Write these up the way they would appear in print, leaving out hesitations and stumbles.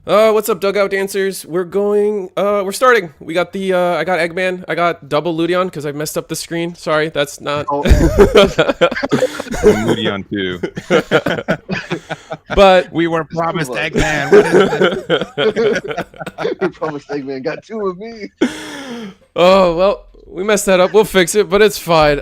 What's up, Dugout dancers? We're starting. We got I got Eggman. I got double Ludion because I messed up the screen. Sorry, that's not. Oh. Ludion too. But we were promised What? Eggman. What is this? We promised Eggman got two of me. Oh, well, we messed that up. We'll fix it, but it's fine.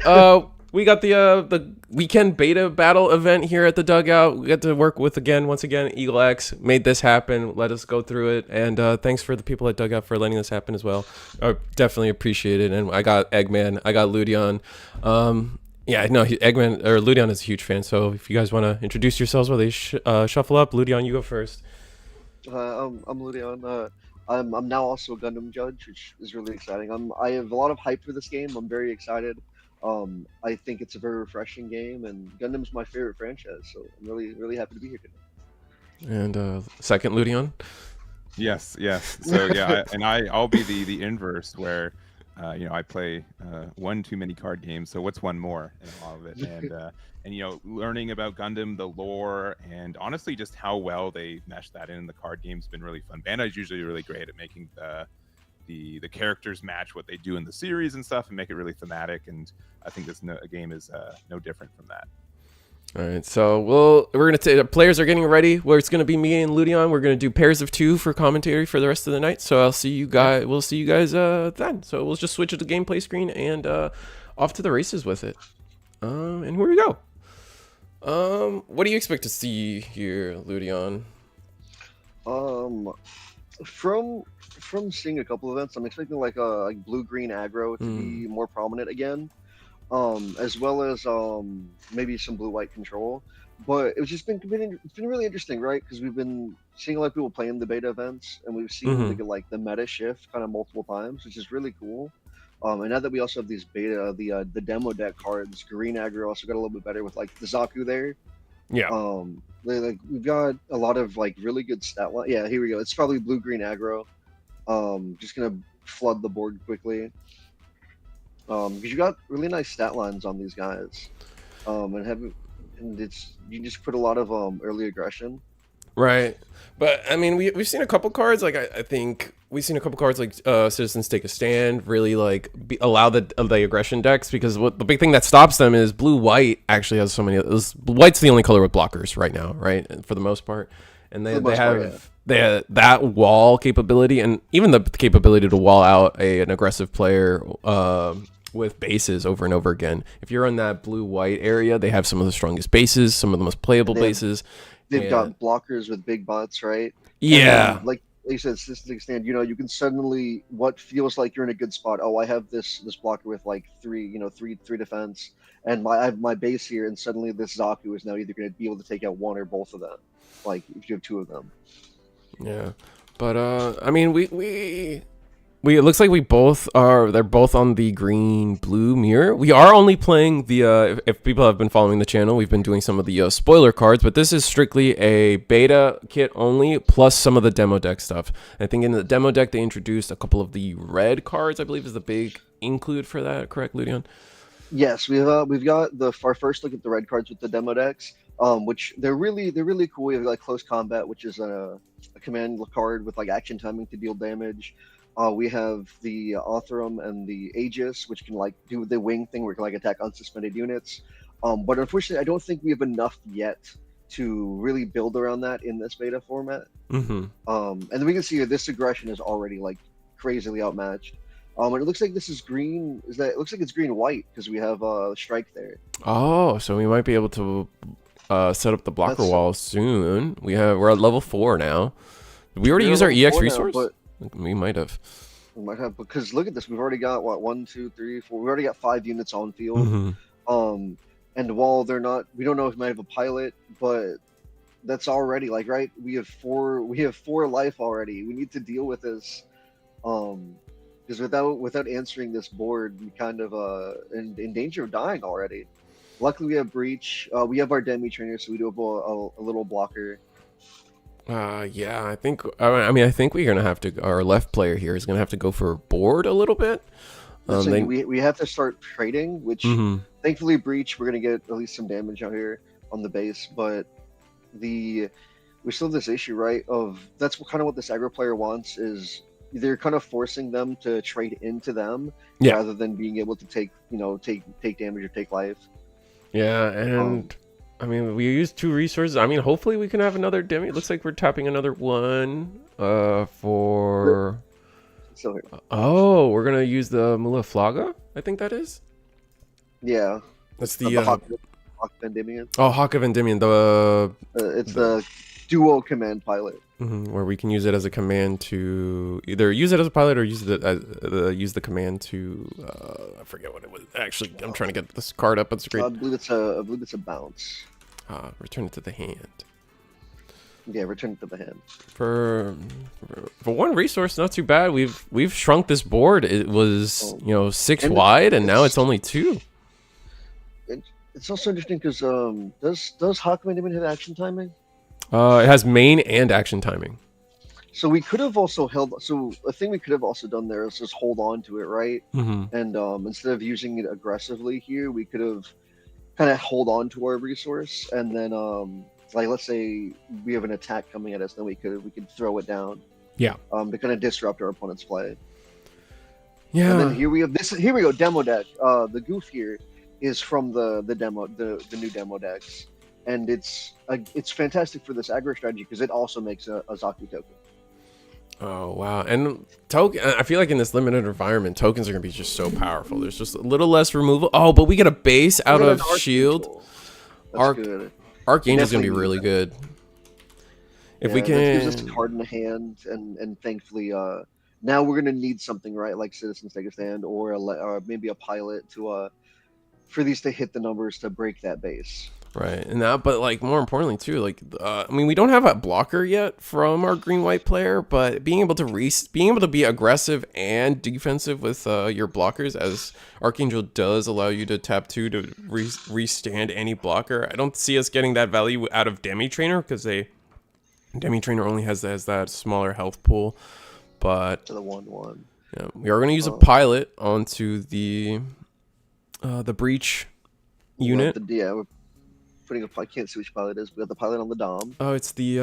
We got the weekend beta battle event here at the Dugout. We got to work with, once again, Eagle X made this happen, let us go through it, and thanks for the people at Dugout for letting this happen as well. I definitely appreciate it, and I got Eggman, I got Ludion. Yeah, no, Eggman, or Ludion is a huge fan, so if you guys want to introduce yourselves while they shuffle up, Ludion, you go first. I'm Ludion. I'm now also a Gundam judge, which is really exciting. I have a lot of hype for this game. I'm very excited. I think it's a very refreshing game, and Gundam's my favorite franchise, so I'm really happy to be here today. And second, Ludion. Yes. So yeah, I'll be the inverse where, I play one too many card games. So what's one more in all of it? And learning about Gundam, the lore, and honestly just how well they mesh that in the card game's been really fun. Bandai's usually really great at making the characters match what they do in the series and stuff and make it really thematic, and I think this game is no different from that. All right, so we're gonna the players are getting ready. Where it's gonna be me and Ludion. We're gonna do pairs of two for commentary for the rest of the night. So I'll see you guys. We'll see you guys then. So we'll just switch to the gameplay screen and off to the races with it. And here we go. What do you expect to see here, Ludion? From seeing a couple events, I'm expecting like blue-green aggro to be more prominent again, as well as maybe some blue-white control. But it's been really interesting, right? Because we've been seeing a lot of people playing the beta events, and we've seen the meta shift kind of multiple times, which is really cool. And now that we also have these the demo deck cards, green aggro also got a little bit better with like the Zaku there. Yeah. We've got a lot of like really good stat line. Yeah, here we go. It's probably blue-green aggro. Just gonna flood the board quickly. Because you got really nice stat lines on these guys. You just put a lot of early aggression. Right. But I mean, we've seen a couple cards. Like I think we've seen a couple cards like Citizens Take a Stand really like allow the aggression decks, because what the big thing that stops them is blue white actually has so many. White's the only color with blockers right now, right? For the most part, and they have that wall capability, and even the capability to wall out an aggressive player with bases over and over again. If you're in that blue white area, they have some of the strongest bases, some of the most playable bases. They've got blockers with big butts, right? Yeah. Like you said, Citizens Stand, you can suddenly, what feels like you're in a good spot. Oh, I have this blocker with like three defense, and I have my base here, and suddenly this Zaku is now either going to be able to take out one or both of them. Like if you have two of them. Yeah. But I mean, we It looks like we both are. They're both on the green blue mirror. We are only playing the. If people have been following the channel, we've been doing some of the spoiler cards, but this is strictly a beta kit only, plus some of the demo deck stuff. I think in the demo deck they introduced a couple of the red cards. I believe is the big include for that. Correct, Ludion? Yes, we've got our first look at the red cards with the demo decks, which they're really cool. We have like close combat, which is a command card with like action timing to deal damage. We have the Othram and the Aegis, which can like do the wing thing where it can like attack unsuspended units. But unfortunately, I don't think we have enough yet to really build around that in this beta format. Mm-hmm. And then we can see this aggression is already like crazily outmatched. And it looks like this is green. It looks like it's green white because we have strike there. Oh, so we might be able to set up the blocker wall soon. We're at level 4 now. Did we already use our EX resource? We might have. We might have, because look at this. We've already got what 1, 2, 3, 4. We already got 5 units on field. Mm-hmm. And while they're not, we don't know if we might have a pilot, but that's already like right. We have 4 life already. We need to deal with this. Because without answering this board, we kind of in danger of dying already. Luckily, we have breach. We have our demi trainer, so we do have a little blocker. Yeah, I think we're gonna have to. Our left player here is gonna have to go for board a little bit. We have to start trading, which thankfully breach. We're gonna get at least some damage out here on the base, but we still have this issue, right? That's kind of what this aggro player wants is. They're kind of forcing them to trade into them rather than being able to take damage or take life. Yeah, and I mean we used 2 resources. I mean hopefully we can have another demi. It looks like we're tapping another one for. Oh, we're gonna use the Mula Flaga. I think that is. Yeah. That's the Hawk of Endymion. Oh, Hawk of Endymion. It's the duo command pilot. Where we can use it as a command to either use it as a pilot or use the command to I forget what it was. Actually, I'm trying to get this card up on screen. I believe it's a bounce. Return it to the hand. Yeah, return it to the hand. For 1 resource, not too bad. We've shrunk this board. It was 6 wide, and now it's only 2. It's also interesting because does Hawk of Endymion have action timing? It has main and action timing. So we could have also held. So a thing we could have also done there is just hold on to it, right? Mm-hmm. And instead of using it aggressively here, we could have kind of hold on to our resource, and then like let's say we have an attack coming at us, then we could throw it down. Yeah. To kind of disrupt our opponent's play. Yeah. And then here we have this. Here we go. Demo deck. The goof here is from the new demo decks. And it's fantastic for this aggro strategy because it also makes a Zaku token. Oh wow! And token, I feel like in this limited environment, tokens are gonna be just so powerful. There's just a little less removal. Oh, but we get a base out of shield. Archangel's gonna be really good. If we can, that gives us a card in the hand, and thankfully, now we're gonna need something, right? Like Citizens Take a Stand, or maybe a pilot to for these to hit the numbers to break that base. Right, and that, but like more importantly too, like I mean, we don't have a blocker yet from our green-white player, but being able to be aggressive and defensive with your blockers, as Archangel does allow you to tap 2 to restand any blocker. I don't see us getting that value out of Demi Trainer because Demi Trainer only has that smaller health pool, but to the 1/1. Yeah, we are going to use a pilot onto the breach unit. We're putting I can't see which pilot it is. We got the pilot on the Dom. Oh, it's the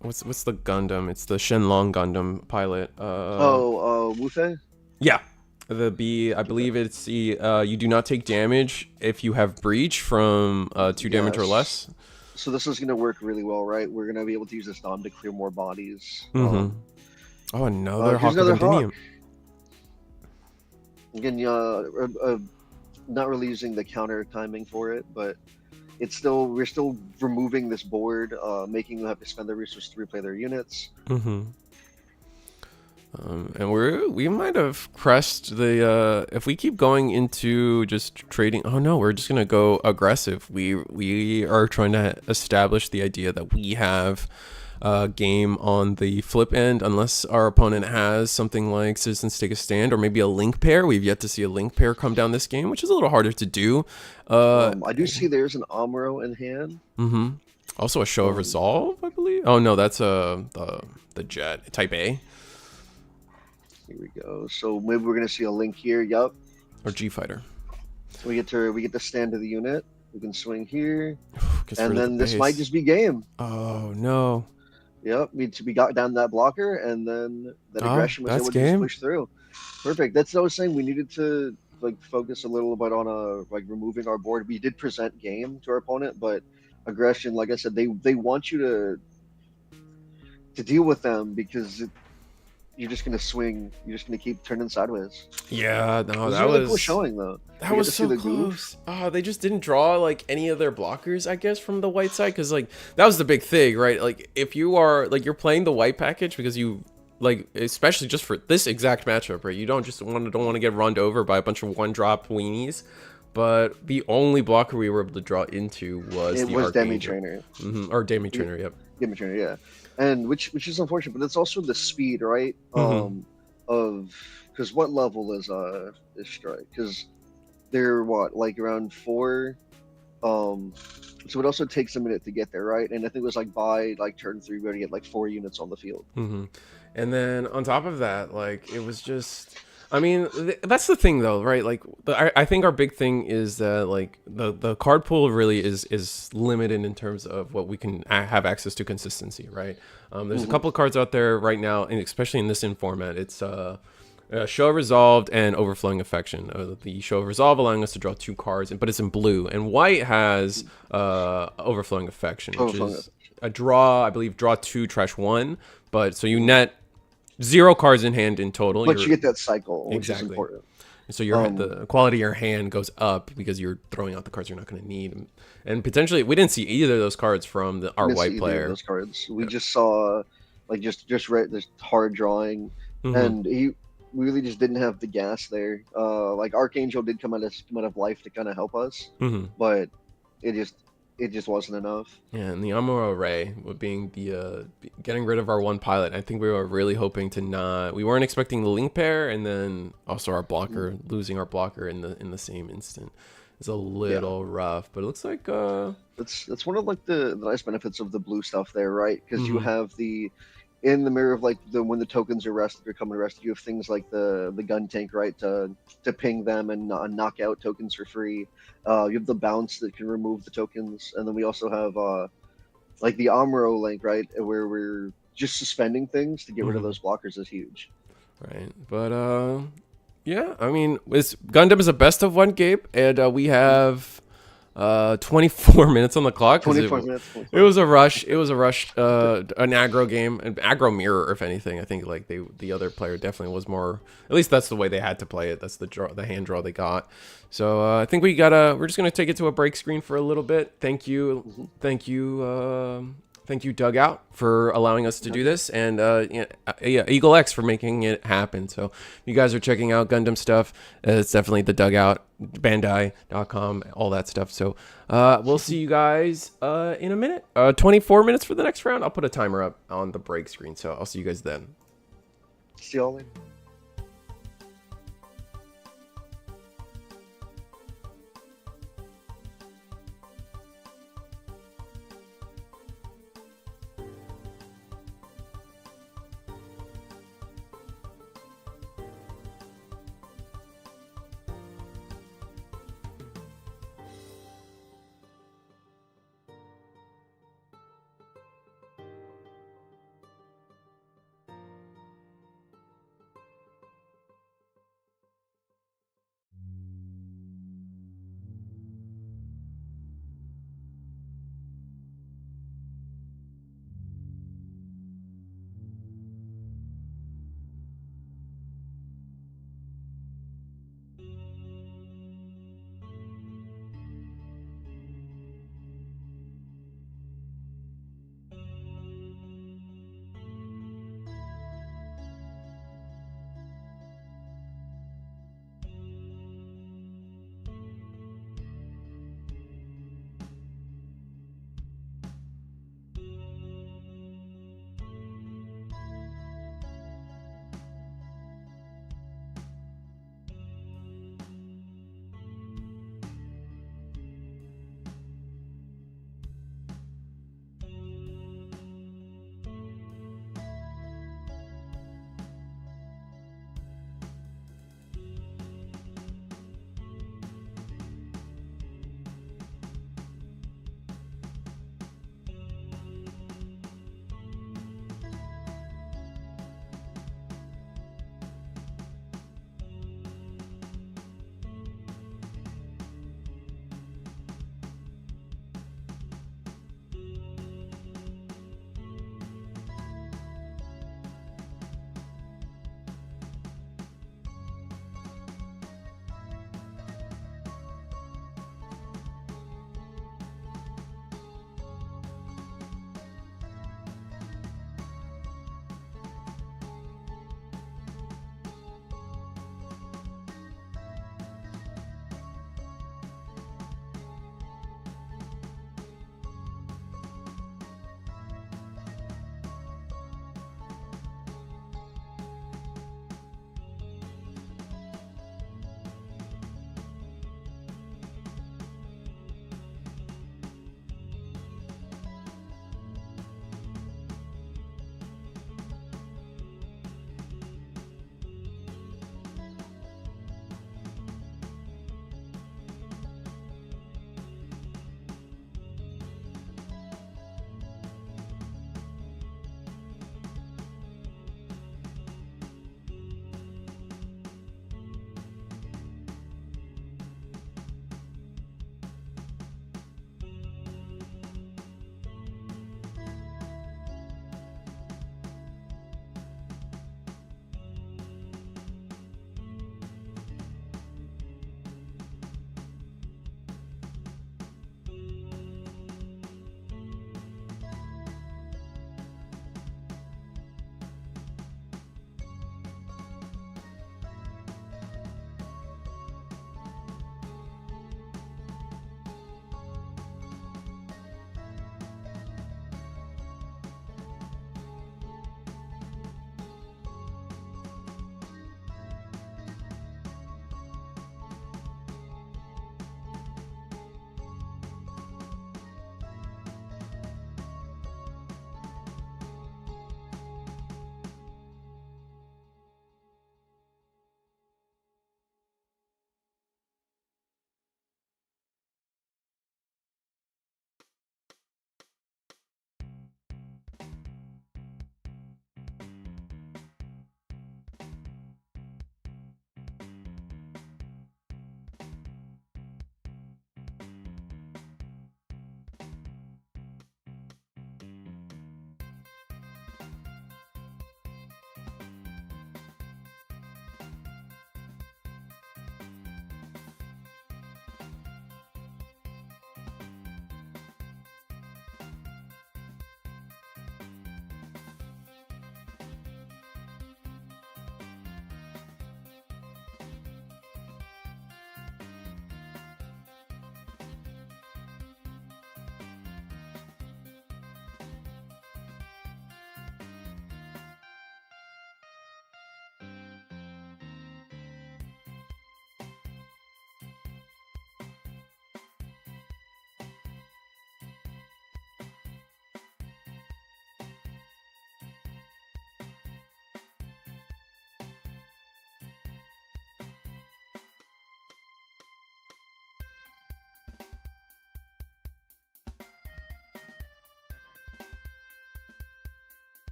what's the Gundam? It's the Shenlong Gundam pilot. Wufei? Yeah. The B, I believe it's the you do not take damage if you have breach from 2 damage or less. So this is gonna work really well, right? We're gonna be able to use this Dom to clear more bodies. Mm-hmm. Another Hawk of Endymion. Again, not really using the counter timing for it, but we're still removing this board, making them have to spend their resources to replay their units. Mm-hmm. And we might have crushed the if we keep going into just trading. Oh no, we're just gonna go aggressive. We are trying to establish the idea that we have game on the flip end, unless our opponent has something like Citizens Take a Stand or maybe a link pair. We've yet to see a link pair come down this game, which is a little harder to do. I do see there's an Amuro in hand. Mm-hmm. Also a Show of Resolve, I believe. Oh no, that's the Jet Type A. Here we go. So maybe we're gonna see a link here. Yup. Or G Fighter. We get to stand to the unit. We can swing here, Gets and rid of then the this base. might just be game. Oh no. Yep, we got down that blocker, and then that aggression was that's able to game. just push through. Perfect. That's what I was saying. We needed to like focus a little bit on like removing our board. We did present game to our opponent, but aggression, like I said, they want you to deal with them because you're just gonna swing. You're just gonna keep turning sideways. Yeah, no, This that is really was cool showing though. that We get was to see so the close. goof. Oh, they just didn't draw like any of their blockers, I guess, from the white side, because like that was the big thing, right? Like if you are like you're playing the white package because you like, especially just for this exact matchup, right? You don't want to get run over by a bunch of one drop weenies. But the only blocker we were able to draw into was the Demi Archangel. Trainer. Or Demi Trainer, yep. Demi Trainer, yeah. And which is unfortunate, but it's also the speed, right? Of because what level is strike? Because they're what, like around 4. So it also takes a minute to get there, right? And I think it was like by like turn 3 we already get like 4 units on the field. And then on top of that, like it was just, I mean, that's the thing though, right? Like I think our big thing is that like the card pool really is limited in terms of what we can have access to consistency, right? There's a couple of cards out there right now, and especially in this in format, it's Show of Resolved and Overflowing Affection. The Show of Resolve allowing us to draw 2 cards, but it's in blue, and white has Overflowing Affection, which is a draw, I believe, draw 2, trash 1, but so you net 0 cards in hand in total. But you get that cycle, which is important. So the quality of your hand goes up because you're throwing out the cards you're not going to need, and potentially we didn't see either of those cards from our white player. Those cards we just saw, like just right this hard drawing, and we really just didn't have the gas there. Like Archangel did come out of life to kind of help us, but it just wasn't enough. Yeah, and the Amuro Ray being the getting rid of our one pilot. I think we were really hoping to not. We weren't expecting the link pair, and then also our blocker losing our blocker in the same instant is a little rough. But it looks like that's one of like the nice benefits of the blue stuff there, right? Because you have in the mirror of like when the tokens are rested or come to rest, you have things like the gun tank, right, to ping them and knock out tokens for free. You have the bounce that can remove the tokens, and then we also have like the Amuro link, right, where we're just suspending things to get rid of those blockers is huge. Right, but yeah, I mean, Gundam is a best of 1 game, and we have 24 minutes on the clock. 24 minutes. It was a rush. It was a rush. An aggro game, an aggro mirror, if anything. I think like the other player definitely was more. At least that's the way they had to play it. That's the hand draw they got. So I think we're just gonna take it to a break screen for a little bit. Thank you, thank you, Dugout, for allowing us to do this, and Eagle X for making it happen. So if you guys are checking out Gundam stuff, it's definitely the Dugout, Bandai.com, all that stuff. So we'll see you guys in a minute. 24 minutes for the next round. I'll put a timer up on the break screen, so I'll see you guys then. See y'all later.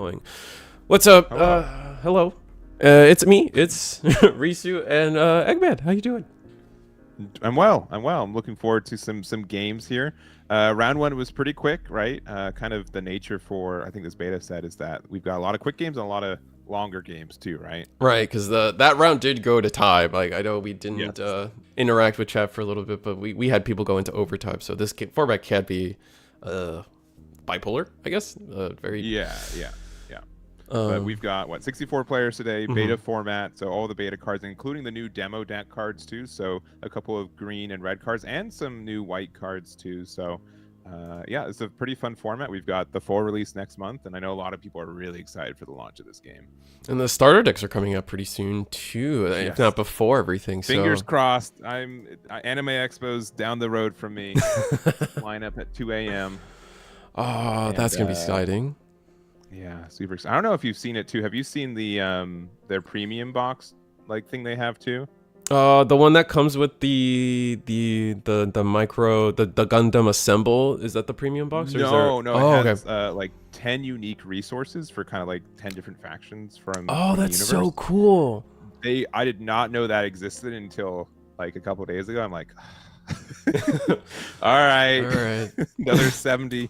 going. What's up? Hello. Hello. It's me. It's Risu and Eggman. How you doing? I'm well. I'm looking forward to some games here. Round one was pretty quick, right? Kind of the nature for I think this beta set is that we've got a lot of quick games and a lot of longer games too, right? Right, because that round did go to time. Like I know we didn't interact with chat for a little bit, but we had people go into overtime. So this format can be bipolar, I guess. Very Yeah. But we've got 64 players today, beta format, so all the beta cards, including the new demo deck cards too. So a couple of green and red cards, and some new white cards too. So yeah, it's a pretty fun format. We've got the full release next month, and I know a lot of people are really excited for the launch of this game. And the starter decks are coming out pretty soon too, if not before everything. Fingers so. crossed. Anime Expo's down the road from me. Line up at 2 a.m. Oh, that's gonna be exciting. Yeah, super excited. I don't know if you've seen it too. Have you seen the their premium box like thing they have too? The one that comes with the micro the Gundam assemble, is that the premium box? Or No, is there... it has like 10 unique resources for kind of like 10 different factions from Oh, the that's universe. so cool. I did not know that existed until like a couple of days ago. I'm like, all right, another 70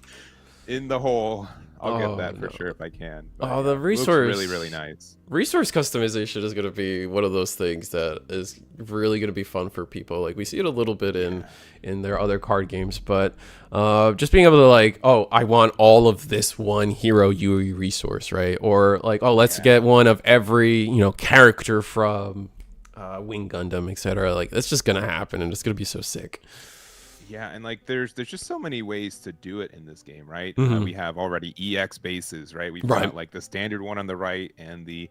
in the hole. I'll get that for sure if I can. But, the resource looks really nice. Resource customization is going to be one of those things that is really going to be fun for people. Like we see it a little bit in their other card games, but just being able to like, oh, I want all of this one hero UE resource, right? Or like, oh, let's get one of every character from Wing Gundam, etc. Like that's just going to happen, and it's going to be so sick. Yeah, and like there's just so many ways to do it in this game, right? We have already EX bases, right? We've got like the standard one on the right, and the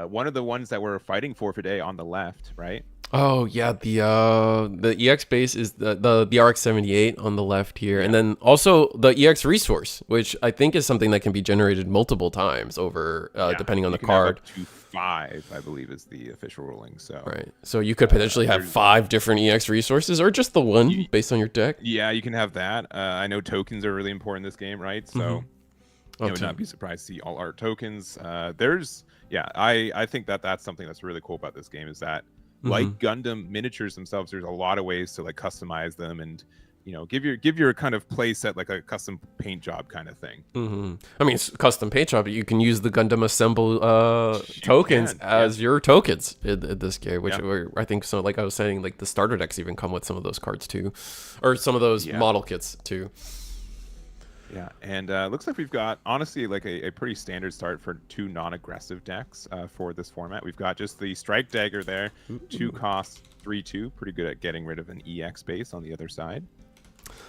one of the ones that we're fighting for today on the left, right? Oh yeah, the EX base is the RX-78 on the left here, and then also the EX resource, which I think is something that can be generated multiple times over depending on the card. Have up to 5, I believe, is the official ruling. So right, so you could potentially have 5 different EX resources, or just the one based on your deck. Yeah, you can have that. I know tokens are really important in this game, right? So I would not be surprised to see all art tokens. I think that's something that's really cool about this game is that. Like Gundam miniatures themselves, there's a lot of ways to like customize them and give your kind of play set like a custom paint job kind of thing. I mean, it's custom paint job, but you can use the Gundam assemble tokens as your tokens in this game, which I think so. Like I was saying, like the starter decks even come with some of those cards too, or some of those model kits too. Yeah, and looks like we've got, honestly, like a pretty standard start for 2 non-aggressive decks for this format. We've got just the Strike Dagger there, 2 costs, 3/2, pretty good at getting rid of an EX base on the other side.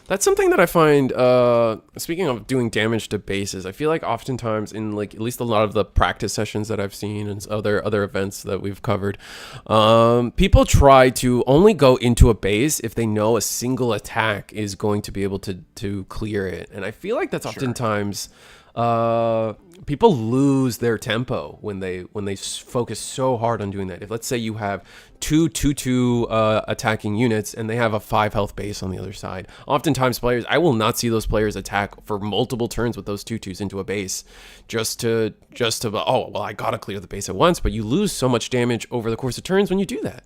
That's something that I find, speaking of doing damage to bases, I feel like oftentimes in like at least a lot of the practice sessions that I've seen and other events that we've covered, people try to only go into a base if they know a single attack is going to be able to clear it. And I feel like that's oftentimes people lose their tempo when they focus so hard on doing that. If let's say you have two attacking units and they have a 5 health base on the other side, oftentimes I will not see those players attack for multiple turns with those 2/2s into a base just to oh well, I gotta clear the base at once, but you lose so much damage over the course of turns when you do that.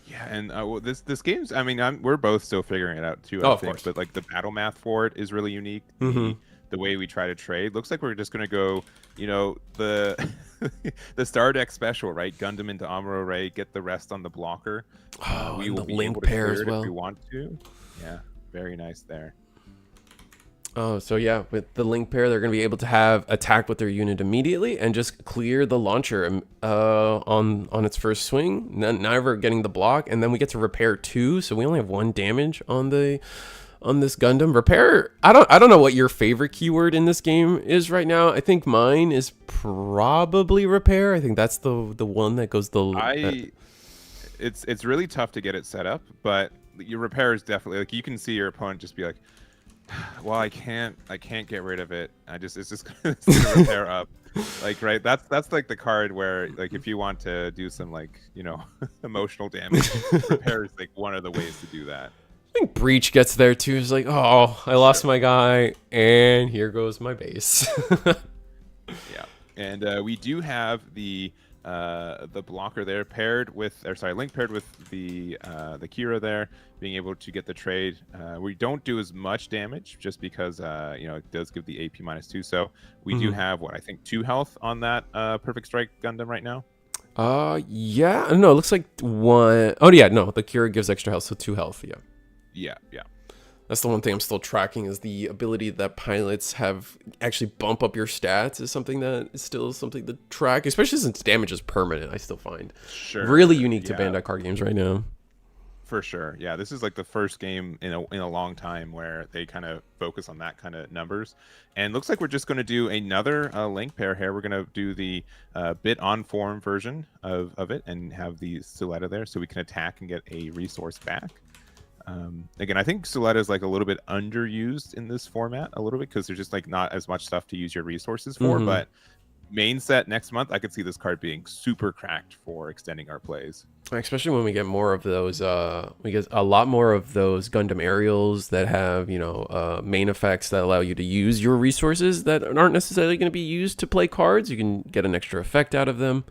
Yeah, and well, this game's, I mean, we're both still figuring it out too, I think, of course. But like the battle math for it is really unique. The way we try to trade looks like we're just gonna go, the the star deck special, right? Gundam into Amuro Ray, get the rest on the blocker. We will the be link able to pair clear as it well if we want to. Yeah, very nice there. Oh, so yeah, with the link pair, they're going to be able to have attack with their unit immediately and just clear the launcher on its first swing. Never getting the block, and then we get to repair 2, so we only have 1 damage on this Gundam. Repair, I don't know what your favorite keyword in this game is right now. I think mine is probably repair. I think that's the one that goes it's really tough to get it set up, but your repair is definitely, like, you can see your opponent just be like, well, I can't get rid of it. It's just gonna repair up. Like, right, that's like the card where, like, if you want to do some, like, emotional damage, repair is like one of the ways to do that. I think Breach gets there too. It's like, oh, I lost my guy, and here goes my base. And we do have the blocker there Link paired with the Kira there, being able to get the trade. We don't do as much damage just because it does give the AP -2. So we do have I think 2 health on that Perfect Strike Gundam right now. Yeah, no, it looks like 1. Oh yeah, no, the Kira gives extra health, so 2 health. Yeah. That's the one thing I'm still tracking, is the ability that pilots have actually bump up your stats is something that is still something to track, especially since damage is permanent. I still find really unique to Bandai card games right now. For sure. Yeah, this is like the first game in a long time where they kind of focus on that kind of numbers. And looks like we're just going to do another link pair here. We're going to do the bit on form version of it and have the Suletta there so we can attack and get a resource back. Again, I think Suletta is like a little bit underused in this format a little bit because there's just like not as much stuff to use your resources for. But main set next month, I could see this card being super cracked for extending our plays. Especially when we get more of those, we get a lot more of those Gundam aerials that have, main effects that allow you to use your resources that aren't necessarily going to be used to play cards. You can get an extra effect out of them.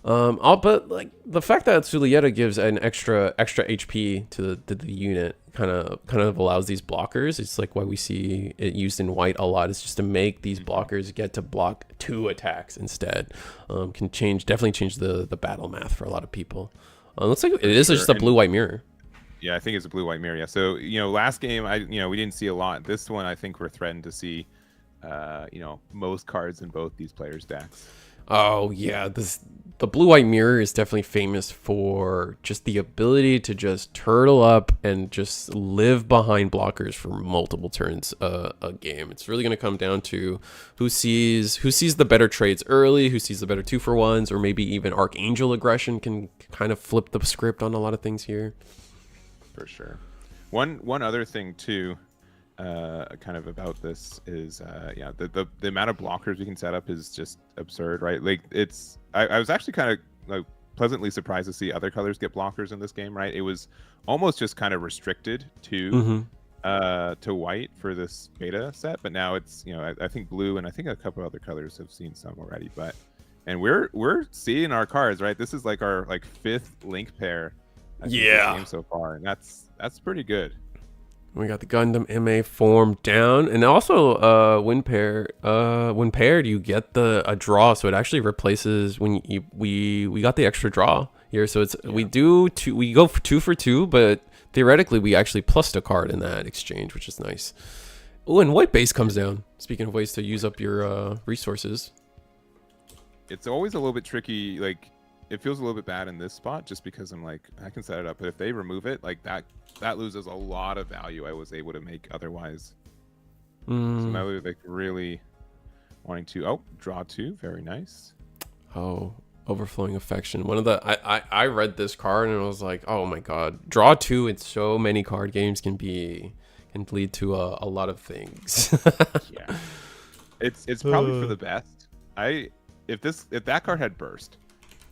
But like the fact that Suletta gives an extra HP to the unit kind of allows these blockers. It's like why we see it used in white a lot. Is just to make these blockers get to block 2 attacks instead. Can definitely change the battle math for a lot of people. Looks like it is just a blue-white mirror. Yeah, I think it's a blue-white mirror. Yeah. So last game we didn't see a lot. This one I think we're threatened to see most cards in both these players' decks. Oh yeah, the blue-white mirror is definitely famous for just the ability to just turtle up and just live behind blockers for multiple turns a game. It's really going to come down to who sees the better trades early, who sees the better 2-for-1s, or maybe even Archangel aggression can kind of flip the script on a lot of things here. For sure. One other thing too, kind of about this is the amount of blockers we can set up is just absurd, right? Like I was actually kind of like pleasantly surprised to see other colors get blockers in this game, right? It was almost just kind of restricted to white for this beta set, but now it's I think blue and I think a couple other colors have seen some already, and we're seeing our cards, right? This is like our 5th link pair game so far, and that's pretty good. We got the Gundam MA form down, and also when paired, you get a draw, so it actually replaces when we got the extra draw here. So we go for 2 for 2, but theoretically we actually plussed a card in that exchange, which is nice. Oh, and white base comes down. Speaking of ways to use up your resources, it's always a little bit tricky. Like it feels a little bit bad in this spot just because I'm like I can set it up, but if they remove it, like that loses a lot of value I was able to make otherwise. So now we're like really wanting to draw 2, very nice. Overflowing affection. One of the I read this card and I was like, oh my god, draw 2 in so many card games can lead to a lot of things. Yeah, it's probably for the best. If that card had burst,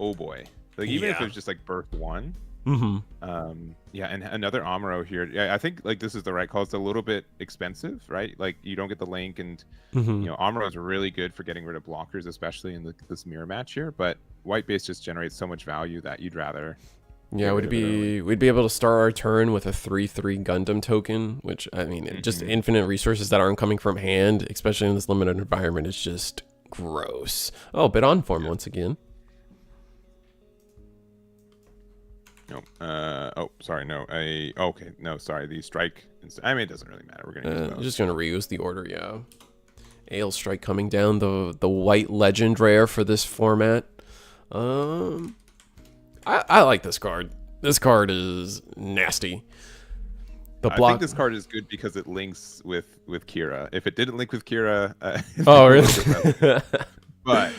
oh boy, like even if it was just like burst 1. And another Amuro here. Yeah, I think like this is the right call. It's a little bit expensive, right? Like you don't get the link, and Amuro is really good for getting rid of blockers, especially in this mirror match here. But white base just generates so much value that you'd rather. Yeah, we'd be able to start our turn with a 3/3 Gundam token, which I mean, just infinite resources that aren't coming from hand, especially in this limited environment, is just gross. Oh, bit on form once again. No. Sorry. No. Okay. No. Sorry. The strike. I mean, it doesn't really matter. We're gonna just gonna reuse the order. Yeah. Ale strike coming down. The white legend rare for this format. I like this card. This card is nasty. I think this card is good because it links with Kira. If it didn't link with Kira, oh really? But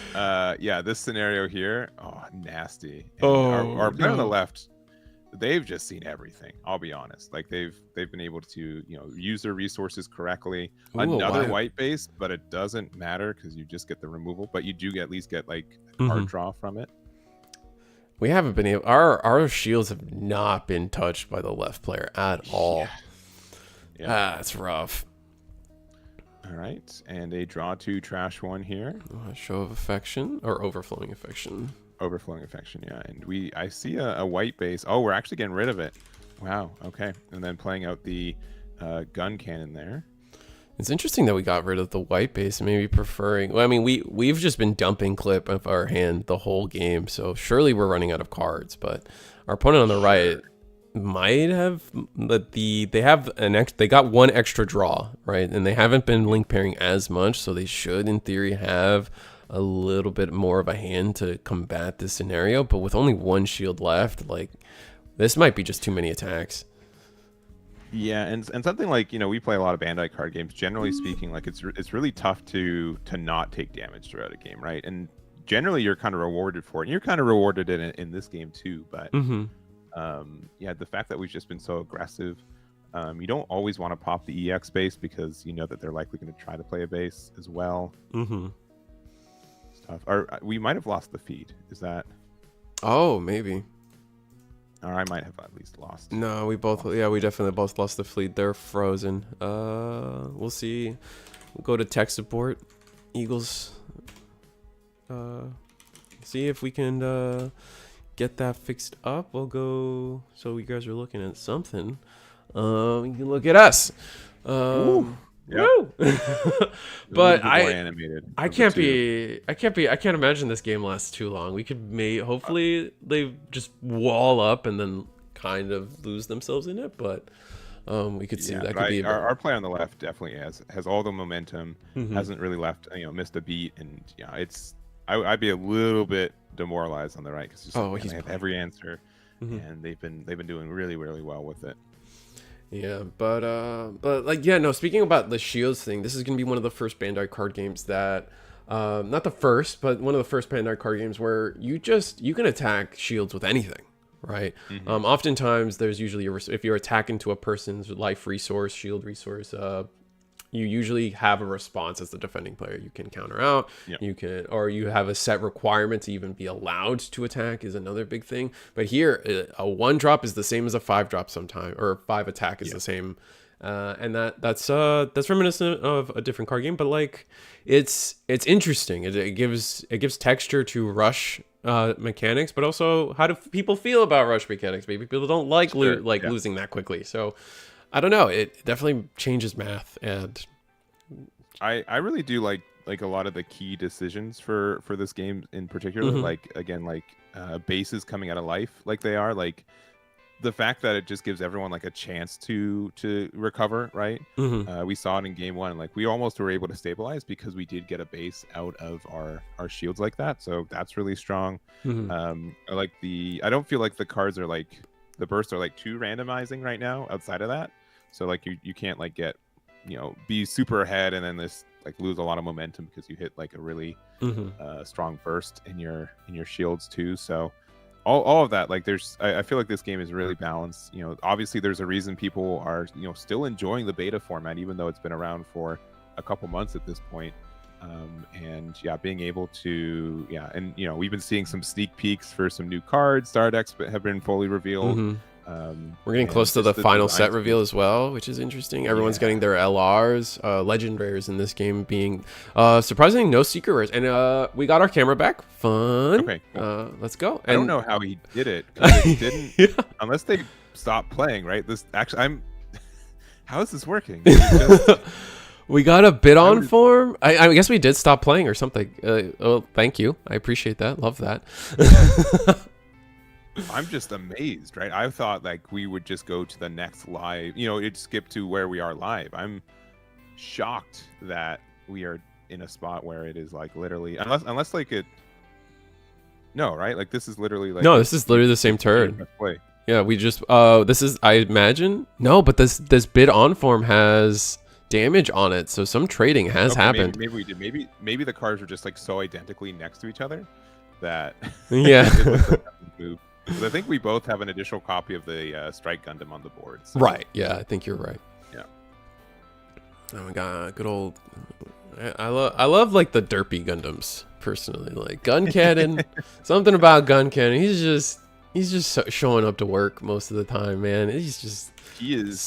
this scenario here, nasty. And our player on the left, they've just seen everything. I'll be honest. Like they've been able to use their resources correctly. Another white base, but it doesn't matter because you just get the removal. But you do at least get like a card draw from it. We haven't been able. Our shields have not been touched by the left player at all. Yeah, that's rough. All right, and a draw 2 trash 1 here. Show of affection or overflowing affection. Overflowing affection, yeah. And I see a white base. Oh, we're actually getting rid of it. Wow. Okay, and then playing out the gun cannon there. It's interesting that we got rid of the white base and maybe preferring. Well, I mean, we've just been dumping clip of our hand the whole game, so surely we're running out of cards. But our opponent on the right might have they got one extra draw, right? And they haven't been link pairing as much, so they should in theory have a little bit more of a hand to combat this scenario. But with only one shield left, like, this might be just too many attacks. Yeah, and something like, we play a lot of Bandai card games. Generally speaking, like it's really tough to not take damage throughout a game, right? And generally you're kind of rewarded for it. And you're kind of rewarded in this game too, but yeah, the fact that we've just been so aggressive, you don't always want to pop the EX base because you know that they're likely going to try to play a base as well. Stuff. Or we might have lost the feed. Is that? Oh, maybe. Or I might have at least lost. No, we definitely both lost the fleet. They're frozen. We'll see. We'll go to tech support. Eagles. See if we can get that fixed up. We'll go. So you guys are looking at something. You can look at us. Yep. But I can't imagine this game lasts too long. We could hopefully they just wall up and then kind of lose themselves in it, but we could see that could be our play on the left definitely has all the momentum, hasn't really left, missed a beat, and I'd be a little bit demoralized on the right because they have every answer, and they've been doing really, really well with it. Yeah, but speaking about the shields thing, this is going to be one of the first Bandai card games that, not the first, but one of the first Bandai card games where you can attack shields with anything, right? Oftentimes there's usually, if you're attacking to a person's life resource, shield resource, you usually have a response as the defending player. You can counter out, you have a set requirement to even be allowed to attack is another big thing. But here, a 1-drop is the same as a 5-drop sometimes, or 5 attack is the same. And that's reminiscent of a different card game, but like it's interesting. It gives texture to rush mechanics, but also how do people feel about rush mechanics? Maybe people don't like losing that quickly. So I don't know. It definitely changes math, and I really do like a lot of the key decisions for this game in particular. Like again, bases coming out of life, like they are, like the fact that it just gives everyone like a chance to recover, right? We saw it in game 1, like we almost were able to stabilize because we did get a base out of our shields like that. So that's really strong. I don't feel like the cards are like the bursts are like too randomizing right now outside of that. So like you can't like get, be super ahead and then this like lose a lot of momentum because you hit like a really strong burst in your shields too. So all of that, like I feel like this game is really balanced. Obviously there's a reason people are still enjoying the beta format even though it's been around for a couple months at this point. And being able to and we've been seeing some sneak peeks for some new cards. Star decks have been fully revealed. We're getting close to the final set reveal as well, which is interesting. Everyone's getting their LRs, legend rares in this game being surprisingly no secret rares, and we got our camera back. Fun. Okay, cool. Let's go. I don't know how he did it. It didn't unless they stopped playing, right? This actually, how is this working? We got a bid on form. I guess we did stop playing or something. Thank you. I appreciate that. Love that. I'm just amazed, right? I thought like we would just go to the next live, it'd skip to where we are live. I'm shocked that we are in a spot where it is like literally, unless like it, no, right? Like this is literally like, no, this is literally the same turn. Yeah, we just, this is, I imagine, no, but this bid on form has damage on it, so some trading has happened. Maybe we did. Maybe the cards were just like so identically next to each other that But I think we both have an additional copy of the Strike Gundam on the board. So. Right. Yeah, I think you're right. Yeah. Oh my god, good old. I love like the derpy Gundams personally. Like Gun Cannon, something about Gun Cannon. He's just showing up to work most of the time, man. He is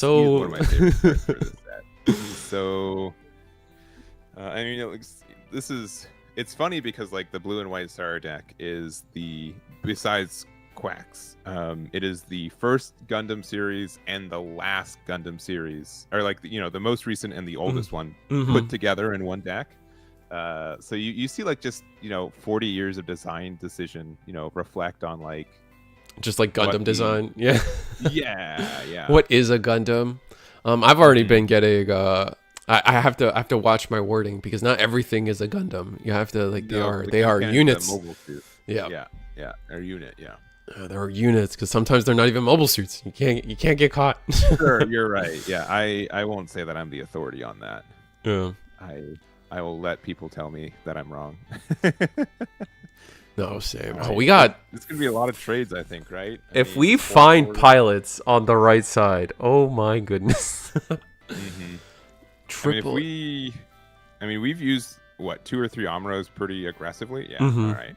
one of my favorite characters for this set. He's so I mean, it's funny because like the blue and white starter deck is besides Quacks, it is the first Gundam series and the last Gundam series, or like the most recent and the oldest one put together in one deck. So you see like just 40 years of design decision reflect on like just like Gundam design. Yeah. yeah. What is a Gundam? I've already been getting I have to watch my wording because not everything is a Gundam. You have to like they are units. Yeah. Or unit. Yeah. There are units because sometimes they're not even mobile suits. You can't get caught. Sure, you're right. Yeah, I won't say that I'm the authority on that. Yeah. I will let people tell me that I'm wrong. No, same. Right. Oh, we got. It's gonna be a lot of trades, I think, right? If we find pilots on the right side, oh my goodness. Triple. We've used what 2 or 3 Amuros pretty aggressively. Yeah. All right.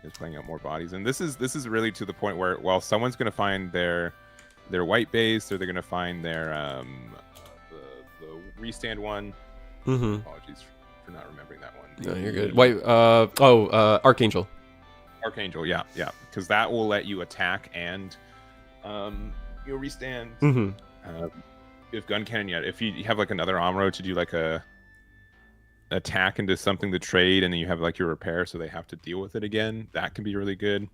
Just playing out more bodies, and this is really to the point where someone's gonna find their white base, or they're gonna find their the restand one. Apologies for not remembering that one. No, you're good. White. Archangel. Archangel, yeah, because that will let you attack and restand. If gun cannon, if you have like another Amuro to do like a attack into something to trade, and then you have like your repair, so they have to deal with it again. That can be really good.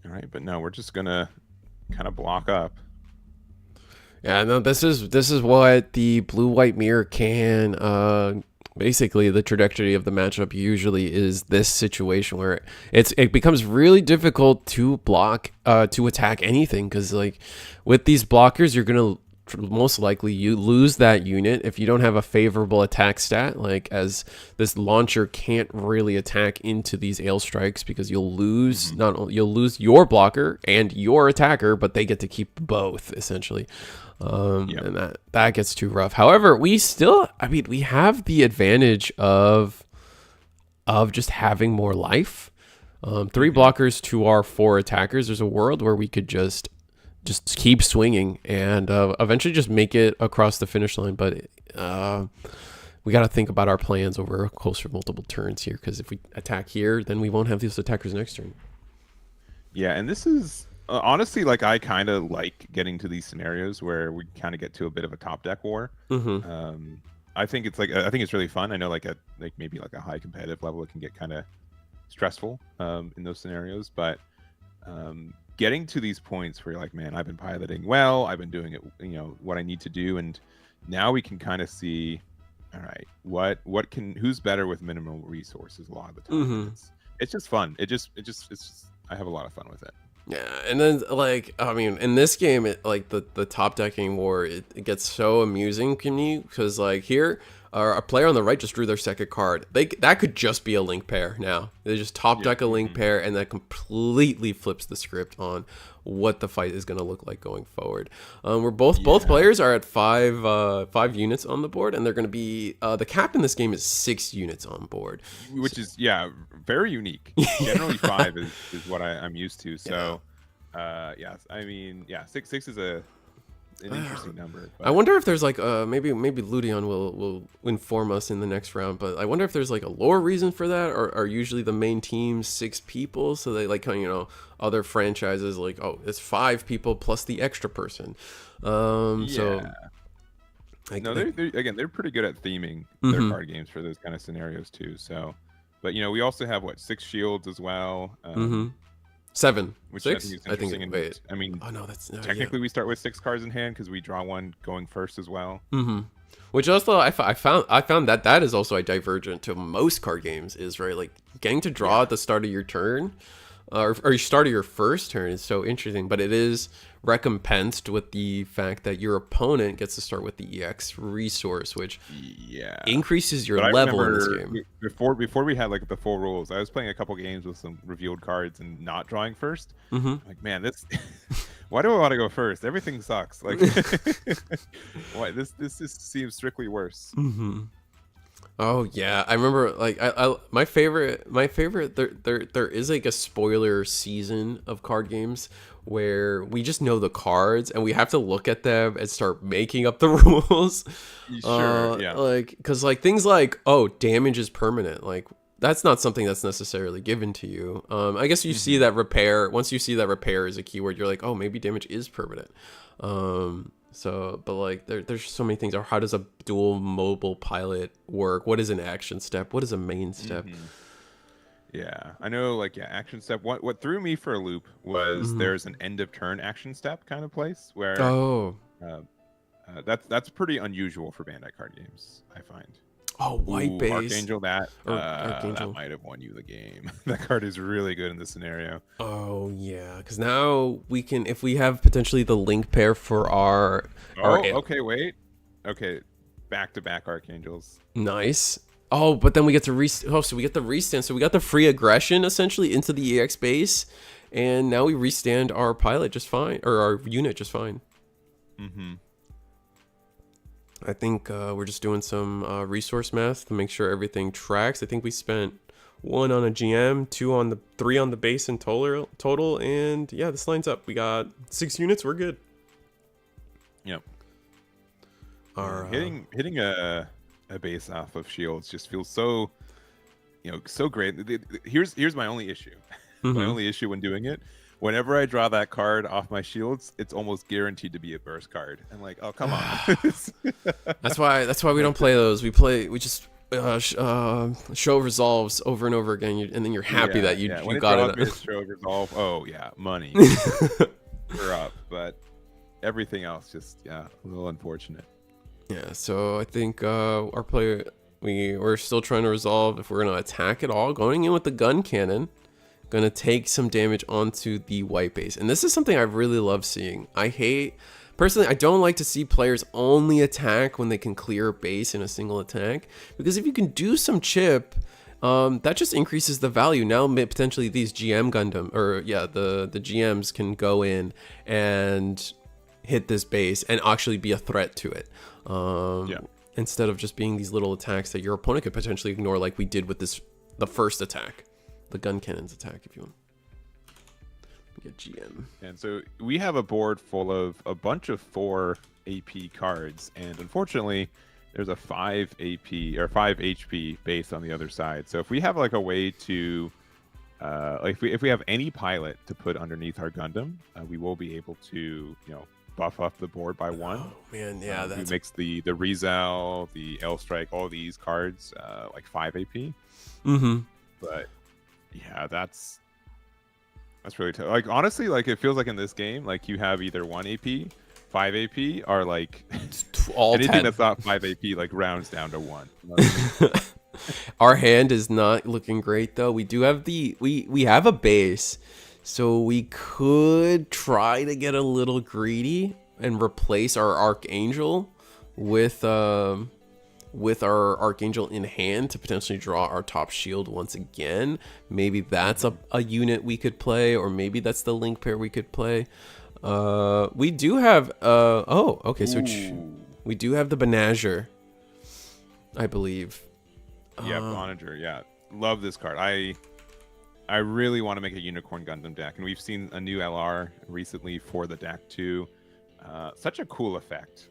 All right, but no, we're just gonna kind of block up. Yeah, no, this is what the blue-white mirror can. Basically, the trajectory of the matchup usually is this situation where it becomes really difficult to block, to attack anything, because like with these blockers, you're gonna most likely you lose that unit if you don't have a favorable attack stat, like as this launcher can't really attack into these ail strikes because you'll lose you'll lose your blocker and your attacker, but they get to keep both essentially. And that gets too rough. However, we have the advantage of just having more life. 3 blockers to our 4 attackers. There's a world where we could just keep swinging and eventually just make it across the finish line. But we got to think about our plans over a closer multiple turns here, because if we attack here, then we won't have these attackers next turn. Yeah, and this is honestly like I kind of like getting to these scenarios where we kind of get to a bit of a top deck war. I think it's really fun. I know like maybe a high competitive level it can get kind of stressful in those scenarios, but getting to these points where you're like, man, I've been piloting well, I've been doing it, what I need to do, and now we can kind of see, all right, who's better with minimal resources a lot of the time. It's just fun. I have a lot of fun with it. Yeah, and then in this game, the top decking war, it gets so amusing to me because here, a player on the right just drew their second card. That could just be a link pair now. They just top deck a link pair, and that completely flips the script on what the fight is going to look like going forward. Both players are at 5 units on the board, and they're going to be the cap in this game is 6 units on board, which is very unique. Generally 5 is what I'm used to. So six is an interesting number. But. I wonder if there's maybe Ludion will inform us in the next round, but I wonder if there's a lore reason for that, or are usually the main team 6 people, so they other franchises it's 5 people plus the extra person. So they're pretty good at theming their card games for those kind of scenarios too. So, but we also have 6 shields as well. 7, which 6. I think wait. I mean, technically we start with 6 cards in hand because we draw one going first as well. Which also I found that is also a divergent to most card games, is right, getting to draw at the start of your turn, or you start of your first turn is so interesting, but it is recompensed with the fact that your opponent gets to start with the EX resource, which increases your level in this game. Before we had the full rules, I was playing a couple games with some revealed cards and not drawing first. I'm like, man, this why do I want to go first? Everything sucks. Why this just seems strictly worse. Oh yeah, I remember like my favorite there is like a spoiler season of card games where we just know the cards and we have to look at them and start making up the rules. Sure, yeah. Like cuz like things like oh, damage is permanent. Like that's not something that's necessarily given to you. I guess you see that repair, once you see that repair is a keyword, you're like, "Oh, maybe damage is permanent." So, but like there's so many things. Or how does a dual mobile pilot work? What is an action step? What is a main step? Yeah, I know. Like, yeah, action step. What threw me for a loop was there's an end of turn action step kind of place where Oh, uh, that's pretty unusual for Bandai card games, I find. oh, white Ooh, base Archangel, that or that Archangel. might have won you the game. That card is really good in this scenario. Oh yeah, because now we can, if we have potentially the link pair for our Oh, okay, wait. Okay, back to back Archangels. nice. Oh, but then we get to so we get the restand. So we got the free aggression essentially into the EX base, and now we restand our pilot just fine, or our unit just fine. I think we're just doing some resource math to make sure everything tracks. I think we spent 1 on a GM, 3 on the base in total, and yeah, this lines up. We got 6 units. We're good. Yep. Our Hitting a base off of shields just feels so, so great. Here's my only issue. My only issue when doing it. Whenever I draw that card off my shields, it's almost guaranteed to be a burst card. I'm like, oh come on. that's why we don't play those. We just show resolves over and over again, and then you're happy that you got it. Show resolve. Oh yeah, money. We're up, but everything else just a little unfortunate. Yeah, so I think our player, we're still trying to resolve if we're gonna attack at all. Going in with the gun cannon, gonna take some damage onto the white base, and this is something I really love seeing. Personally, I don't like to see players only attack when they can clear a base in a single attack, because if you can do some chip, that just increases the value. Now potentially these GM Gundam, or yeah, the GMs can go in and hit this base and actually be a threat to it. Instead of just being these little attacks that your opponent could potentially ignore, like we did with the first attack, the gun cannon's attack, if you want. We get GM. And so we have a board full of a bunch of 4 AP cards, and unfortunately, there's a 5 AP or 5 HP base on the other side. So if we have like a way to, like if we have any pilot to put underneath our Gundam, we will be able to, buff up the board by 1. Oh man, yeah, we mix the Rizal, the L Strike, all these cards like 5 AP. But yeah, that's really tough. Like honestly, like it feels like in this game, like you have either 1 AP, 5 AP, or like all anything 10. that's not 5 AP like rounds down to 1. You know what I mean? Our hand is not looking great though. We do have we have a base, so we could try to get a little greedy and replace our Archangel with our Archangel in hand to potentially draw our top shield once again. Maybe that's a unit we could play, or maybe that's the link pair we could play. We do have oh, okay, so we do have the Benager, I believe. Yeah, Bonager, yeah. Love this card. I really want to make a Unicorn Gundam deck, and we've seen a new LR recently for the deck too. Such a cool effect.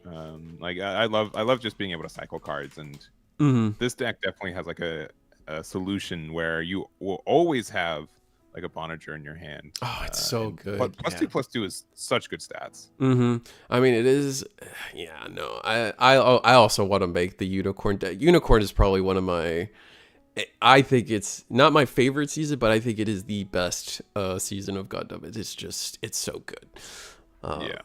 Like I love just being able to cycle cards, and this deck definitely has like a solution where you will always have like a Bonager in your hand. Oh, it's so good. +2/+2 is such good stats. I mean, it is. Yeah, no. I also want to make the Unicorn deck. Unicorn is probably one of my. I think it's not my favorite season, but I think it is the best season of Gundam. It's so good. Yeah.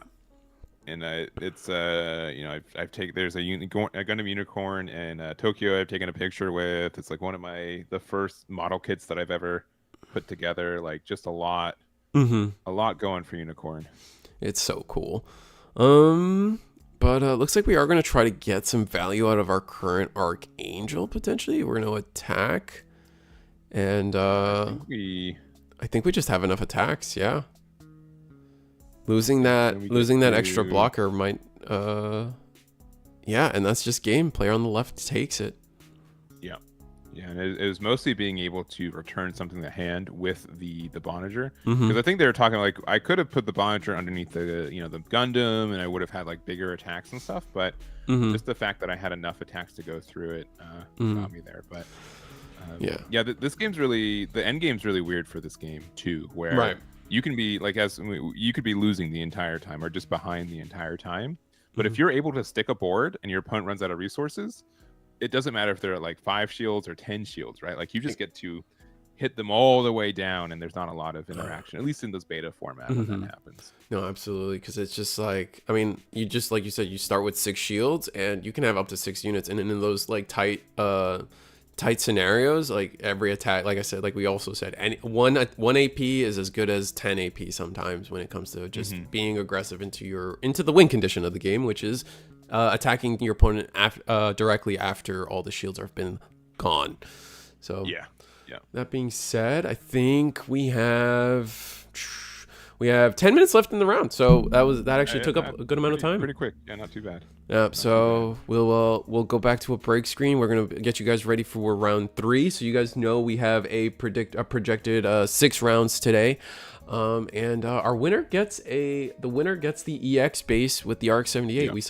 And it's I've taken, there's a Gundam Unicorn in Tokyo I've taken a picture with. It's like one of the first model kits that I've ever put together. Like just a lot going for Unicorn. It's so cool. But looks like we are going to try to get some value out of our current Archangel potentially. We're going to attack, and I think we just have enough attacks. Yeah. Losing that extra blocker might yeah, and that's just game. Player on the left takes it. Yeah. Yeah, and it was mostly being able to return something to hand with the Bonager, because I think they were talking like I could have put the Bonager underneath the the Gundam, and I would have had like bigger attacks and stuff. But just the fact that I had enough attacks to go through it got me there. But Yeah. yeah, this game's really the end game's really weird for this game too, where Right. you can be like you could be losing the entire time or just behind the entire time. But if you're able to stick a board and your opponent runs out of resources, it doesn't matter if they're at like 5 shields or 10 shields, right? Like you just get to hit them all the way down, and there's not a lot of interaction, at least in this beta format when that happens. No, absolutely, because it's just like, I mean, you just, like you said, you start with 6 shields and you can have up to 6 units, and in those like tight scenarios, like every attack, like I said, like we also said, any one AP is as good as 10 AP sometimes when it comes to just being aggressive into the win condition of the game, which is attacking your opponent directly after all the shields have been gone. So Yeah. that being said, I think we have 10 minutes left in the round, so that actually took up a good amount of time. Pretty quick. Yeah, not too bad. Yeah, so we'll go back to a break screen. We're gonna get you guys ready for round 3, so you guys know we have a projected 6 rounds today. And our winner gets the EX base with the RX-78. Yeah. We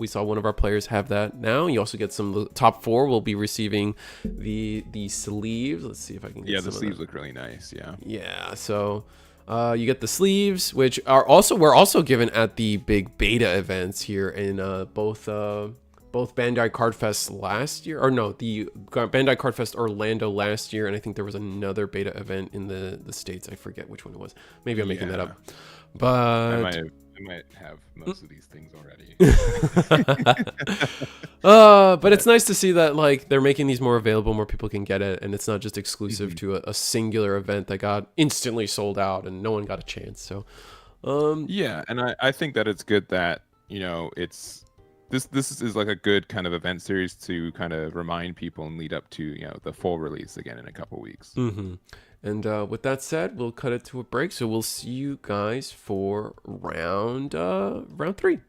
saw one of our players have that now. You also get some top 4 will be receiving the sleeves. Let's see if I can get the some sleeves look really nice. Yeah, so you get the sleeves, which we're also given at the big beta events here in both Bandai Card Fest last year, or no, the Bandai Card Fest Orlando last year, and I think there was another beta event in the States. I forget which one it was. Maybe I'm making that up. But I might have most of these things already. but it's nice to see that like they're making these more available, more people can get it, and it's not just exclusive to a singular event that got instantly sold out and no one got a chance. So yeah, and I think that it's good that it's this is like a good kind of event series to kind of remind people and lead up to the full release again in a couple weeks. And with that said, we'll cut it to a break. So we'll see you guys for round 3.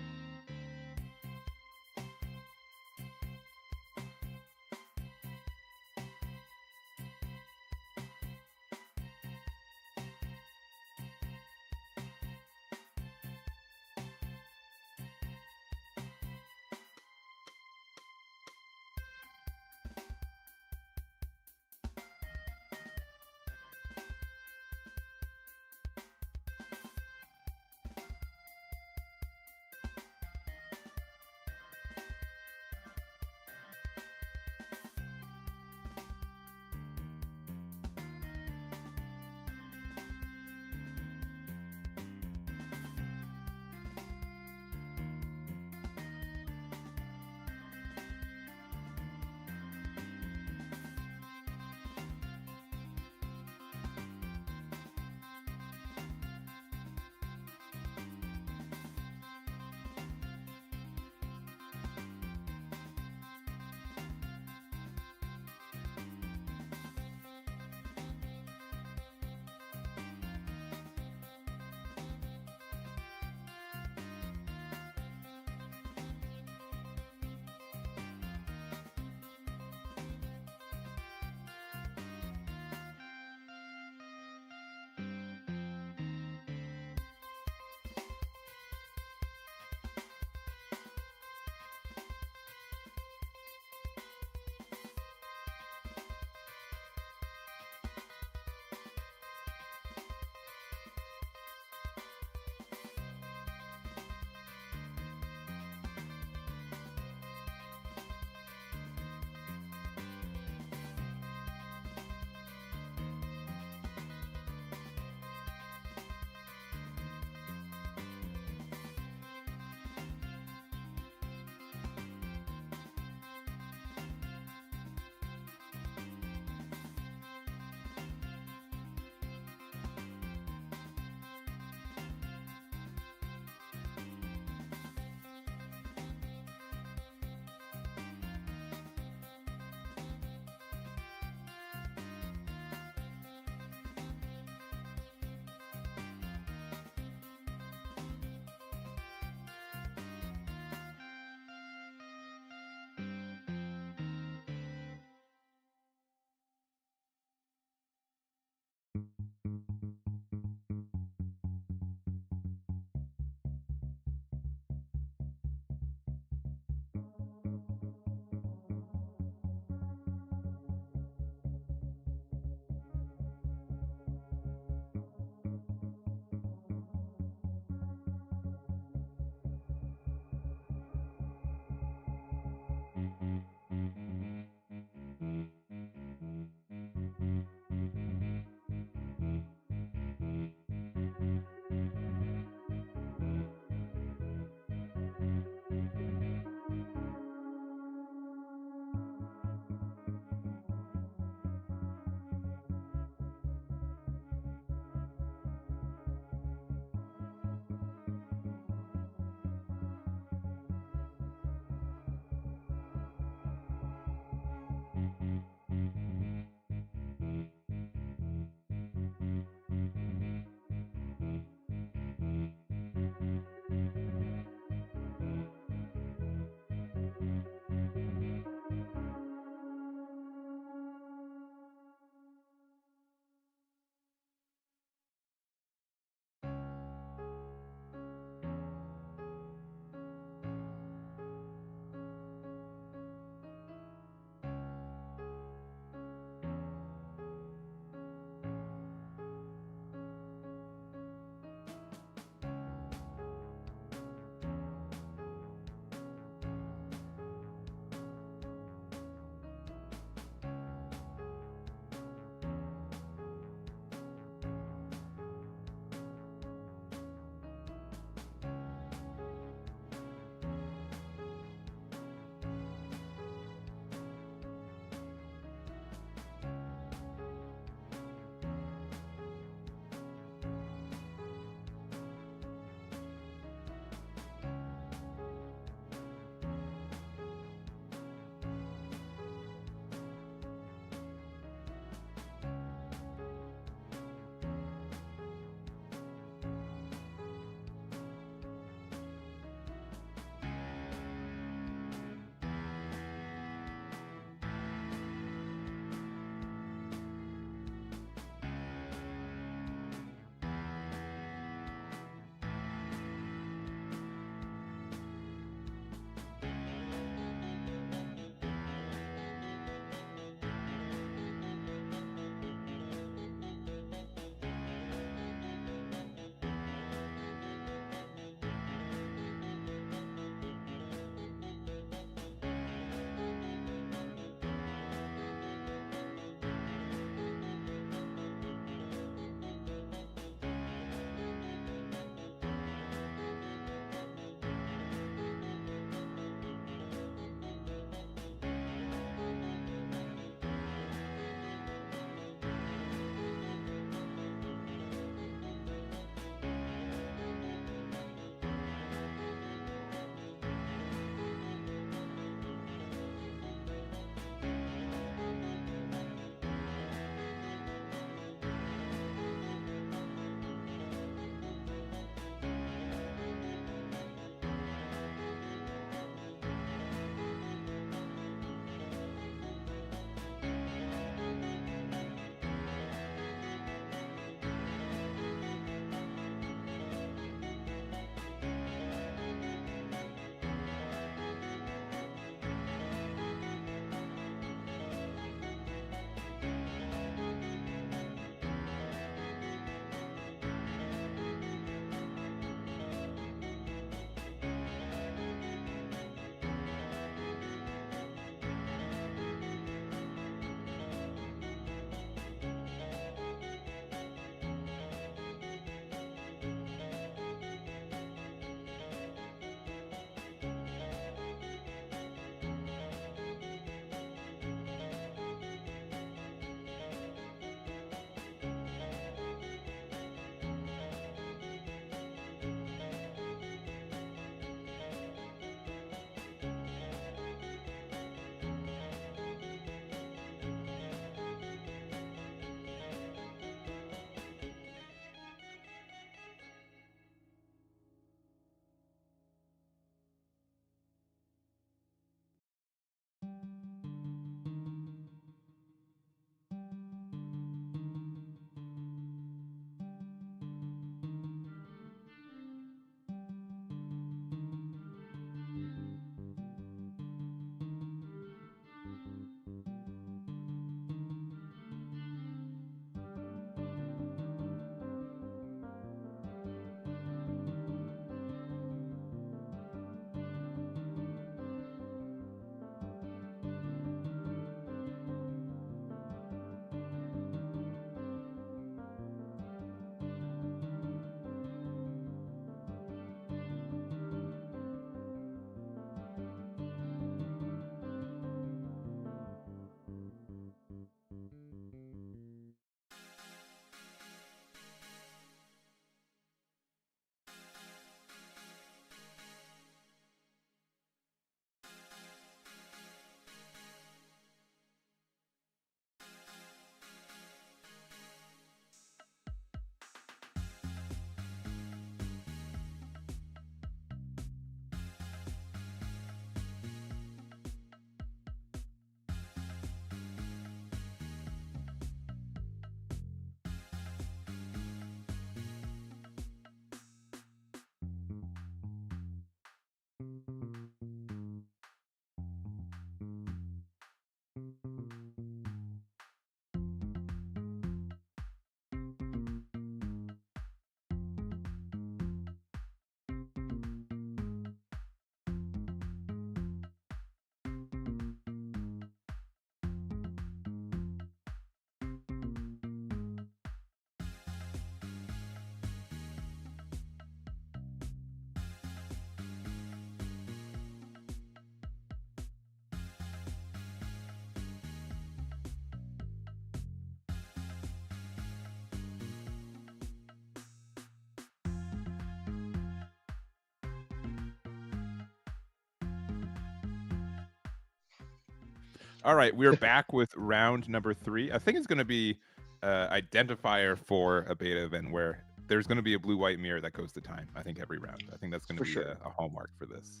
All right, we're back with round number 3. I think it's going to be identifier for a beta event where there's going to be a blue-white mirror that goes to time. I think every round. I think that's going to For be sure. a hallmark for this.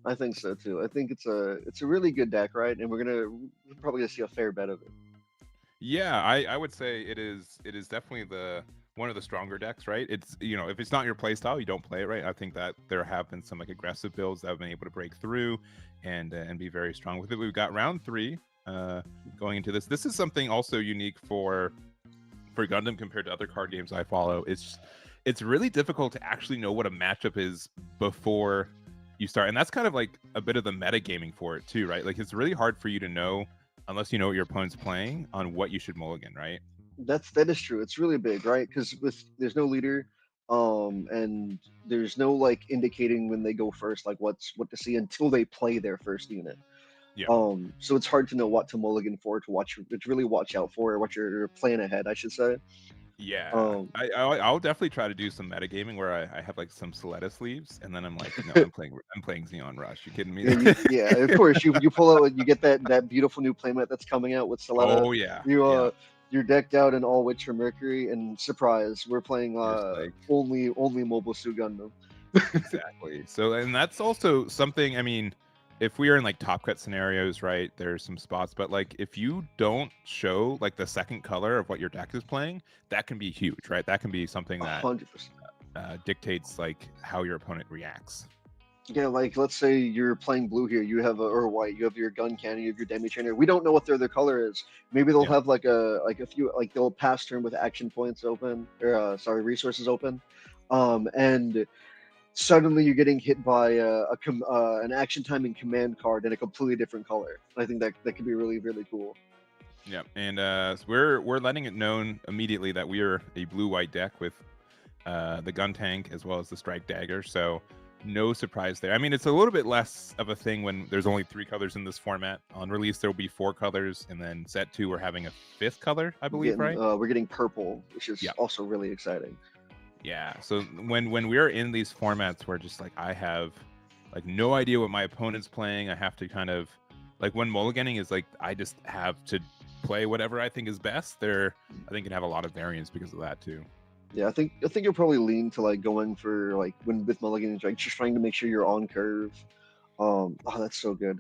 I think so too. I think it's a really good deck, right? And we're probably gonna see a fair bet of it. Yeah, I would say it is definitely the one of the stronger decks, right? It's if it's not your play style, you don't play it, right? I think that there have been some like aggressive builds that have been able to break through and be very strong with it. We've got round 3 going into this. This is something also unique for Gundam compared to other card games I follow. It's really difficult to actually know what a matchup is before you start, and that's kind of like a bit of the metagaming for it too, right? Like it's really hard for you to know unless you know what your opponent's playing on what you should mulligan, right? That is true. It's really big, right? Because there's no leader, and there's no like indicating when they go first, like what to see until they play their first unit. Yeah. So it's hard to know what to mulligan for, to really watch out for, what you're playing ahead, I should say. Yeah, Um, I'll definitely try to do some metagaming where I have like some Soletta sleeves, and then I'm like, no, I'm playing Xeon Rush. You kidding me? yeah, of course. You pull out, you get that beautiful new playmat that's coming out with Soletta. Oh yeah, You yeah. you're decked out in all Witcher Mercury, and surprise, we're playing You're just like only Mobile Suit Gundam. exactly. So, and that's also something. I mean, if we are in like top cut scenarios, right? There's some spots, but like if you don't show like the second color of what your deck is playing, that can be huge, right? That can be something that 100%. dictates like how your opponent reacts. Yeah, like let's say you're playing blue here, or white, you have your gun cannon, you have your demi trainer. We don't know what their other color is. Maybe they'll Yeah. have like a few, like they'll pass turn with action points open, or resources open, and suddenly you're getting hit by an action timing command card in a completely different color. I think that could be really really cool. Yeah, and so we're letting it known immediately that we are a blue-white deck with the gun tank as well as the strike dagger. So no surprise there. I mean, it's a little bit less of a thing when there's only 3 colors in this format. On release, there will be 4 colors, and then set 2, we're having a 5th color, I believe, right? We're getting purple, which is also really exciting. Yeah. So when we're in these formats where just like I have like no idea what my opponent's playing, I have to kind of like when mulliganing is like I just have to play whatever I think is best. There, I think can have a lot of variance because of that too. Yeah, I think you'll probably lean to like going for like when with mulligan, like just trying to make sure you're on curve. Oh, that's so good.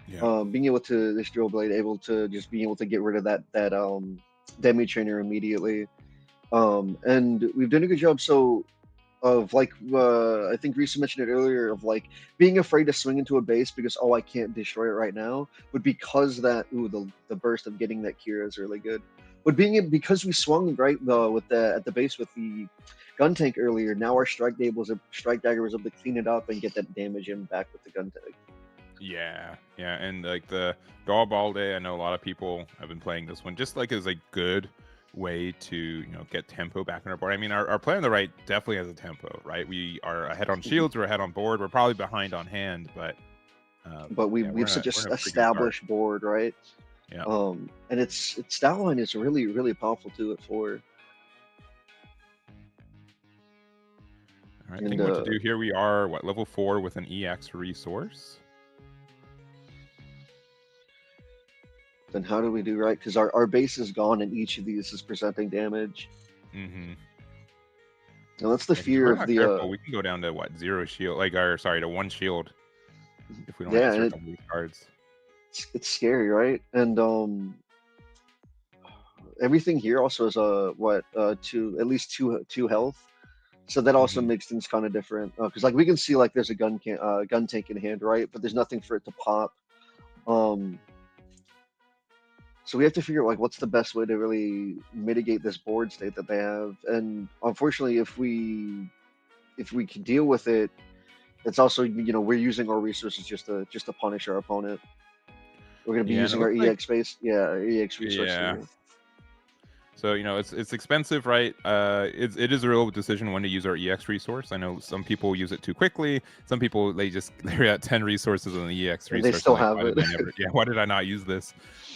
Yeah. Being able to this drill blade, able to just being able to get rid of that demi trainer immediately. And we've done a good job. So of like I think Risa mentioned it earlier of like being afraid to swing into a base because I can't destroy it right now, but because that the burst of getting that Kira is really good. But because we swung right with the at the base with the gun tank earlier, now our strike dagger was able to clean it up and get that damage in back with the gun tank. Yeah, and like the Garibaldi, I know a lot of people have been playing this one just like as a good way to get tempo back on our board. I mean, our play on the right definitely has a tempo, right? We are ahead on shields, we're ahead on board, we're probably behind on hand, but we've such a established board, right? Yeah. And its style line is really really powerful to it for. All right, I think what to do here. We are level 4 with an EX resource. Then how do we do, right? Because our base is gone and each of these is presenting damage. Mm-hmm. Now that's the fear of the. Careful, we can go down to 0 shield, to 1 shield if we don't have to search all these cards. It's scary, right? And everything here also has at least two health, so that also makes things kind of different. Because like we can see like there's a gun tank in hand, right? But there's nothing for it to pop. So we have to figure out like what's the best way to really mitigate this board state that they have. And unfortunately, if we can deal with it, it's also we're using our resources just to punish our opponent. We're gonna be using our EX space, EX resource. Yeah. So it's expensive, right? It is a real decision when to use our EX resource. I know some people use it too quickly. Some people they're at 10 resources on the EX resource. They still have it. Why did I not use this?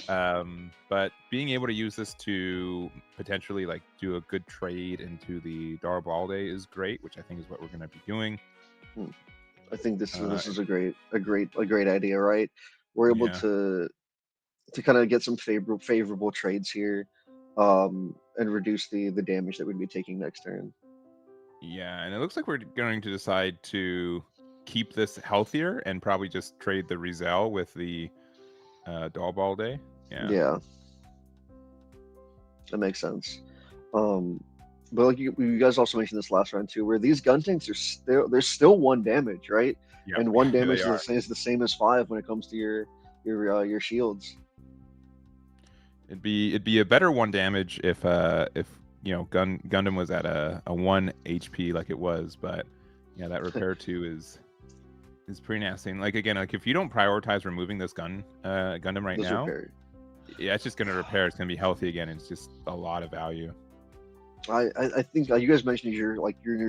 But being able to use this to potentially like do a good trade into the Garibaldi is great, which I think is what we're going to be doing. I think this is a great idea, right? we're able Yeah. to kind of get some favorable trades here, and reduce the damage that we'd be taking next turn. Yeah, and it looks like we're going to decide to keep this healthier and probably just trade the Rizel with the Doll Ball Day. Yeah. Yeah, that makes sense. But like you guys also mentioned this last round too, where these gun tanks are still 1 damage, right? Yep. And 1 damage They are. is the same as 5 when it comes to your shields. It'd be a better 1 damage if Gundam was at a 1 HP like it was, but yeah, that repair 2 is pretty nasty. And like again, like if you don't prioritize removing this Gundam right Those now, repair. yeah, it's just gonna repair. It's gonna be healthy again. It's just a lot of value. I think you guys mentioned your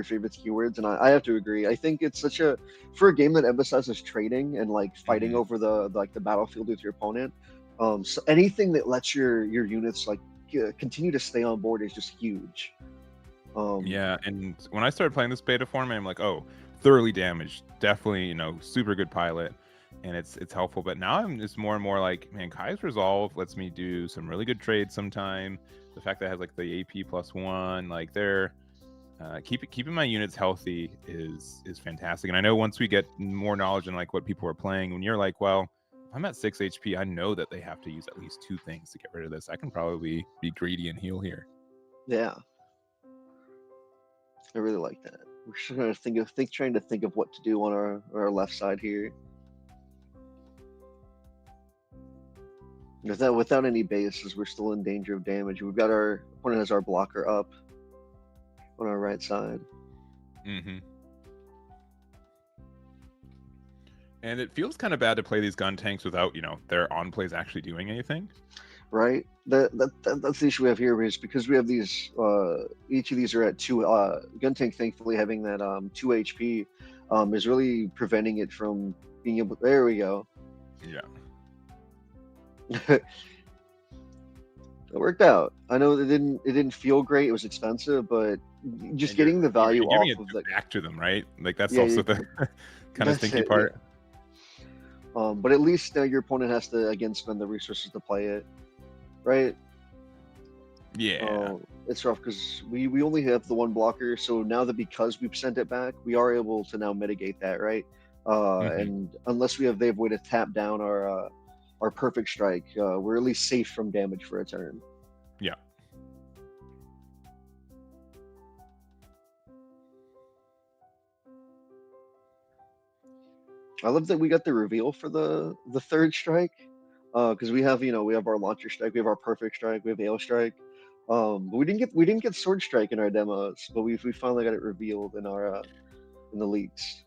favorite keywords, and I have to agree. I think it's such a for a game that emphasizes trading and like fighting over the battlefield with your opponent. So anything that lets your units like continue to stay on board is just huge. Yeah, and when I started playing this beta format, I'm like, oh, thoroughly damaged, definitely, super good pilot, and it's helpful. But now I'm just more and more like, man, Kai's Resolve lets me do some really good trades sometime. The fact that it has like the AP +1, like they're keeping my units healthy is fantastic. And I know once we get more knowledge in like what people are playing, when you're like, well, if I'm at 6 HP, I know that they have to use at least 2 things to get rid of this. I can probably be greedy and heal here. Yeah, I really like that. We're just trying to think of what to do on our left side here. Without any bases, we're still in danger of damage. We've got our opponent has our blocker up on our right side. Mm-hmm. And it feels kind of bad to play these gun tanks without, their on plays actually doing anything. Right. That's the issue we have here is because we have these. Each of these are at 2. Gun tank, thankfully, having that 2 HP, is really preventing it from being able. There we go. Yeah. It worked out. I know it didn't feel great. It was expensive, but just getting the value you're giving off of it the back to them, right? Like that's Yeah, also the kind of stinky part. Yeah. But at least your opponent has to again spend the resources to play it, right? Yeah. It's rough because we only have the 1 blocker, so now that because we've sent it back, we are able to now mitigate that, right? And unless they have a way to tap down our perfect strike, we're at least safe from damage for a turn. Yeah. I love that we got the reveal for the 3rd strike, because we have our launcher strike, we have our perfect strike, we have air strike. But we didn't get sword strike in our demos, but we finally got it revealed in our in the leaks.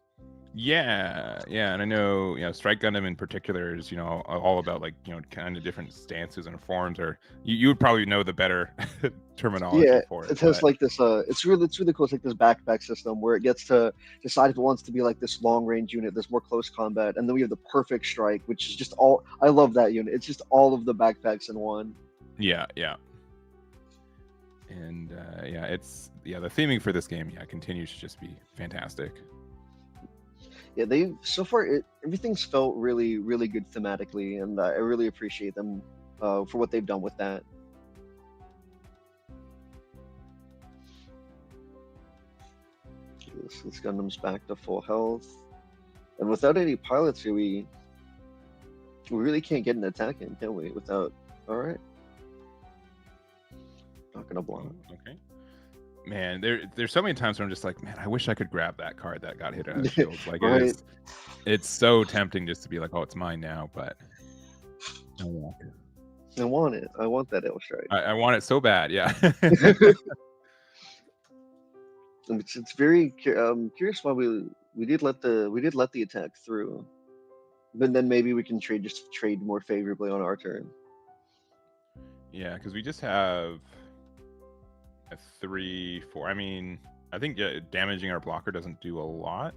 Yeah, and I know, Strike Gundam in particular is, all about like, kind of different stances and forms, or you would probably know the better terminology for it. It has like this. It's really cool. It's like this backpack system where it gets to decide if it wants to be like this long range unit, this more close combat, and then we have the perfect strike, which is just all. I love that unit. It's just all of the backpacks in one. Yeah. And the theming for this game, continues to just be fantastic. Yeah, so far everything's felt really, really good thematically, and I really appreciate them for what they've done with that. This Gundam's back to full health, and without any pilots here, we really can't get an attack in, can we? Without all right, not gonna block. Okay. Man, there's so many times where I'm just like, man, I wish I could grab that card that got hit out of shields. Like Right. it's so tempting just to be like, oh, it's mine now, but I want it. I want it. I want that L strike. I want it so bad, yeah. It's very curious why we did let the attack through, but then maybe we can trade more favorably on our turn. Yeah, because we just have a 3-4. I mean, I think damaging our blocker doesn't do a lot.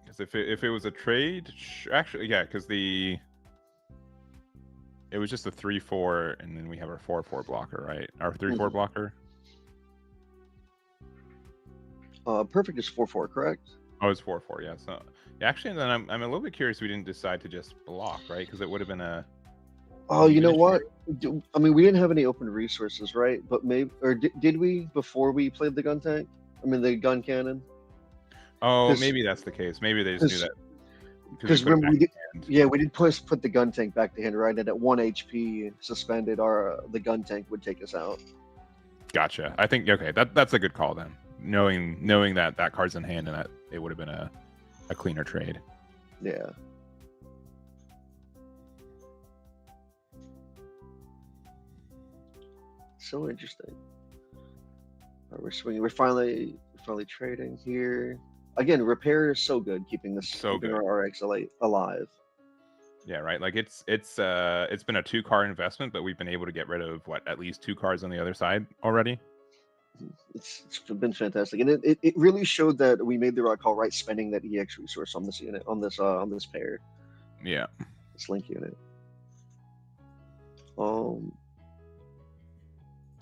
Because if it was a trade, actually, yeah, because it was just a 3-4, and then we have our 4-4 blocker, right? Our 3-4 blocker. Perfect is 4-4, correct? Oh, it's 4-4. Yeah. So Actually, then I'm a little bit curious. We didn't decide to just block, right? Because it would have been a Oh, you know diminishing. what? I mean, we didn't have any open resources, right? But maybe, or did we before we played the gun tank? I mean, the gun cannon. Oh, Because maybe that's the case. Maybe they just knew because that because we because put it remember back we did. in hand. Yeah, we did put the gun tank back to hand, right? And at 1 HP suspended, our the gun tank would take us out. Gotcha. I think okay. That's a good call then. Knowing that that card's in hand and that it would have been a cleaner trade. Yeah. So interesting. We're swinging. We're finally trading here. Again, repair is so good, keeping So good. our RX alive. Yeah, right. Like it's been a 2-card investment, but we've been able to get rid of what at least 2 cards on the other side already. It's been fantastic, and it really showed that we made the right call, right? Spending that EX resource on this unit, on this pair, Yeah. this link unit.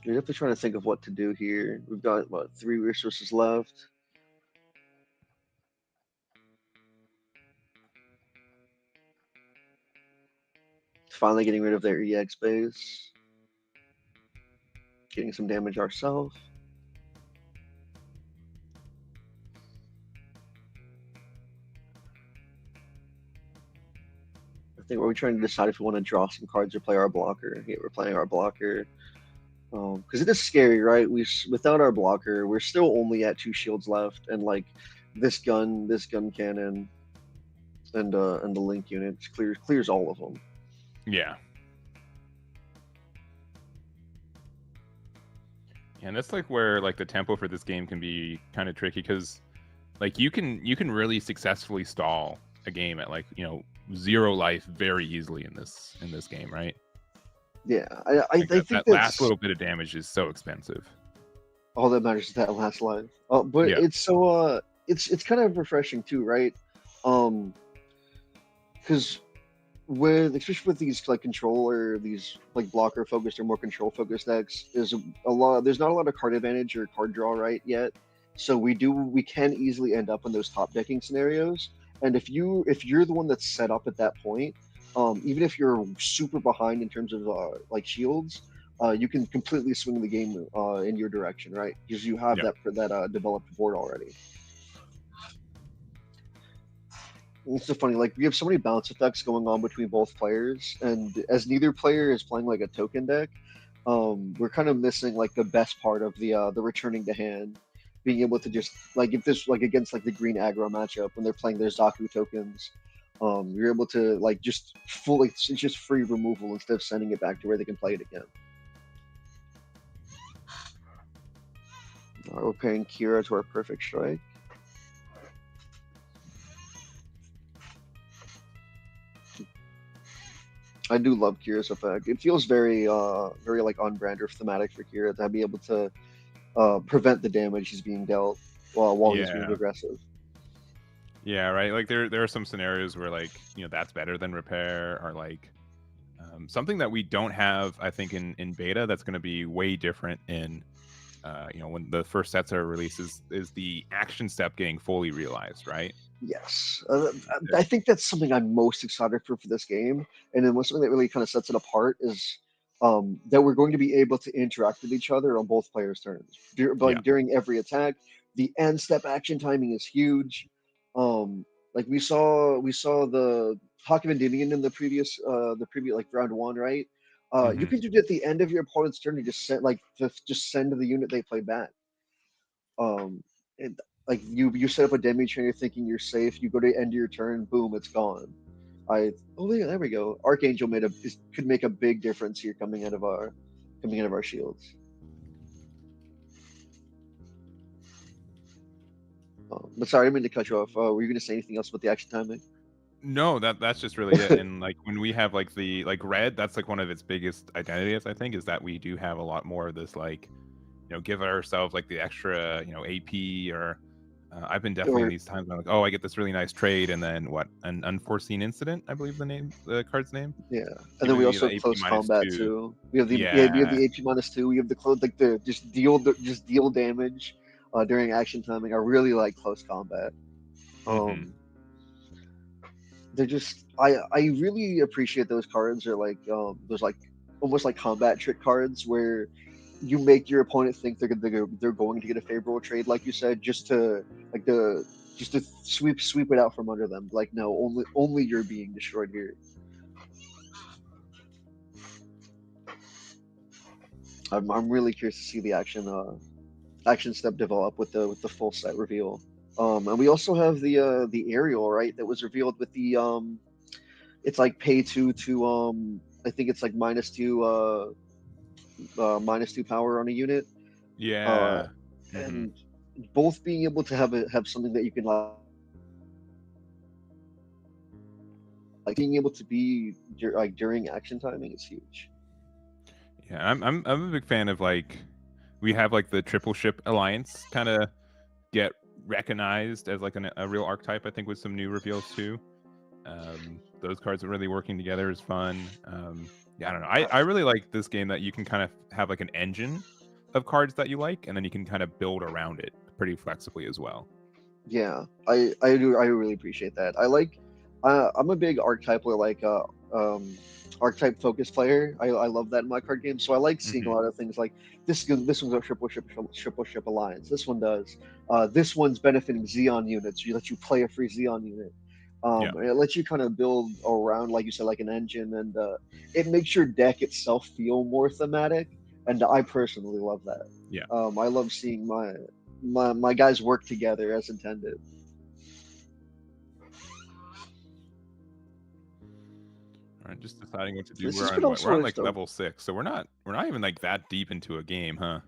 You're definitely trying to think of what to do here. We've got what 3 resources left. Finally getting rid of their EX base. Getting some damage ourselves. I think we're trying to decide if we want to draw some cards or play our blocker. Yeah, we're playing our blocker. Because it is scary, right? Without our blocker, we're still only at 2 shields left, and like this gun cannon, and the link unit clears all of them. Yeah. And that's like where like the tempo for this game can be kind of tricky because like you can really successfully stall a game at like 0 life very easily in this game, right? Yeah, Like I think that that's last little bit of damage is so expensive. all that matters is that last life. But Yeah. it's so it's kind of refreshing too, right? Because with especially with these like controller, these like blocker focused or more control focused decks, there's there's not a lot of card advantage or card draw right yet. So we can easily end up in those top decking scenarios. And if you're the one that's set up at that point, even if you're super behind in terms of like shields, you can completely swing the game in your direction, right? Because you have Yeah. that developed board already. It's so funny, like we have so many bounce effects going on between both players, and as neither player is playing like a token deck, we're kind of missing like the best part of the returning to hand, being able to just like if this like against like the green aggro matchup when they're playing their Zaku tokens, you're able to like just fully it's just free removal instead of sending it back to where they can play it again. We're pairing Kira to our perfect strike. I do love Kira's effect. It feels very like on brand or thematic for Kira to be able to prevent the damage he's being dealt while he's being Yeah. aggressive. Yeah, right. Like there are some scenarios where like that's better than repair, or like something that we don't have. I think in beta that's going to be way different in when the first sets are released is the action step getting fully realized, right? Yes, I think that's something I'm most excited for this game, and then something that really kind of sets it apart is that we're going to be able to interact with each other on both players' turns. Yeah. During every attack, the end step action timing is huge. Like we saw the Hawk of Endymion in the previous like round 1, right? You Hmm. can do it at the end of your opponent's turn to just send the unit they play back. And like you set up a demi train, you're thinking you're safe. You go to end your turn, boom, it's gone. Oh yeah, there we go. Archangel could make a big difference here coming out of our shields. But sorry, I didn't mean to cut you off. Were you going to say anything else about the action timing? No, that's just really it. And like when we have like the like red, that's like one of its biggest identities, I think, is that we do have a lot more of this like give ourselves like the extra AP, or I've been definitely in Or these times where I'm like, oh, I get this really nice trade, and then what, an unforeseen incident, I believe the card's name, yeah, and then giving we me also the have AP close minus combat 2. too. We have we have Yeah. the AP -2. We have the close like the just deal damage during action timing. I really like close combat. Hmm. Um, they're just I really appreciate those cards. Are like those like almost like combat trick cards where you make your opponent think they're going to get a favorable trade, like you said, just to like the just to sweep it out from under them. Like no, only you're being destroyed here. I'm really curious to see the action step develop with the full set reveal. And we also have the aerial, right, that was revealed with the it's like pay two to I think it's like -2 power on a unit. Uh Yeah. Hmm. and both being able to have something that you can like being able to be like during action timing is huge. Yeah, I'm a big fan of like we have like the triple ship alliance kind of get recognized as like a real archetype. I think with some new reveals too. Those cards are really working together is fun. Yeah, I don't know. I really like this game that you can kind of have like an engine of cards that you like, and then you can kind of build around it pretty flexibly as well. Yeah, I really appreciate that. I'm a big archetypal like archetype focused player. I love that in my card game. So I like seeing a Hmm. lot of things like this one's a triple ship alliance. This one does. This one's benefiting Xeon units. You let you play a free Xeon unit. Yeah, And it lets you kind of build around, like you said, like an engine, and it makes your deck itself feel more thematic. And I personally love that. yeah. I love seeing my guys work together as intended. All right, just deciding what to do. This We're has on been what? We're also on just like a level 6, so we're not even like that deep into a game, huh?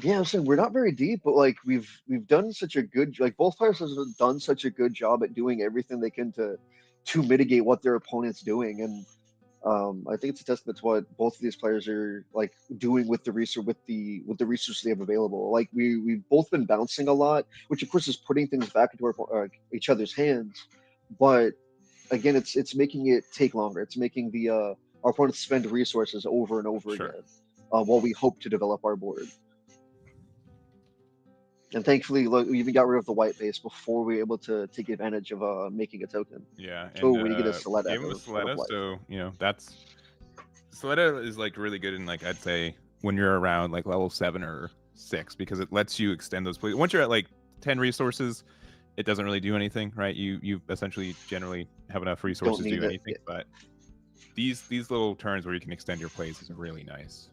yeah. I'm saying we're not very deep, but like we've done such a good like both players have done such a good job at doing everything they can to mitigate what their opponent's doing, and I think it's a testament to what both of these players are like doing with the resource with the resources they have available. Like we've both been bouncing a lot, which of course is putting things back into each other's hands, but again, it's making it take longer. It's making the our opponents spend resources over and over Sure. again while we hope to develop our board. And thankfully, look, we even got rid of the white base before we were able to take advantage of making a token. Yeah, Oh, and we get a we select gave him a out of Soletta, life. so that's Soletta is like really good in like I'd say when you're around like level 7 or 6 because it lets you extend those plays. Once you're at like 10 resources, it doesn't really do anything, right? You essentially generally have enough Don't resources to need do it. anything, Yeah, but these little turns where you can extend your plays is really nice.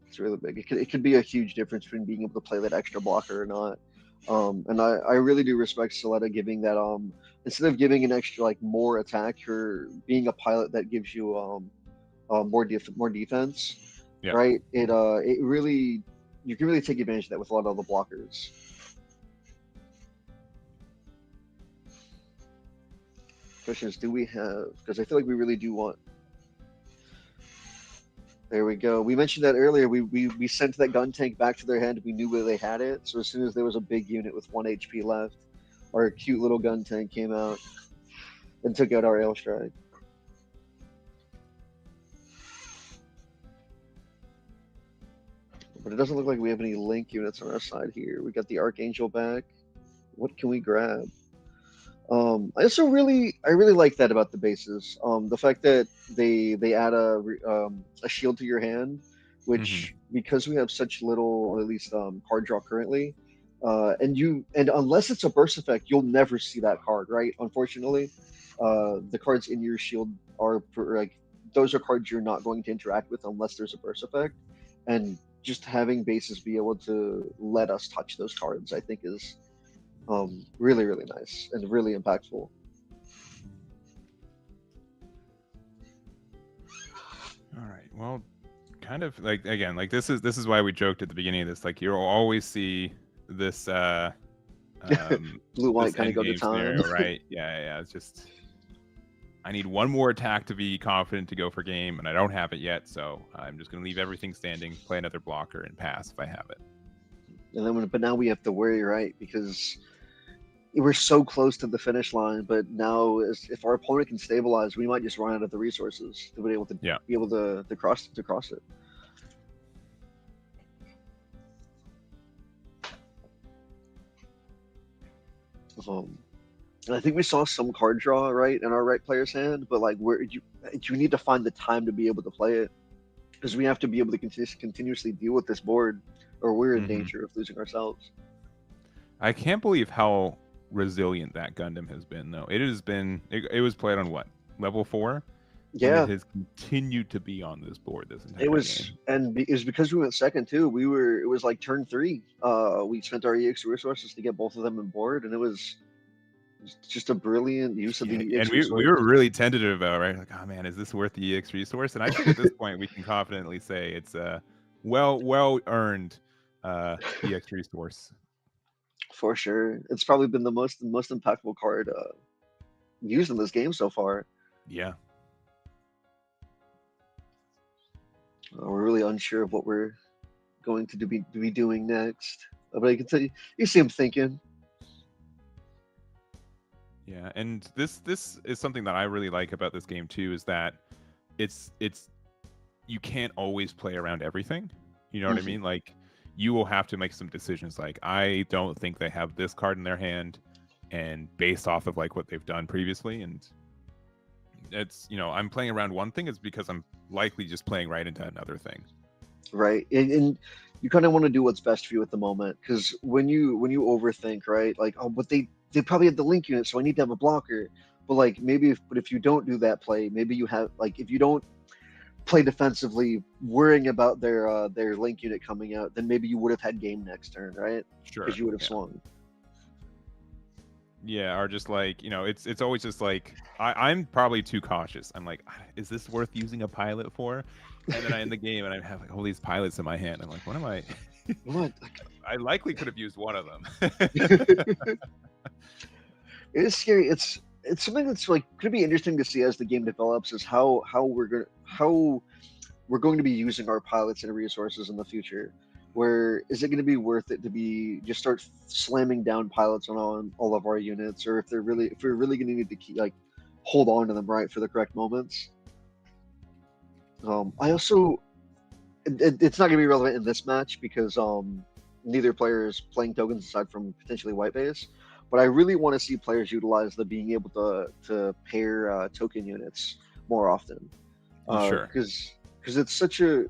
it's really big. It could be a huge difference between being able to play that extra blocker or not. And I really do respect Soletta giving that instead of giving an extra like more attack or being a pilot that gives you more defense, Yeah. right? It really you can really take advantage of that with a lot of the blockers. Question is, do we have? Because I feel like we really do want. There we go. We mentioned that earlier. We sent that gun tank back to their hand. We knew where they had it. So as soon as there was a big unit with 1 HP left, our cute little gun tank came out and took out our air strike. But it doesn't look like we have any link units on our side here. We got the Archangel back. What can we grab? I really like that about the bases. The fact that they add a shield to your hand, Hmm. which because we have such little, or at least card draw currently, and unless it's a burst effect, you'll never see that card, right? Unfortunately, the cards in your shield like those are cards you're not going to interact with unless there's a burst effect, and just having bases be able to let us touch those cards, I think is really nice and really impactful. All right. Well, kind of like again, like this is why we joked at the beginning of this. Like you'll always see this Blue white this kind of end go to game time. scenario, right? Yeah. It's just I need one more attack to be confident to go for game, and I don't have it yet, so I'm just gonna leave everything standing, play another blocker, and pass if I have it. And then, but now we have to worry, right? Because we're so close to the finish line. But now, if our opponent can stabilize, we might just run out of the resources to Yeah. be able to cross it. Um, And I think we saw some card draw right in our right player's hand, but like where you need to find the time to be able to play it because we have to be able to continuously deal with this board, or we're in Hmm. danger of losing ourselves. I can't believe how resilient that Gundam has been, though. It has been. It was played on what, level 4, and it Yeah, has continued to be on this board this it entire was, game. and it was because we went second too. It was like turn three. We spent our EX resources to get both of them on board, and it was just a brilliant use of the Yeah, and EX we resource. were really tentative about, right? Like, oh man, is this worth the EX resource? And I think at this point we can confidently say it's a well earned EX resource. For sure. It's probably been the most impactful card used in this game so far. Yeah. We're really unsure of what we're going to be doing next. But I can tell you see him thinking. Yeah, and this is something that I really like about this game too, is that it's you can't always play around everything. You know what I Mhm. mean? Like you will have to make some decisions. Like I don't think they have this card in their hand, and based off of like what they've done previously, and it's I'm playing around one thing is because I'm likely just playing right into another thing. Right, and you kind of want to do what's best for you at the moment, because when you overthink, right, like, oh, but they probably have the link unit, so I need to have a blocker. But like maybe if you don't do that play, maybe you have, like, if you don't play defensively, worrying about their link unit coming out, then maybe you would have had game next turn, right? Because Sure. you would have Yeah. swung. Yeah, or just like, it's always just like I'm probably too cautious. I'm like, is this worth using a pilot for? And then I end the game and I have like all these pilots in my hand. I'm like, what am I? What? I likely could have used one of them. It is scary. It's something that's like going to be interesting to see as the game develops. Is how we're going to be using our pilots and resources in the future. Where is it going to be worth it to be just start slamming down pilots on all of our units, or if we're really going to need to keep, like, hold on to them, right, for the correct moments. I also it's not going to be relevant in this match because neither player is playing tokens aside from potentially white base. But I really want to see players utilize the being able to pair token units more often, Sure. because it's such a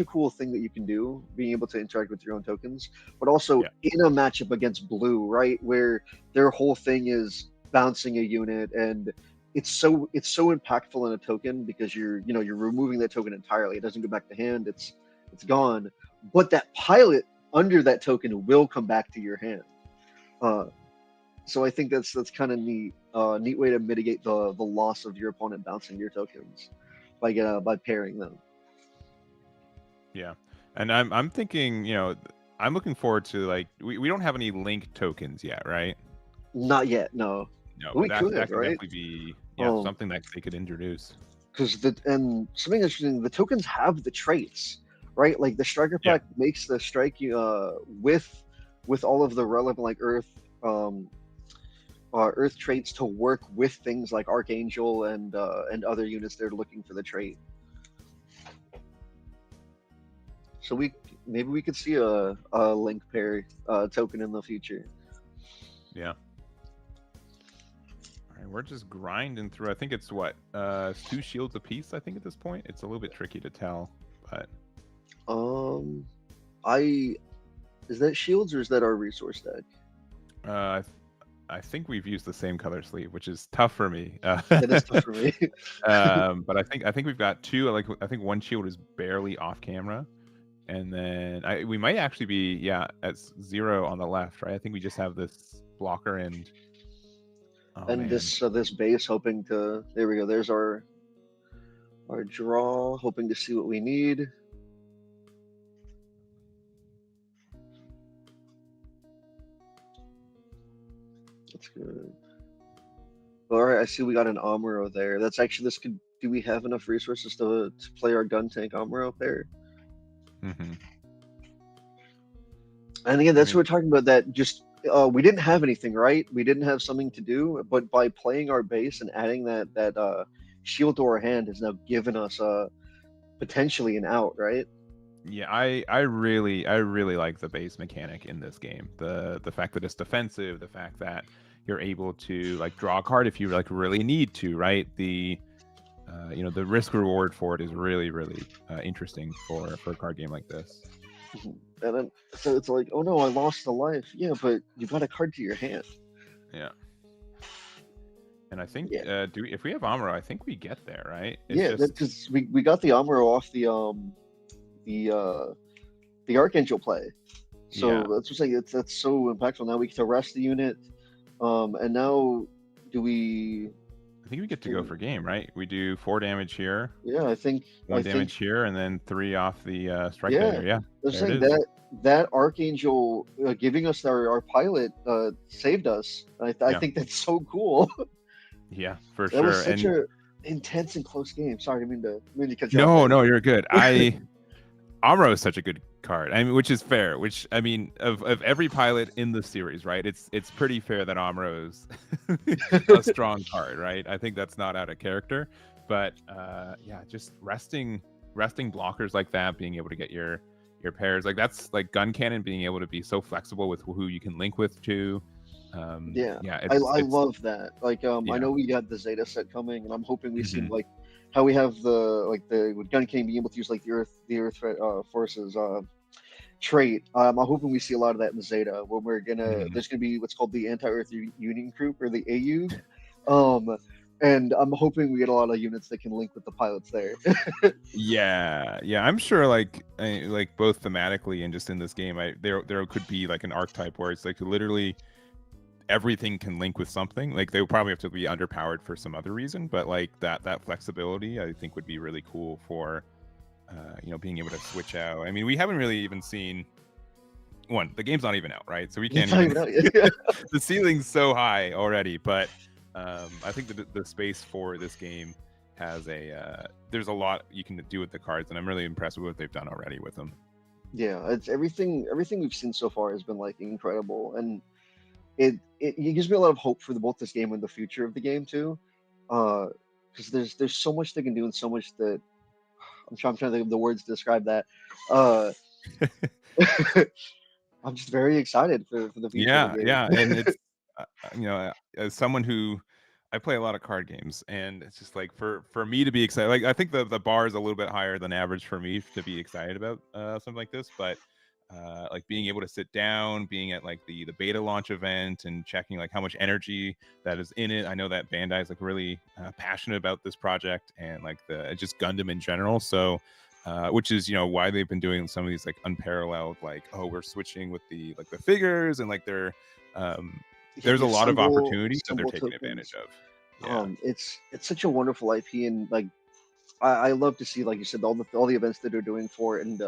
cool thing that you can do, being able to interact with your own tokens, but also Yeah. in a matchup against blue, right, where their whole thing is bouncing a unit, and it's so impactful in a token because you're removing that token entirely. It doesn't go back to hand. It's gone. But that pilot under that token will come back to your hand. Uh, so I think that's kind of neat. Neat way to mitigate the loss of your opponent bouncing your tokens by pairing them. Yeah. And I'm thinking, I'm looking forward to like we don't have any link tokens yet, right? Not yet, no. No, But but we that could, could right? definitely be Um, something that they could introduce. because the and something interesting, the tokens have the traits, right? Like the striker Yeah. pack makes the strike with all of the relevant, like earth traits to work with things like Archangel and other units that are looking for the trait. So maybe we could see a link pair token in the future. Yeah. All right, we're just grinding through. I think it's what, it's 2 shields apiece. I think at this point, it's a little bit tricky to tell, but Um, I is that shields or is that our resource deck? uh, I, I think we've used the same color sleeve, which is tough for me. That is tough for me. But I think we've got 2. Like I think one shield is barely off camera, and then we might actually be at 0 on the left, right? I think we just have this blocker and oh And man, this base hoping to, there we go. There's our draw, hoping to see what we need. That's good. All right, I see we got an Amuro there. That's actually this could. Do we have enough resources to play our gun tank Amuro pair? hmm And again, I that's mean, what we're talking about. That just we didn't have anything, right? We didn't have something to do, but by playing our base and adding that shield to our hand has now given us potentially an out, right? yeah, I really like the base mechanic in this game. The fact that it's defensive, the fact that you're able to like draw a card if you like really need to, right? The the risk reward for it is really really interesting for a card game like this. And then so it's like, oh no, I lost a life. Yeah, but you got a card to your hand. Yeah. And I think Yeah. if we have Amuro, I think we get there, right? Yeah, because we got the Amuro off the Archangel play. So Yeah. that's what I'm saying. That's so impactful. Now we get to rest the unit. And now do we? I think we get to go for game, right? We do 4 damage here, Yeah, I think 1 damage here, and then 3 off the strike Yeah. layer. Yeah, I'm there saying it is. that Archangel giving us our pilot saved us. I Yeah. think that's so cool. Yeah, for That sure. was such And a intense and close game. Sorry, I didn't mean to cut you off. no, you're good. Amuro is such a good card. I mean, which is fair. Which I mean, of every pilot in the series, right? It's pretty fair that Amuro is a strong card, right? I think that's not out of character. But yeah, just resting blockers like that, being able to get your pairs, like that's like gun cannon being able to be so flexible with who you can link with too. Yeah, yeah, I it's love that. Like, I Yeah. know we got the Zeta set coming, and I'm hoping we see Mhm. like how we have the with Gun King being able to use like the Earth forces trait. I'm hoping we see a lot of that in the Zeta, when Mhm. there's gonna be what's called the Anti-Earth Union Group, or the AU. And I'm hoping we get a lot of units that can link with the pilots there. Yeah, I'm sure like both thematically and just in this game, there could be like an archetype where it's like literally everything can link with something. Like they'll probably have to be underpowered for some other reason, but like that flexibility I think would be really cool for being able to switch out. I mean, we haven't really even seen the game's not even out, right? So we can't It's not even even out yet. the ceiling's so high already, but I think the space for this game has there's a lot you can do with the cards, and I'm really impressed with what they've done already with them. Yeah, it's everything we've seen so far has been like incredible, and it gives me a lot of hope for both this game and the future of the game too, because there's so much they can do, and so much that I'm trying to think of the words to describe that. Uh, I'm just very excited for the future of the game. Yeah, and it's as someone who I play a lot of card games, and it's just like for me to be excited, like I think the bar is a little bit higher than average for me to be excited about something like this, but like being able to sit down, being at like the beta launch event and checking like how much energy that is in it. I know that Bandai is like really passionate about this project and like the just Gundam in general. So which is why they've been doing some of these like unparalleled, like, oh, we're switching with the like the figures, and like they're there's a lot of opportunities that they're taking advantage of. Yeah. It's such a wonderful IP, and like I love to see, like you said, all the events that they're doing for it. And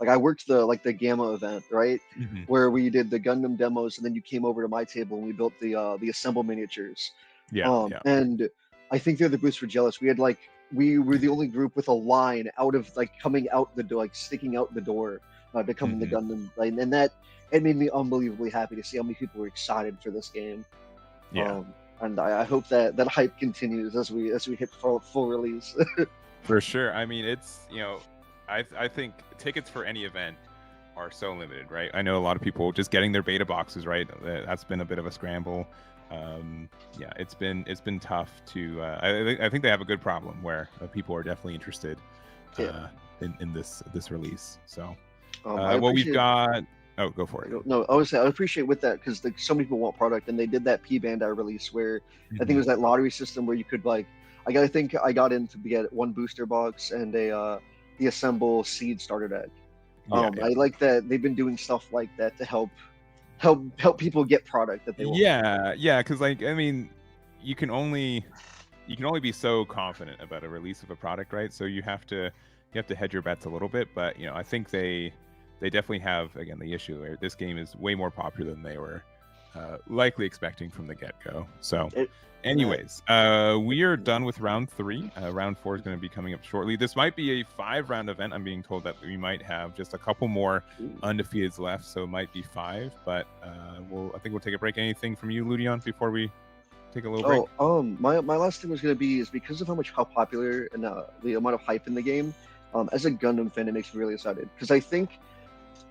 like I worked the Gamma event, right, Mhm. where we did the Gundam demos, and then you came over to my table and we built the assemble miniatures. Yeah. And I think the other booths were jealous. We were the only group with a line out of like coming out the door, like sticking out the door to come in the Gundam line, and that it made me unbelievably happy to see how many people were excited for this game. Yeah. And I hope that hype continues as we hit full release. For sure. I mean, it's I think tickets for any event are so limited, right? I know a lot of people just getting their beta boxes, right? That's been a bit of a scramble. Yeah, it's been tough to. I think they have a good problem where people are definitely interested in this release. So, we've got. Oh, go for it. No, I would say I appreciate with that, because like so many people want product, and they did that P Bandai release where I think it was that lottery system where you could like I think I got in to get one booster box and the assemble seed starter deck. I like that they've been doing stuff like that to help people get product that they want. Yeah, because like I mean, you can only be so confident about a release of a product, right? So you have to hedge your bets a little bit, but I think they definitely have, again, the issue where this game is way more popular than they were likely expecting from the get-go. So anyways, we are done with round 3. Round 4 is going to be coming up shortly. This might be a 5-round event. I'm being told that we might have just a couple more undefeateds left, so it might be 5, but I think we'll take a break. Anything from you, Ludion, before we take a little break? My last thing was going to be is because of how popular and the amount of hype in the game, as a Gundam fan, it makes me really excited, because I think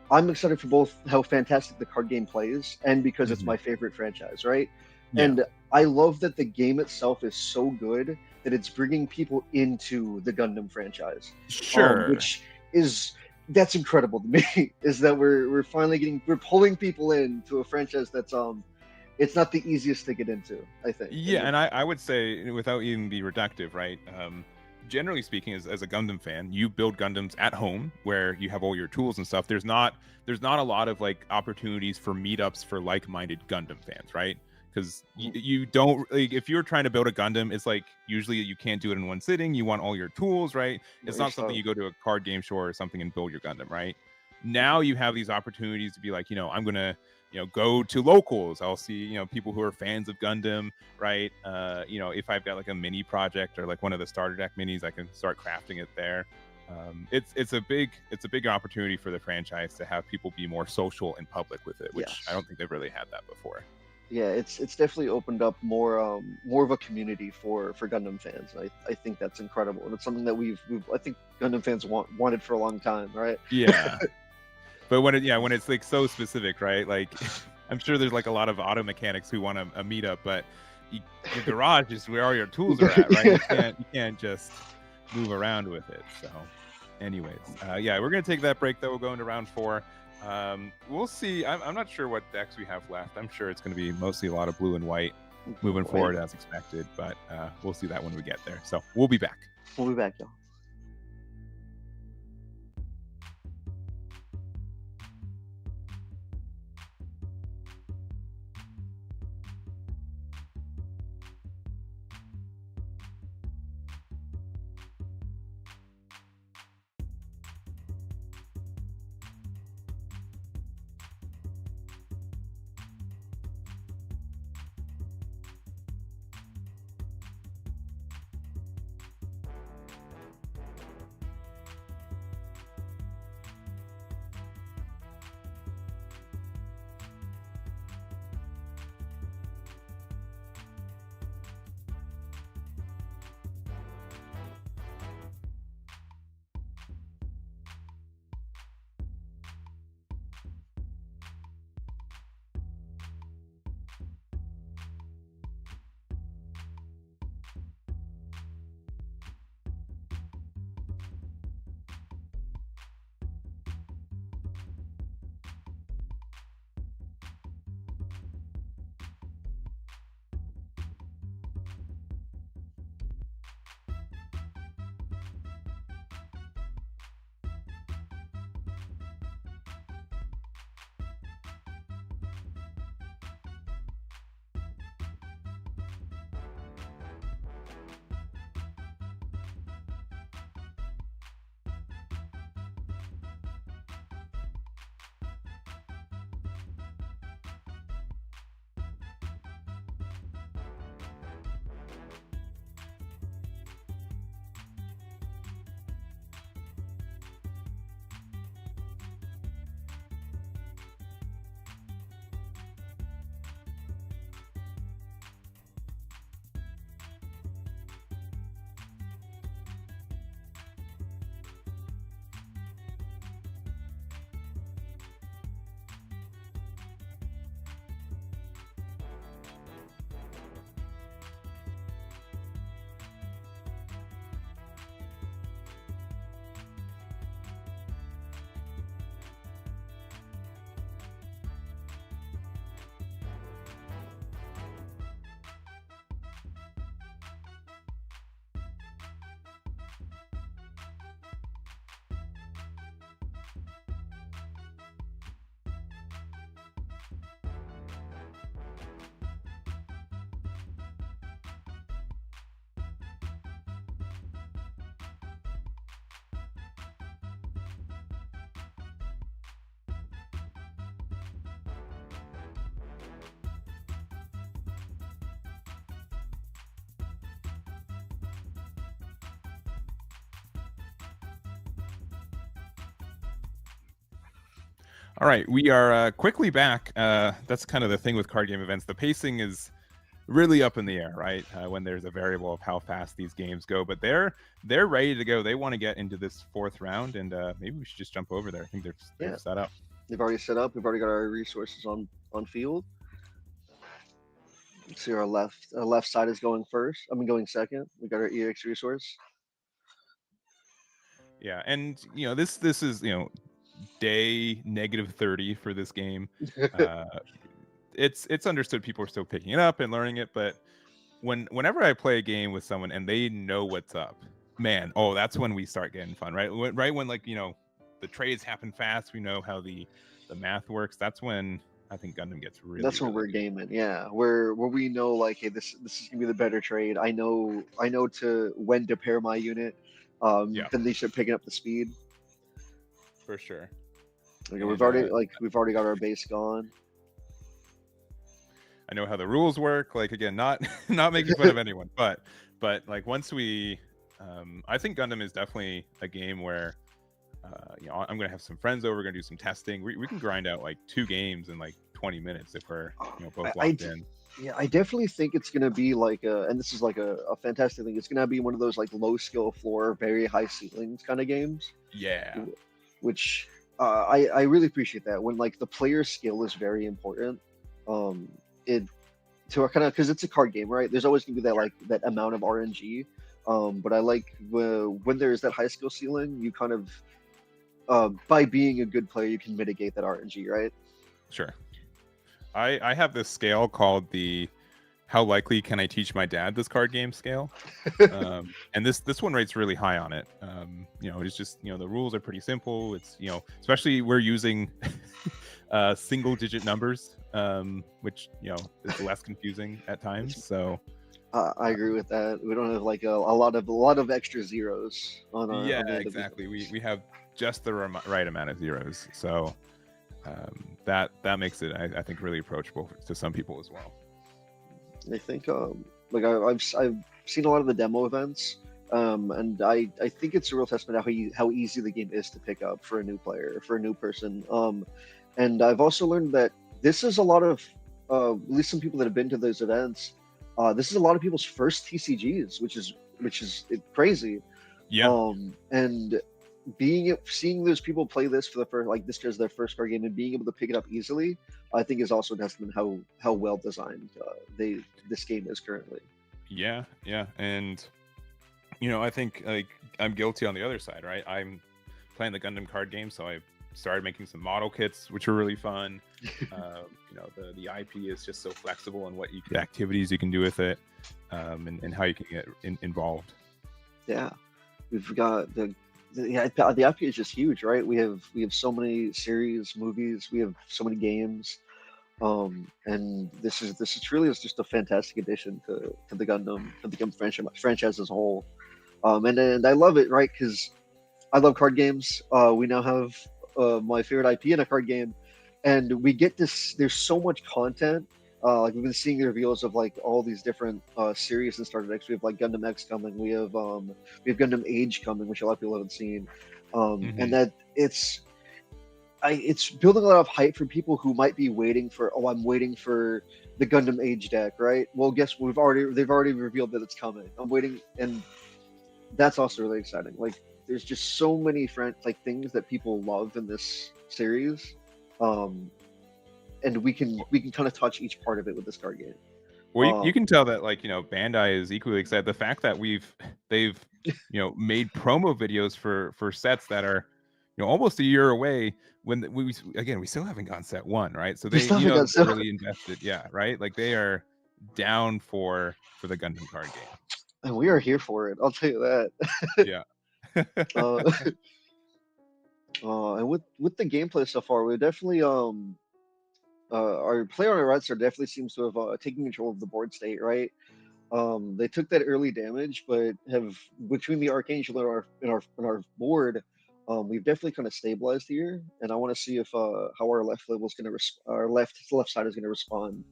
I'm excited for both how fantastic the card game plays and because it's my favorite franchise, right? Yeah. And I love that the game itself is so good that it's bringing people into the Gundam franchise, Sure. which is that's incredible to me. Is that we're finally we're pulling people into a franchise that's it's not the easiest to get into, I think. Yeah, and I would say, without even be reductive, right? Generally speaking, as a Gundam fan, you build Gundams at home where you have all your tools and stuff. There's not a lot of like opportunities for meetups for like-minded Gundam fans, right? Because you don't like, if you're trying to build a Gundam, it's like usually you can't do it in one sitting. You want all your tools, right? It's not something you go to a card game store or something and build your Gundam, right? Now you have these opportunities to be like, I'm gonna go to locals. I'll see people who are fans of Gundam, right? If I've got like a mini project or like one of the starter deck minis, I can start crafting it there. It's a big opportunity for the franchise to have people be more social and public with it, which I don't think they've really had that before. Yeah, it's definitely opened up more of a community for Gundam fans. I think that's incredible, and it's something that we've I think Gundam fans wanted for a long time, right? Yeah. But when it's like so specific, right? Like, I'm sure there's like a lot of auto mechanics who want a meetup, but the garage is where all your tools are at, right? You can't just move around with it. So, anyways, we're gonna take that break though. We'll go into round 4. We'll see. I'm not sure what decks we have left. I'm sure it's gonna be mostly a lot of blue and white moving forward as expected, but we'll see that when we get there. So we'll be back. We'll be back, y'all. All right, we are quickly back. That's kind of the thing with card game events. The pacing is really up in the air, right? When there's a variable of how fast these games go, but they're ready to go. They want to get into this 4th round, and maybe we should just jump over there. I think they're set up. They've already set up. We've already got our resources on field. See, our left side is going first. I mean, going second. We got our EX resource. Yeah, and this is day -30 for this game. Uh, it's understood people are still picking it up and learning it, but whenever I play a game with someone and they know what's up, man, oh, that's when we start getting fun, right? Right when like the trades happen fast, we know how the math works. That's when I think Gundam gets really That's when really we're good. gaming, yeah. Where we know like, hey, this is gonna be the better trade. I know to when to pair my unit. Yeah, Then they start picking up the speed. for sure. Okay, And we've already got our base gone. I know how the rules work. Like again, not not making fun of anyone, but like once we, I think Gundam is definitely a game where, I'm gonna have some friends over, we're gonna do some testing. We can grind out like 2 games in like 20 minutes if we're both I locked in. Yeah, I definitely think it's gonna be like and this is like a fantastic thing. It's gonna be one of those like low skill floor, very high ceilings kind of games, Yeah, which I really appreciate that when like the player skill is very important. It to kind of because it's a card game, right? There's always gonna be that like that amount of RNG. But I like when there's that high skill ceiling, you kind of by being a good player, you can mitigate that RNG, right? sure. I have this scale called the how likely can I teach my dad this card game scale, and this one rates really high on it. It's just the rules are pretty simple. It's especially we're using single digit numbers, which is less confusing at times. So I agree with that. We don't have like a lot of extra zeros on our yeah, on the end of the exactly. numbers. We have just the right amount of zeros. So that makes it I think really approachable to some people as well. I think like I've seen a lot of the demo events, and I think it's a real testament how easy the game is to pick up for a new player, for a new person. And I've also learned that this is a lot of at least some people that have been to those events. This is a lot of people's first TCGs, which is crazy. Yeah. And seeing those people play this for the first like this as their first card game and being able to pick it up easily, I think is also a testament how well designed this game is currently. Yeah, and I think like I'm guilty on the other side, right? I'm playing the Gundam card game, so I started making some model kits, which were really fun. The IP is just so flexible and the activities you can do with it, and how you can get involved. Yeah, we've got the IP is just huge, right? We have so many series, movies, we have so many games, and this is truly is just a fantastic addition to the Gundam franchise as a whole. And I love it, right? Because I love card games. We now have my favorite IP in a card game, and we get this. There's so much content. Like we've been seeing the reveals of like all these different series and starter decks. We have like Gundam X coming. We have Gundam Age coming, which a lot of people haven't seen. And that it's building a lot of hype for people who might be waiting for. Oh, I'm waiting for the Gundam Age deck, right? Well, guess what? They've already revealed that it's coming. I'm waiting, and that's also really exciting. Like there's just so many things that people love in this series. And we can kind of touch each part of it with this card game. Well, you can tell that like Bandai is equally excited. The fact that they've made promo videos for sets that are almost a year away. When we still haven't gotten set 1, right? So they're really invested. Yeah, right. Like they are down for the Gundam card game, and we are here for it. I'll tell you that. yeah. And with the gameplay so far, we definitely our player on our right side definitely seems to have taken control of the board state, right? They took that early damage, but have between the Archangel and our board, we've definitely kind of stabilized here. And I want to see if how our left level is going to our left side is going to respond.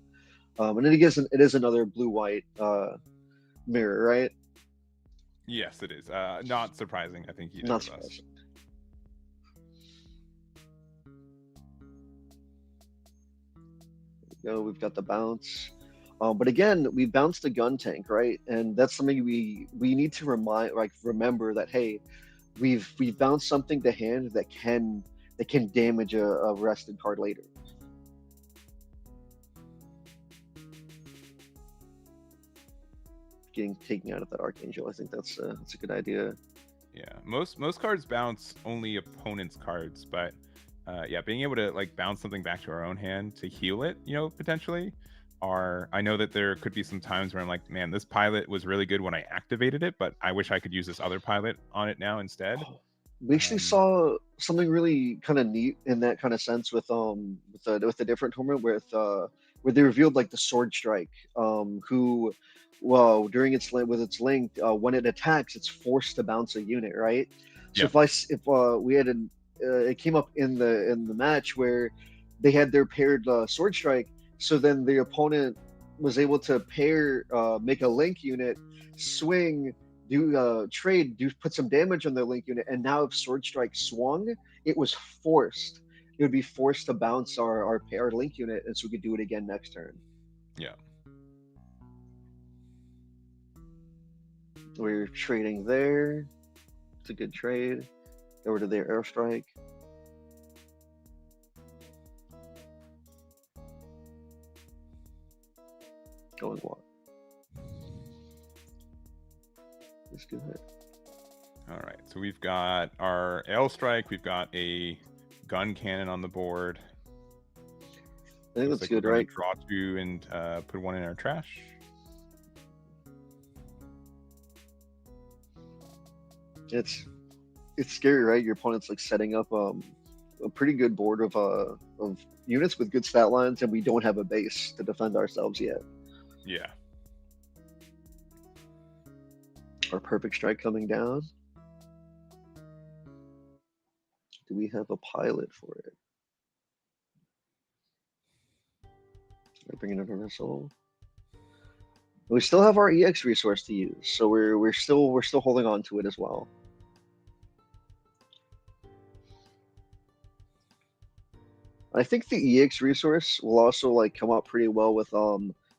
And then it is another blue white mirror, right? Yes, it is. Not surprising. I think Not surprising. We've got the bounce. But again, we bounced a gun tank, right? And that's something we need to remember that hey, we've bounced something to hand that can damage a rested card later. getting taken out of that Archangel. I think that's a good idea. Yeah, most cards bounce only opponent's cards, but yeah, being able to like bounce something back to our own hand to heal it, potentially. I know that there could be some times where I'm like, man, this pilot was really good when I activated it, but I wish I could use this other pilot on it now instead. We actually saw something really kind of neat in that kind of sense with a different tournament where they revealed like the Sword Strike, who, well, during with its length, when it attacks, it's forced to bounce a unit, right? So Yeah. if we had it came up in the match where they had their paired Sword Strike, so then the opponent was able to make a link unit, swing, do trade, put some damage on their link unit, and now if Sword Strike swung, it was forced. It would be forced to bounce our link unit, and so we could do it again next turn. Yeah. We're trading there. It's a good trade. Over to their airstrike. Going what? Let's do that. All right, so we've got our airstrike. We've got a gun cannon on the board. I think that's good, right? Draw two and put one in our trash. It's scary, right? Your opponent's like setting up a pretty good board of units with good stat lines, and we don't have a base to defend ourselves yet. Yeah. Our perfect strike coming down. Do we have a pilot for it? We're bringing in a missile. We still have our EX resource to use, so we're still holding on to it as well. I think the EX resource will also like come out pretty well with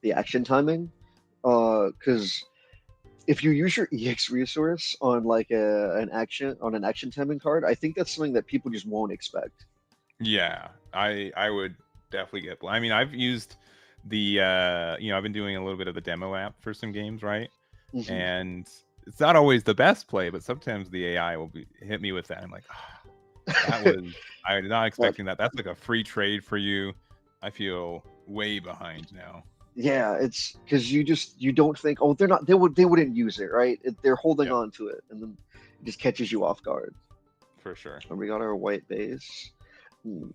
the action timing, because if you use your EX resource on like an action timing card, I think that's something that people just won't expect. Yeah, I would definitely get. I mean, I've used the I've been doing a little bit of the demo app for some games, right? Mm-hmm. And it's not always the best play, but sometimes the AI will hit me with that. I'm like, that was I was not expecting that. That's like a free trade for you. I feel way behind now. Yeah, it's because you don't think, oh, they wouldn't use it, right? They're holding on to it, and then it just catches you off guard. For sure. And we got our white base. Do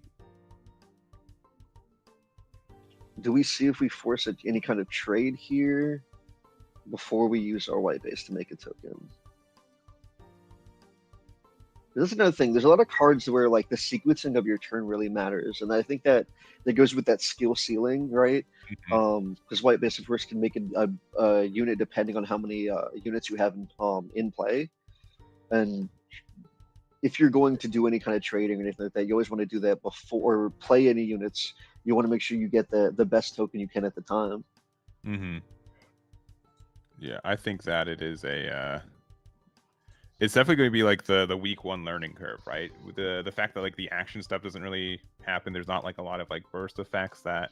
we see if we force any kind of trade here before we use our white base to make a token? That's another thing. There's a lot of cards where like the sequencing of your turn really matters, and I think that goes with that skill ceiling, right? Because white base, of course, can make a unit depending on how many units you have in play, and if you're going to do any kind of trading or anything like that, you always want to do that before play any units. You want to make sure you get the best token you can at the time. Yeah, I think that it is it's definitely going to be like the week one learning curve, right? The fact that like the action stuff doesn't really happen. There's not like a lot of like burst effects that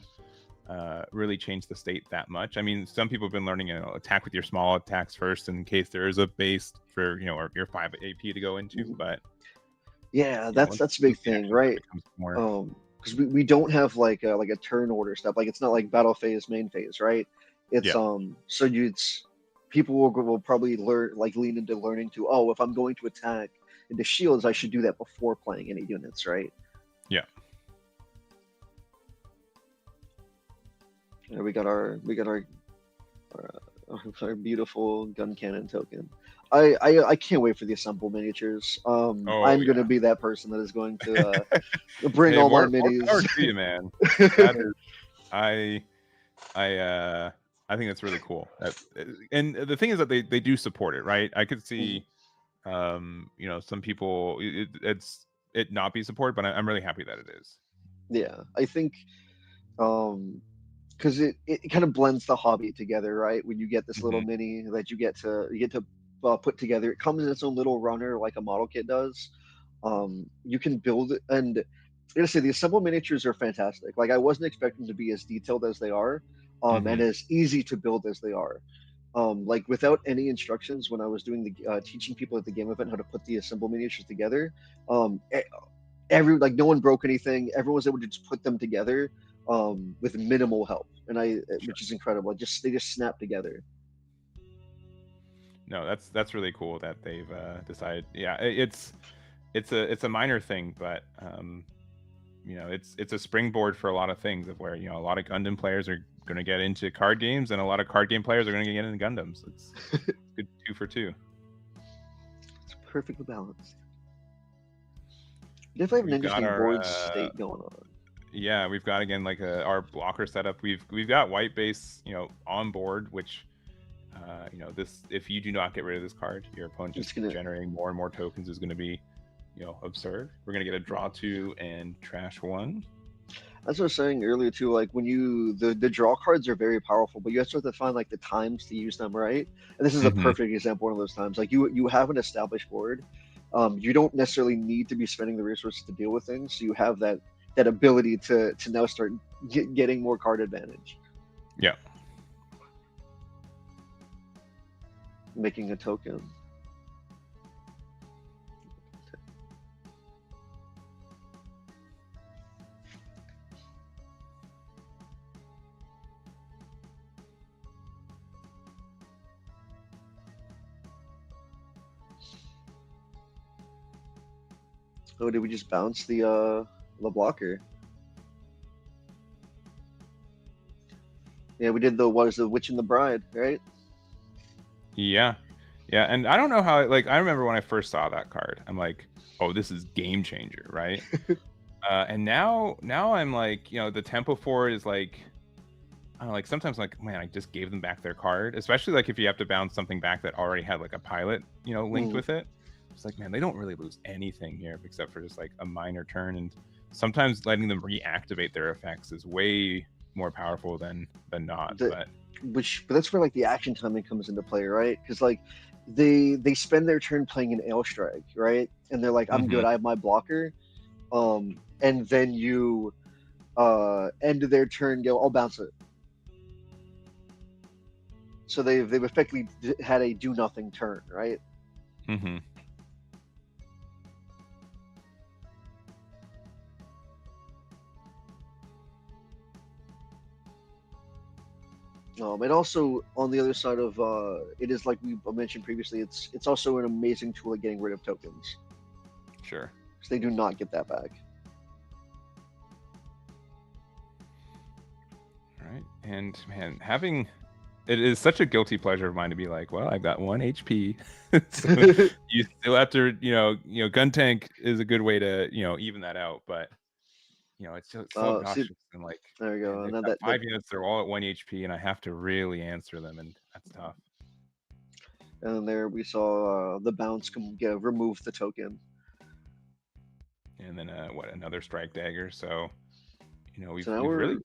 really change the state that much. I mean, some people have been learning, attack with your small attacks first in case there is a base for or your 5 AP to go into. But yeah, that's a big thing, right? Because we don't have like a turn order stuff. Like it's not like battle phase, main phase, right? It's people will probably lean into learning to, oh, if I'm going to attack into shields, I should do that before playing any units, right? Yeah. And we got our beautiful gun cannon token. I can't wait for the assemble miniatures. I'm going to be that person that is going to bring all my minis. More to you, man. That is, I think that's really cool. And the thing is that they do support it, right? I could see, some people it not be supported, but I'm really happy that it is. Yeah, I think, because it kind of blends the hobby together, right? When you get this little mini that you get to put together, it comes in its own little runner like a model kit does. You can build it, and I gotta say the assemble miniatures are fantastic. Like I wasn't expecting to be as detailed as they are. And as easy to build as they are. like without any instructions when I was doing the teaching people at the game event how to put the assemble miniatures together. Um, e- every like no one broke anything. Everyone was able to just put them together with minimal help, and Sure. which is incredible. Just they just snap together. No, that's really cool that they've decided. Yeah, it's a minor thing, but it's a springboard for a lot of things. Of where a lot of Gundam players are going to get into card games, and a lot of card game players are going to get into Gundams. It's good 2 for 2. It's perfectly balanced. Definitely have an We've got interesting our board state going on. yeah, we've got again like our blocker setup. We've got white base on board, which this, if you do not get rid of this card, your opponent just generating more and more tokens is going to be absurd. We're going to get a draw 2 and trash 1. That's what I was saying earlier too. Like when the draw cards are very powerful, but you have to find like the times to use them right. And this is a perfect example, one of those times. Like you have an established board. You don't necessarily need to be spending the resources to deal with things. So you have that ability to now start getting more card advantage. Yeah. Making a token. Oh, did we just bounce the blocker? Yeah, we did the Witch and the Bride, right? Yeah, and I don't know how. Like, I remember when I first saw that card, I'm like, oh, this is game changer, right? And now I'm like, the tempo for it is like, I don't know, like sometimes like, man, I just gave them back their card, especially like if you have to bounce something back that already had like a pilot, linked with it. It's like, man, they don't really lose anything here except for just like a minor turn, and sometimes letting them reactivate their effects is way more powerful than not. But that's where like the action timing comes into play, right? Because like they spend their turn playing an Ale Strike, right? And they're like, I'm good, I have my blocker. And then you end their turn, go, I'll bounce it. So they've effectively had a do nothing turn, right? And also on the other side of it is like we mentioned previously, it's also an amazing tool at getting rid of tokens. Sure. Because they do not get that back. All right, and man, it is such a guilty pleasure of mine to be like, well, I've got 1 HP. So you still have to, gun tank is a good way to even that out, but it's just so obnoxious. And like, there you go. Man, and got 5 units, they're all at 1 HP, and I have to really answer them, and that's tough. And then there we saw the bounce remove the token. And then another strike dagger. So we've really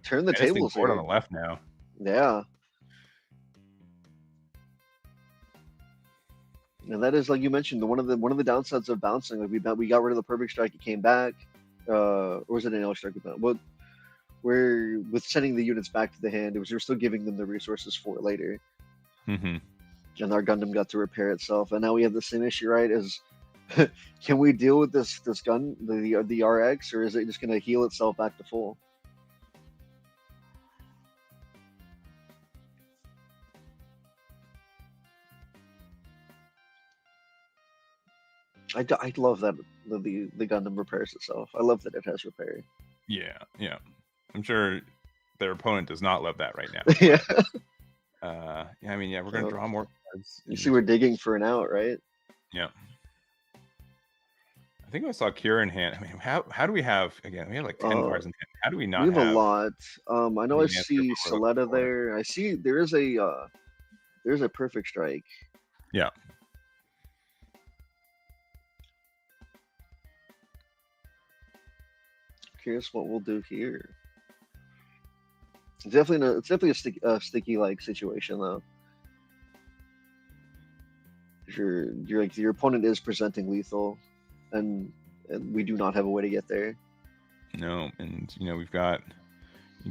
turned the tables here on the left now. Yeah. And that is, like you mentioned, one of the downsides of bouncing. Like we got rid of the perfect strike, it came back. Or was it an L strike? Well, where with sending the units back to the hand, you're still giving them the resources for later. And our Gundam got to repair itself, and now we have the same issue, right? Is can we deal with this gun, the RX, or is it just going to heal itself back to full? I love that the Gundam repairs itself. I love that it has repair. Yeah. I'm sure their opponent does not love that right now. Yeah. I mean, we're gonna draw more cards. You see, we're digging for an out, right? Yeah. I think I saw Cure in hand. I mean, how do we have, again? We have like 10 cards in hand. How do we not have? We have a lot. I know I see Soletta there. I see there's a perfect strike. Yeah. Curious what we'll do here. It's definitely a sticky like situation though. Your opponent is presenting lethal, and we do not have a way to get there. No, and we've got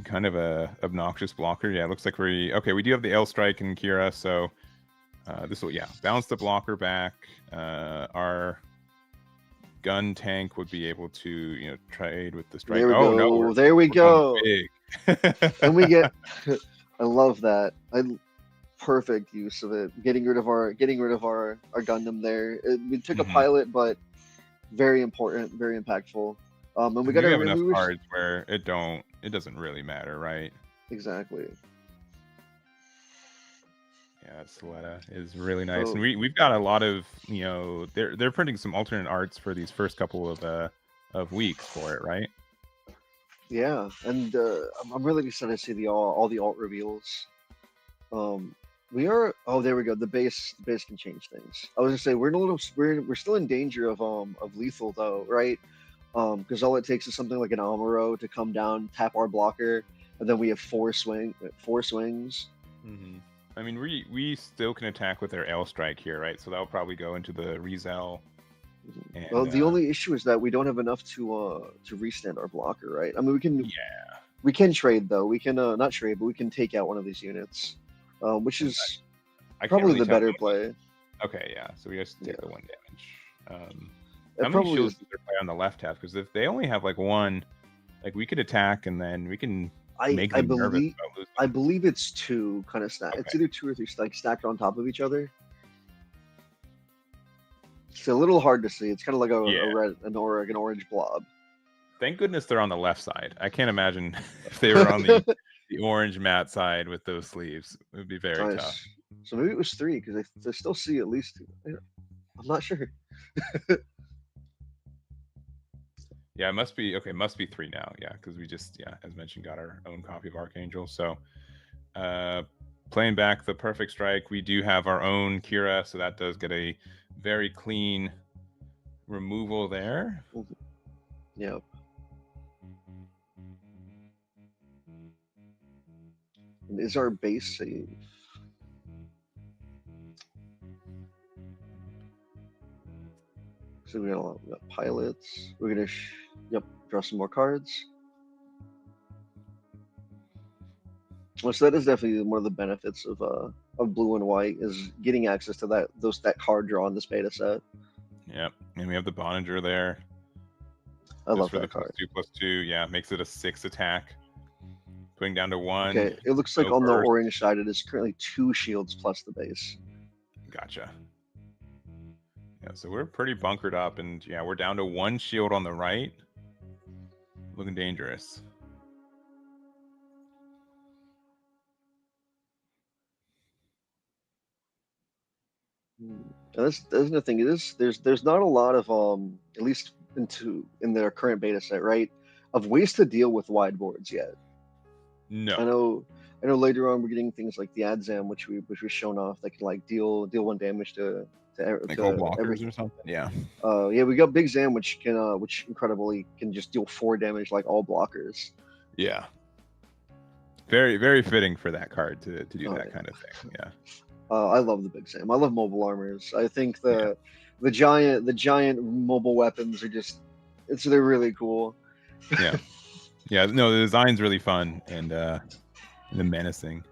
Kind of a obnoxious blocker. Yeah, it looks like we do have the L Strike and Kira, so this will balance the blocker back. Our gun tank would be able to trade with the strike. There we Oh go. no, There we we're going go. big. And we get. I love that. Perfect use of it. Getting rid of our Gundam there. We took a pilot, but very important, very impactful. And we got have enough cards where it doesn't really matter, right? Exactly. Yeah, Soletta is really nice, and we've got a lot of they're printing some alternate arts for these first couple of weeks for it, right? Yeah, and I'm really excited to see all the alt reveals. We are. Oh, there we go. The base can change things. I was gonna say we're still in danger of lethal though, right? Because all it takes is something like an Amuro to come down, tap our blocker, and then we have four swings. Mm-hmm. I mean, we still can attack with our L Strike here, right? So that'll probably go into the Rizel. And, well, the only issue is that we don't have enough to restand our blocker, right? I mean, we can trade though. We can not trade, but we can take out one of these units, which is probably the better play. Okay, yeah. So we just take the 1 damage. How many shields does their play on the left have? Because if they only have like one, like we could attack and then we can make them nervous about losing. I believe it's 2 kind of stacked. Okay. It's either 2 or 3 stacked on top of each other. It's a little hard to see. It's kind of like an orange blob. Thank goodness they're on the left side. I can't imagine if they were on the orange matte side with those sleeves. It would be very tough. So maybe it was 3 because I still see at least 2. I'm not sure. Yeah, it must be 3 now. Yeah, because we just as mentioned, got our own copy of Archangel. So playing back the perfect strike, we do have our own Kira, so that does get a very clean removal there. Yep. And is our base safe? So we got pilots. We're gonna draw some more cards. Well, so that is definitely one of the benefits of blue and white is getting access to that card draw in this beta set. Yep, and we have the Boninger there. I love that card. +2+2, yeah, makes it a 6 attack. Putting down to 1. Okay, it looks like on the orange side it is currently 2 shields plus the base. Gotcha. Yeah, so we're pretty bunkered up, and we're down to 1 shield on the right. Looking dangerous. That's the thing. There's not a lot of at least in their current beta set, right, of ways to deal with wide boards yet. No. I know later on we're getting things like the Adzam, which was shown off that can like deal 1 damage to like all blockers or something. Yeah. We got Big Zam, which incredibly can just deal 4 damage like all blockers. Yeah. Very, very fitting for that card to do that kind of thing. Yeah. I love the Big Zam. I love mobile armors. I think the giant mobile weapons are they're really cool. Yeah. Yeah. No, the design's really fun and menacing.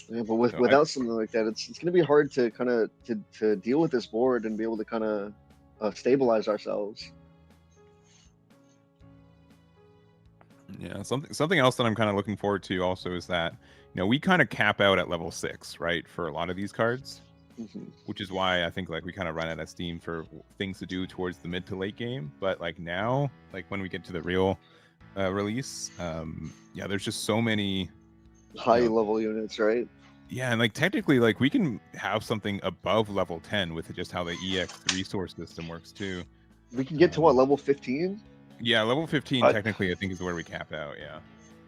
Yeah, but without something like that, it's going to be hard to kind of to deal with this board and be able to kind of stabilize ourselves. Yeah, something else that I'm kind of looking forward to also is that we kind of cap out at level 6, right, for a lot of these cards, which is why I think like we kind of run out of steam for things to do towards the mid to late game. But like now, like when we get to the real release, there's just so many high level units, right? Yeah, and like technically, like we can have something above level 10 with just how the EX resource system works too. We can get to what, level 15? Yeah, level 15 technically I think is where we cap out. Yeah,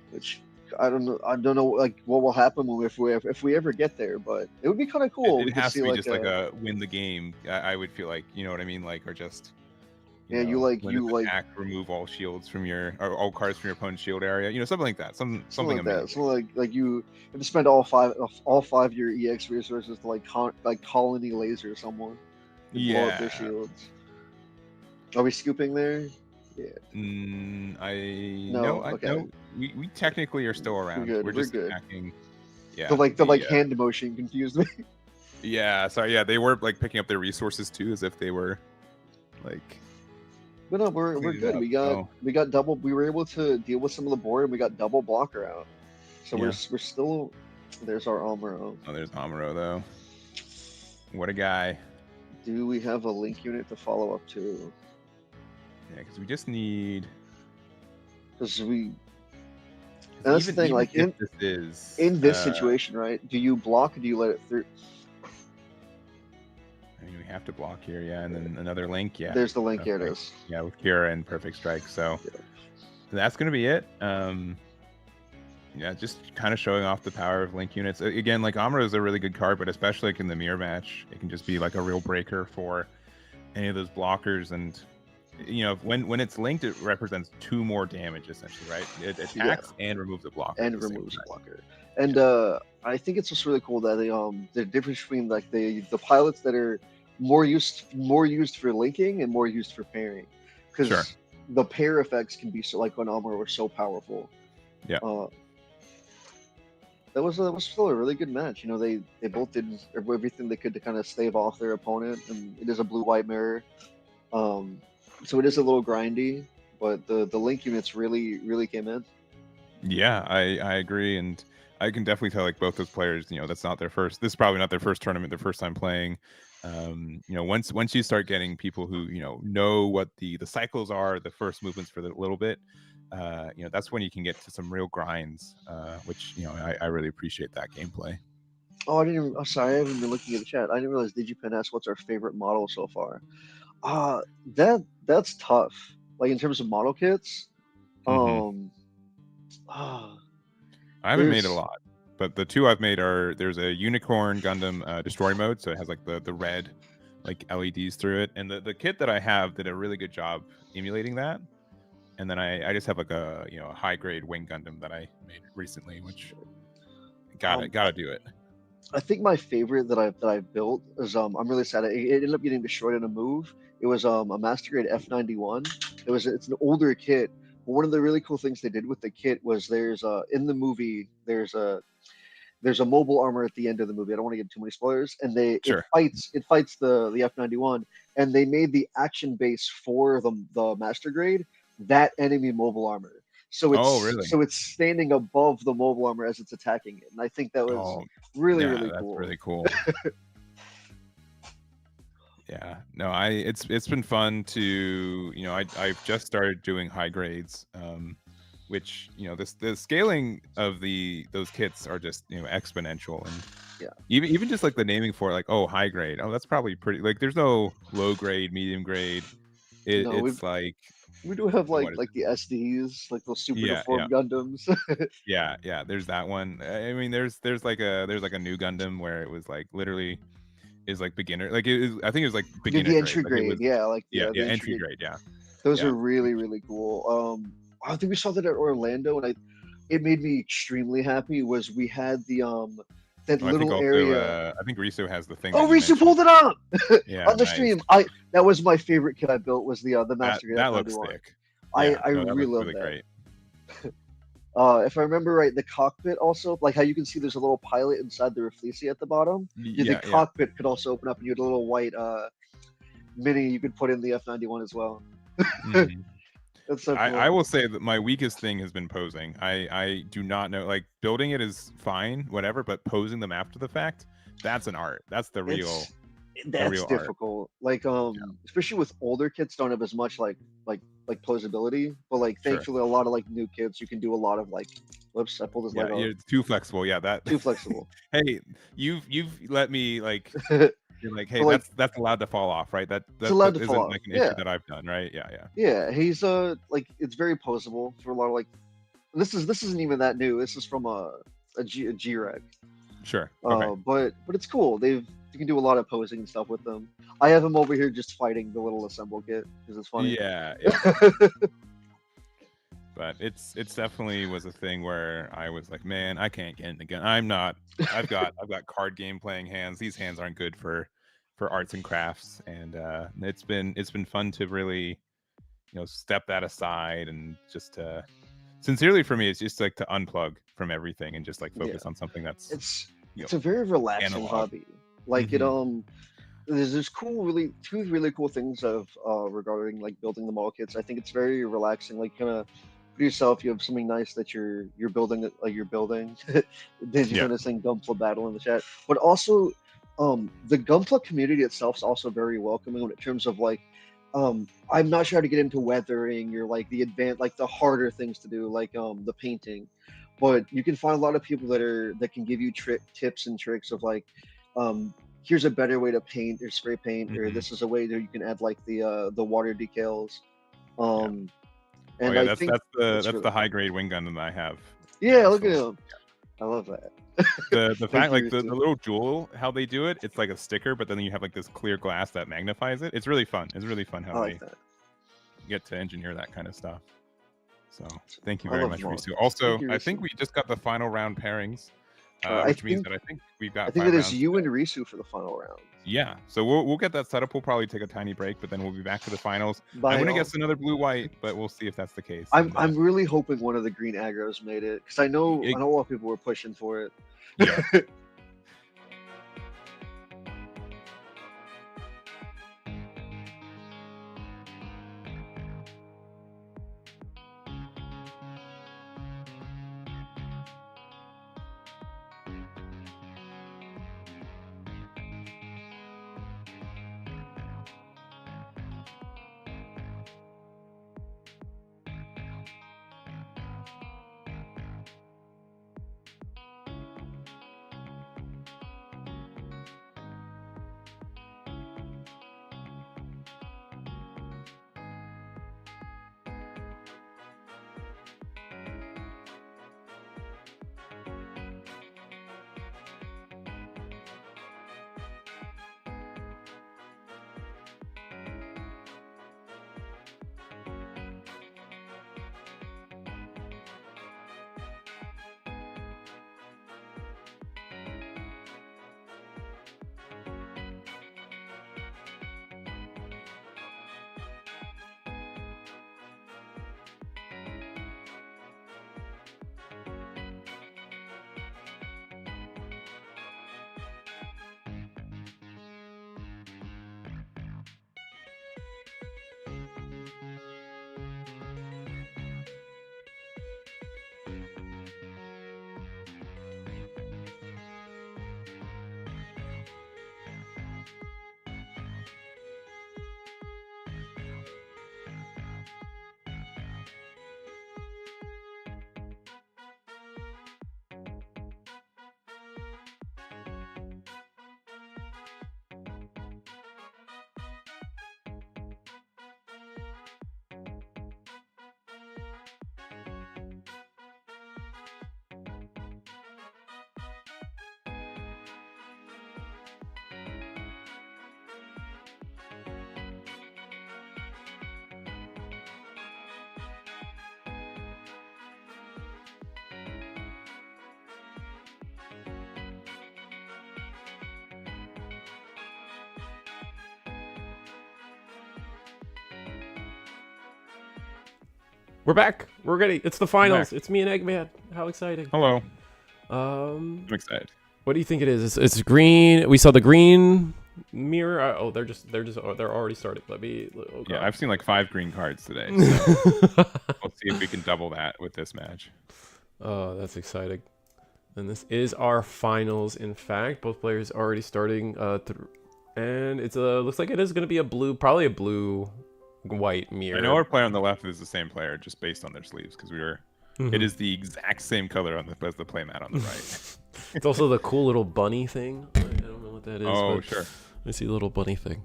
which I don't know like what will happen if we ever get there, but it would be kind of cool. It has to be just like a win the game. I would feel like, you know what I mean, like, or just you attack, remove all shields from all cards from your opponent's shield area, something like that, something like that. So like you have to spend all five your EX resources to like colony laser someone, blow up their shields. Are we scooping there? Yeah. I No. no, I Okay. no. We technically are still We're around. good. We're We're just good. attacking. The Yeah, like the like hand motion confused me. yeah. Sorry, yeah. They were like picking up their resources too, as if they were like But no, we're cleaning good. up. So We got double. We were able to deal with some of the board, and we got double blocker out. So yeah. we're still. There's our Amuro. Oh, there's Amuro though. What a guy. Do we have a link unit to follow up to? Yeah, because we just need. Because we. 'Cause And that's the thing. even Like if this is in this situation, right? Do you block or do you let it through? I mean, we have to block here, yeah, and then another link, yeah. There's the link. Okay. Here it is. Yeah, with Kira and Perfect Strike. So Yeah. that's gonna be it. Yeah, just kind of showing off the power of link units. Again, like Amuro is a really good card, but especially like in the mirror match, it can just be like a real breaker for any of those blockers. And you know, when it's linked, it represents 2 more damage essentially, right? It attacks and removes a blocker. And removes a blocker. And I think it's just really cool that the difference between like the pilots that are more used for linking and more used for pairing, because Sure. the pair effects can be so like on Armor were so powerful. Yeah. That was still a really good match. You know, they both did everything they could to kind of stave off their opponent, and it is a blue-white mirror, so it is a little grindy, but the link units really came in. Yeah, I agree, and I can definitely tell like both those players, you know, that's not their first. This is probably not their first tournament, their first time playing. You know, once you start getting people who know what the cycles are, the first movements for the little bit, you know, that's when you can get to some real grinds, which I really appreciate that gameplay. Oh, I didn't even. Oh, sorry, I haven't been looking at the chat. I didn't realize DigiPen asked what's our favorite model so far. That's tough. Like in terms of model kits, Mm-hmm. ah, I haven't made a lot, but the 2 I've made are there's a Unicorn Gundam Destroy mode, so it has like the red like LEDs through it, and the kit that I have did a really good job emulating that. And then I just have like a a high grade Wing Gundam that I made recently, which gotta do it. I think my favorite that I built is I'm really sad it ended up getting destroyed in a move. It was a Master Grade F91. It's an older kit, but one of the really cool things they did with the kit was there's in the movie there's a mobile armor at the end of the movie. I don't want to get too many spoilers. And Sure. it fights the F91, and they made the action base for the Master Grade that enemy mobile armor. So Really? it's standing above the mobile armor as it's attacking it, and I think that was really that's cool. really cool. Yeah, no, it's been fun to I've just started doing high grades, which the scaling of those kits are just exponential, and yeah, even just like the naming for it, like high grade, that's probably pretty, like there's no low grade, medium grade. It's like we do have like what is the SDs, like those super Yeah, deformed Gundams. yeah, there's that one. I mean, there's like a new Gundam where it was like literally is like beginner, like I think it was like beginner the entry grade. Like, grade, yeah, like yeah, the entry grade, yeah. Those are really cool. I think we saw that at Orlando, and it made me extremely happy. Was we had that little area. I think Riso has the thing. Oh, Riso pulled it out yeah, on the nice. stream. That was my favorite kit I built. Was the Master Grade. That looks sick. I really love that. Great. If I remember right, the cockpit also, like how you can see there's a little pilot inside the Rafflesia at the bottom. The cockpit could also open up, and you had a little white mini you could put in the F91 as well. Mm-hmm. That's so cool. I will say that my weakest thing has been posing. I do not know, like building it is fine, whatever, but posing them after the fact, that's an art. That's the real. That's difficult. Art. Like especially with older kits don't have as much like posability, but like thankfully a lot of like new kits you can do a lot of like whoops, I pulled his leg off. It's too flexible. Yeah, that too flexible. Hey, you've let me like you're like, hey, like, that's allowed to fall off, right? That isn't like an issue that I've done, right? Yeah, he's like it's very posable for a lot of like this isn't even that new. This is from a G-Reg. Sure. Okay. But it's cool. You can do a lot of posing and stuff with them. I have him over here just fighting the little assemble kit because it's funny. Yeah. But it's definitely was a thing where I was like, man, I can't get in the gun. I've got card game playing hands. These hands aren't good for arts and crafts. And it's been fun to really step that aside and just sincerely for me, it's just like to unplug from everything and just like focus on something that's It's a very relaxing analog. hobby. Like Mhm. there's two really cool things of regarding like building the model kits. I think it's very relaxing. Like kind of for yourself, you have something nice that you're building like you're building. Did you Yeah. kind of saying Gunpla battle in the chat? But also, the Gunpla community itself is also very welcoming in terms of like. I'm not sure how to get into weathering or like the advanced, like the harder things to do, like the painting, but you can find a lot of people that can give you tips and tricks of like, here's a better way to paint or spray paint, or Mhm. this is a way that you can add like the water decals. Yeah. Um, Oh and yeah, I that's think that's the that's that's really the high grade wing gun that I have. yeah. Look at So him. I love that. the Thank fact you, like the Ritu. little jewel, how they do it, it's like a sticker, but then you have like this clear glass that magnifies it. It's really fun. It's really fun I how like they that. get to engineer that kind of stuff. So thank you I very love much, model Risu. kits. Thank Also, you, I think Ritu. we just got the final round pairings, I which means think that I think we've I got think 5 it is rounds you today. and Risu for the final round. Yeah, so we'll get that set up. We'll probably take a tiny break, but then we'll be back for the finals. I'm Bye, gonna y'all. guess another blue white, but we'll see if that's the case. I'm really hoping one of the green aggros made it because I know a lot of people were pushing for it. Yeah. We're back. We're ready. It's the I'm finals. back. It's me and Eggman. How exciting. Hello. Um, I'm excited. what do you think it is? It's green. We saw the green mirror. They're already started. Let me. Oh Yeah, God. I've seen like 5 green cards today. So we'll see if we can double that with this match. Oh, that's exciting. And this is our finals. In fact, both players already starting. And it's looks like it is going to be a blue, probably a blue white mirror. I know our player on the left is the same player, just based on their sleeves, because we were. Mhm. It is the exact same color as the playmat on the right. It's also the cool little bunny thing. I don't know what that is. Oh, but sure. I see a little bunny thing.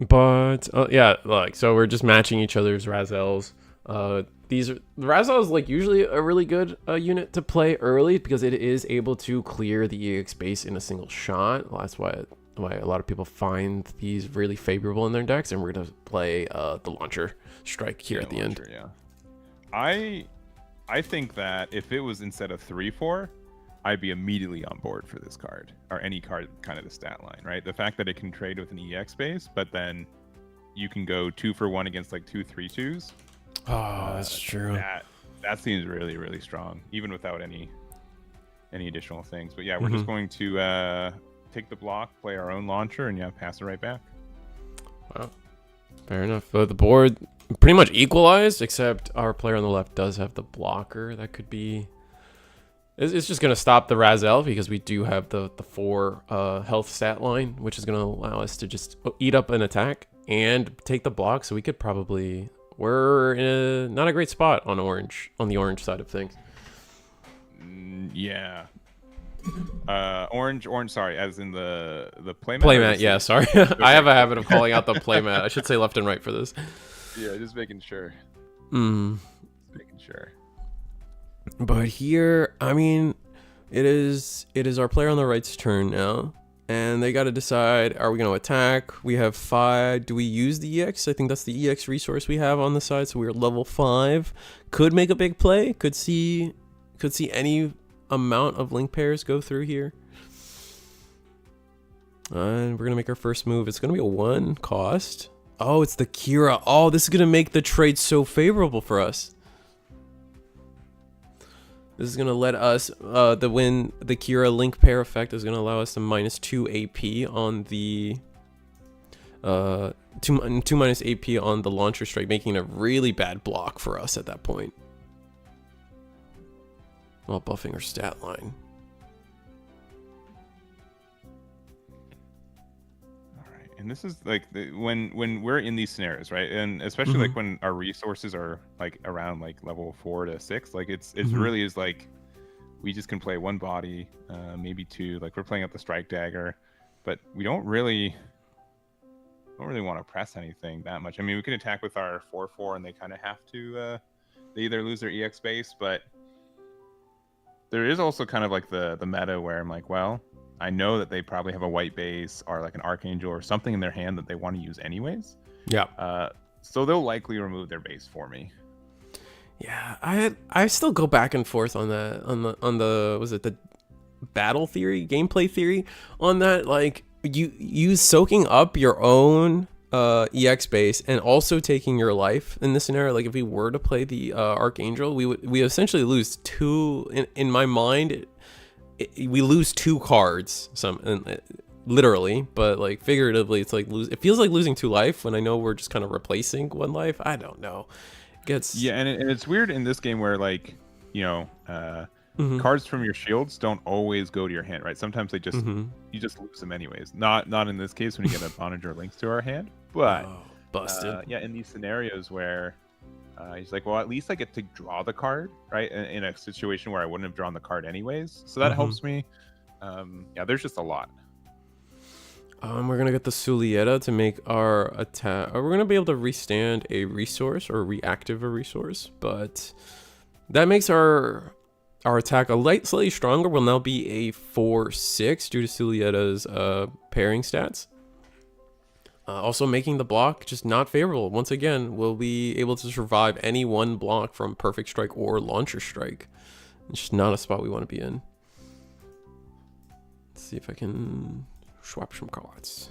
But yeah, like so we're just matching each other's Razels. These are the Razel is like usually a really good unit to play early because it is able to clear the EX base in a single shot. Well, that's why a lot of people find these really favorable in their decks, and we're gonna play the launcher strike here at the launcher, end. Yeah. I think that if it was instead of 3/4, I'd be immediately on board for this card or any card kind of the stat line, right? The fact that it can trade with an EX base, but then you can go 2-for-1 against like 2/3/2s. Oh, that's true. That seems really, really strong, even without any additional things. But yeah, we're Mm-hmm. just going to take the block, play our own launcher, and yeah, pass it right back. Wow. Fair enough. The board pretty much equalized, except our player on the left does have the blocker. That could be... It's just going to stop the Razel because we do have the 4 health stat line, which is going to allow us to just eat up an attack and take the block. So we could probably... We're in not a great spot on the orange side of things. Yeah. Orange. Sorry, as in the playmat. Playmat, yeah. Sorry, I have a habit of calling out the playmat. I should say left and right for this. Yeah, just making sure. Making sure. But here, I mean, it is our player on the right's turn now, and they got to decide: are we going to attack? We have 5. Do we use the EX? I think that's the EX resource we have on the side, so we're level 5. Could make a big play. Could see any amount of link pairs go through here. And we're gonna make our first move. It's gonna be a 1 cost. Oh, it's the Kira. Oh, this is gonna make the trade so favorable for us. This is gonna let us the Kira link pair effect is gonna allow us to -2 AP on the 2 minus AP on the launcher strike, making a really bad block for us at that point. While buffing our stat line. All right, and this is like when we're in these scenarios, right? And especially like when our resources are like around like level 4 to 6, like it's really is like we just can play 1 body, maybe 2. Like we're playing up the strike dagger, but we don't really want to press anything that much. I mean, we can attack with our 4/4, and they kind of have to. They either lose their EX base, but there is also kind of like the meta where I'm like, well, I know that they probably have a white base or like an Archangel or something in their hand that they want to use anyways. Yeah. So they'll likely remove their base for me. Yeah, I still go back and forth on that on the was it the battle theory, gameplay theory on that. Like you soaking up your own EX base and also taking your life in this scenario. Like if we were to play the Archangel, we essentially lose 2 in my mind. We lose 2 cards literally, but like figuratively it's like it feels like losing 2 life when I know we're just kind of replacing 1 life. I don't know. It gets and it's weird in this game where like cards from your shields don't always go to your hand, right? Sometimes they just you just lose them anyways. Not in this case when you get a Onager links to our hand, but busted. In these scenarios where he's like, well, at least I get to draw the card, right? In a situation where I wouldn't have drawn the card anyways, so that helps me. There's just a lot. We're gonna get the Sulieta to make our attack. We're gonna be able to restand a resource or reactive a resource, but that makes our attack slightly stronger. Will now be a 4/6 due to Sulieta's pairing stats. Also making the block just not favorable. Once again, we'll be able to survive any 1 block from Perfect Strike or Launcher Strike. It's just not a spot we want to be in. Let's see if I can swap some cards.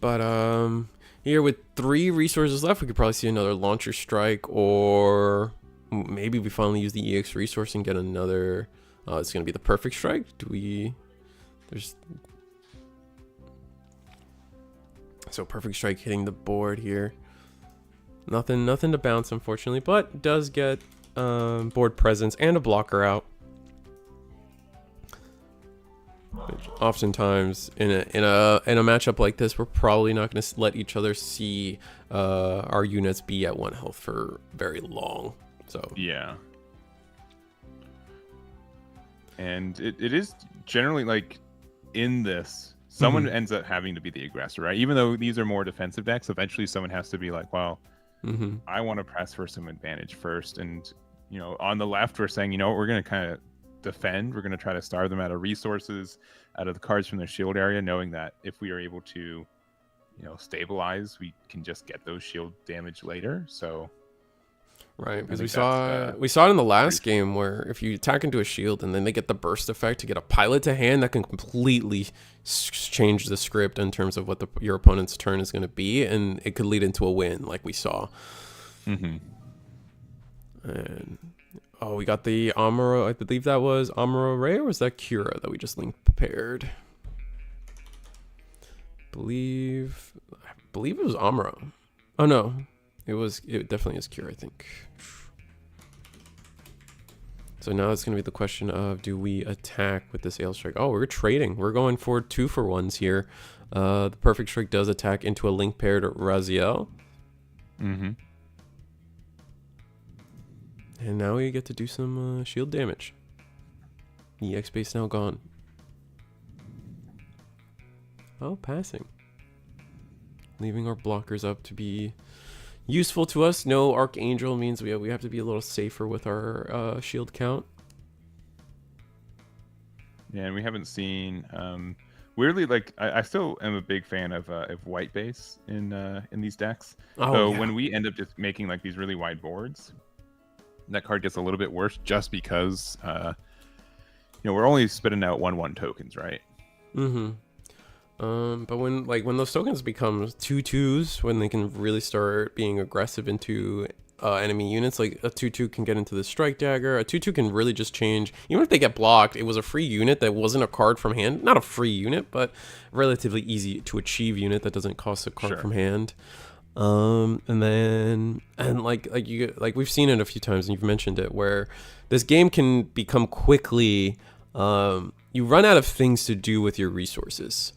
But here with 3 resources left, we could probably see another Launcher Strike, or maybe we finally use the EX resource and get another. It's gonna be the Perfect Strike. So Perfect Strike hitting the board here. Nothing to bounce, unfortunately, but does get board presence and a blocker out. Which oftentimes in a matchup like this, we're probably not going to let each other see our units be at 1 health for very long. So yeah, and it is generally like in this, someone ends up having to be the aggressor, right? Even though these are more defensive decks, eventually someone has to be like, well, I want to press for some advantage first. And on the left, we're saying, we're going to kind of defend. We're going to try to starve them out of resources, out of the cards from their shield area, knowing that if we are able to stabilize, we can just get those shield damage later. So Right, because think we saw it in the last game where if you attack into a shield and then they get the burst effect to get a pilot to hand, that can completely change the script in terms of what your opponent's turn is going to be, and it could lead into a win, like we saw. And we got the Amuro. I believe that was Amuro Ray, or was that Kira that we just link prepared? I believe it was Amuro. Oh no. It definitely is Cure, I think. So now it's going to be the question of, do we attack with this Ale Strike? Oh, we're trading. We're going for 2-for-1s here. The Perfect Strike does attack into a link paired Raziel. And now we get to do some shield damage. EX base now gone. Oh, passing. Leaving our blockers up to be useful to us. No Archangel means we have to be a little safer with our shield count. Yeah, and we haven't seen weirdly, like I still am a big fan of white base in these decks. So when we end up just making like these really wide boards, that card gets a little bit worse just because we're only spitting out 1/1 tokens, right? But when those tokens become 2/2s, when they can really start being aggressive into enemy units, like a 2/2 can get into the strike dagger. A 2/2 can really just change. Even if they get blocked, it was a free unit that wasn't a card from hand. Not a free unit, but relatively easy to achieve unit that doesn't cost a card from hand. Like we've seen it a few times, and you've mentioned it, where this game can become quickly. You run out of things to do with your resources.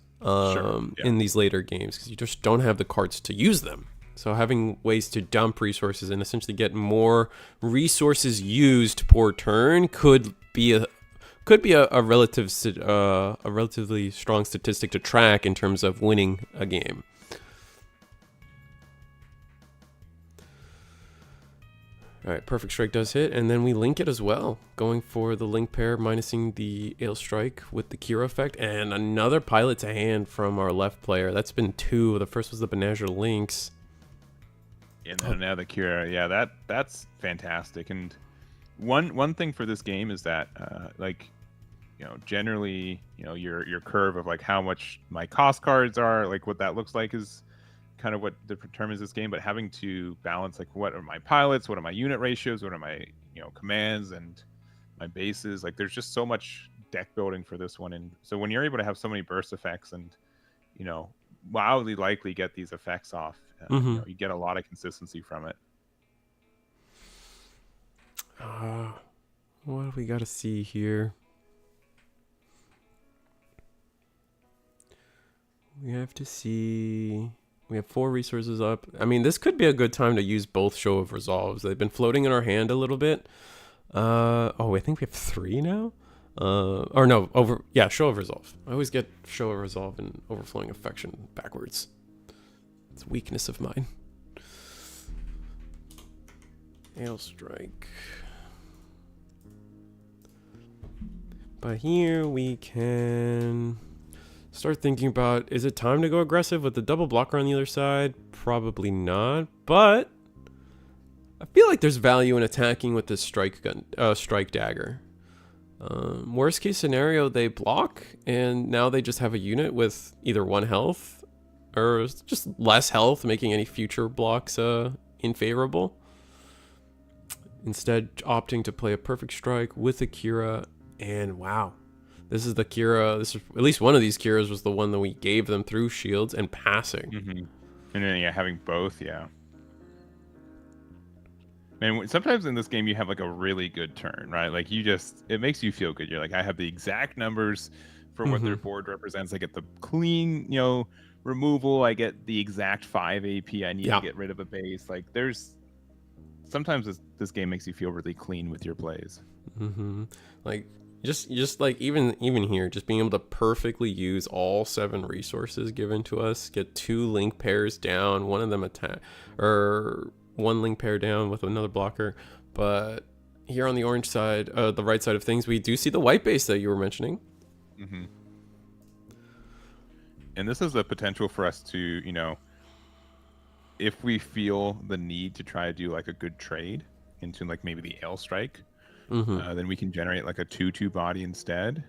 In these later games, because you just don't have the cards to use them. So having ways to dump resources and essentially get more resources used per turn could be a relatively strong statistic to track in terms of winning a game. All right, Perfect Strike does hit, and then we link it as well, going for the link pair, minusing the Ale Strike with the Kira effect, and another pilot to hand from our left player. That's been 2. The first was the Benager Lynx. And then now the Kira. Yeah, that's fantastic. And one thing for this game is that generally, your curve of like how much my cost cards are, like what that looks like is kind of what determines this game. But having to balance like what are my pilots, what are my unit ratios, what are my commands and my bases, like there's just so much deck building for this one. And so when you're able to have so many burst effects and wildly likely get these effects off, you get a lot of consistency from it. What do we got to see here? We have to see. We have 4 resources up. I mean, this could be a good time to use both Show of Resolves. They've been floating in our hand a little bit. I think we have 3 now. Show of Resolve. I always get Show of Resolve and Overflowing Affection backwards. It's a weakness of mine. Ale Strike. But here we can start thinking about, is it time to go aggressive with the double blocker on the other side? Probably not, but I feel like there's value in attacking with this strike dagger. Worst case scenario, they block, and now they just have a unit with either 1 health or just less health, making any future blocks unfavorable. Instead, opting to play a Perfect Strike with a Kira, and wow. This is the Kira. At least one of these Kiras was the one that we gave them through shields and passing. And then having both, Man, sometimes in this game you have like a really good turn, right? Like it makes you feel good. You're like, I have the exact numbers for what their board represents. I get the clean, removal. I get the exact 5 AP I need to get rid of a base. Like sometimes this game makes you feel really clean with your plays. Like just like even here, just being able to perfectly use all 7 resources given to us, get 2 link pairs down, one of them attack, or 1 link pair down with another blocker. But here on the orange side, the right side of things, we do see the white base that you were mentioning. And this is the potential for us to, if we feel the need to try to do like a good trade, into like maybe the Ale Strike, Mm-hmm. then we can generate like a 2/2 body instead.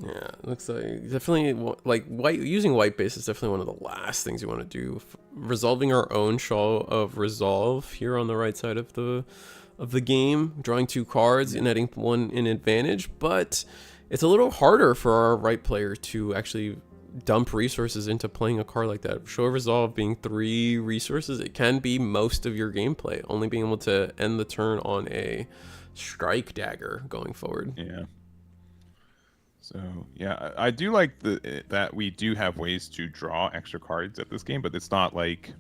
Yeah, it looks like definitely like white using white base is definitely one of the last things you want to do. Resolving our own Shaw of Resolve here on the right side of the game, drawing 2 cards and adding 1 in advantage, but it's a little harder for our right player to actually dump resources into playing a card like that. Show of Resolve being 3 resources, it can be most of your gameplay, only being able to end the turn on a strike dagger going forward. Yeah. So yeah, I do like that we do have ways to draw extra cards at this game, but it's not like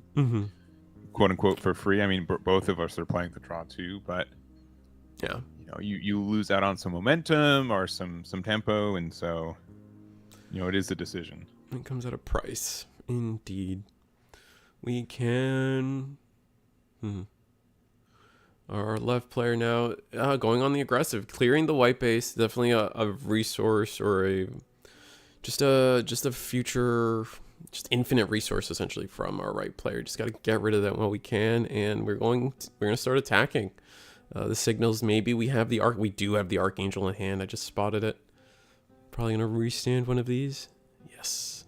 quote unquote for free. I mean, both of us are playing the draw too, but Yeah. you know, you lose out on some momentum or some tempo, and so you know it is a decision. It comes at a price, indeed. We can. Our left player now going on the aggressive, clearing the white base. Definitely a resource or just a future, just infinite resource essentially from our right player. Just got to get rid of that while we can, and we're going to start attacking. The signals maybe we have the arc. We do have the Archangel in hand. I just spotted it. Probably gonna restand one of these. Yes.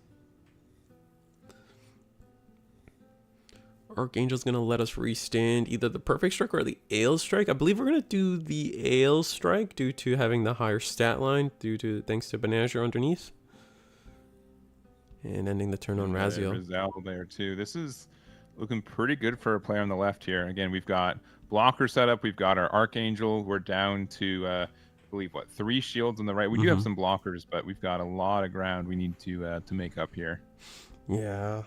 Archangel's gonna let us restand either the Perfect Strike or the Ale Strike. I believe we're gonna do the Ale Strike due to having the higher stat line, thanks to Banagher underneath. And ending the turn on Raziel. Raziel there too. This is looking pretty good for a player on the left here. Again, we've got blocker set up. We've got our Archangel. We're down to I believe 3 shields on the right. We do have some blockers, but we've got a lot of ground we need to make up here. Yeah.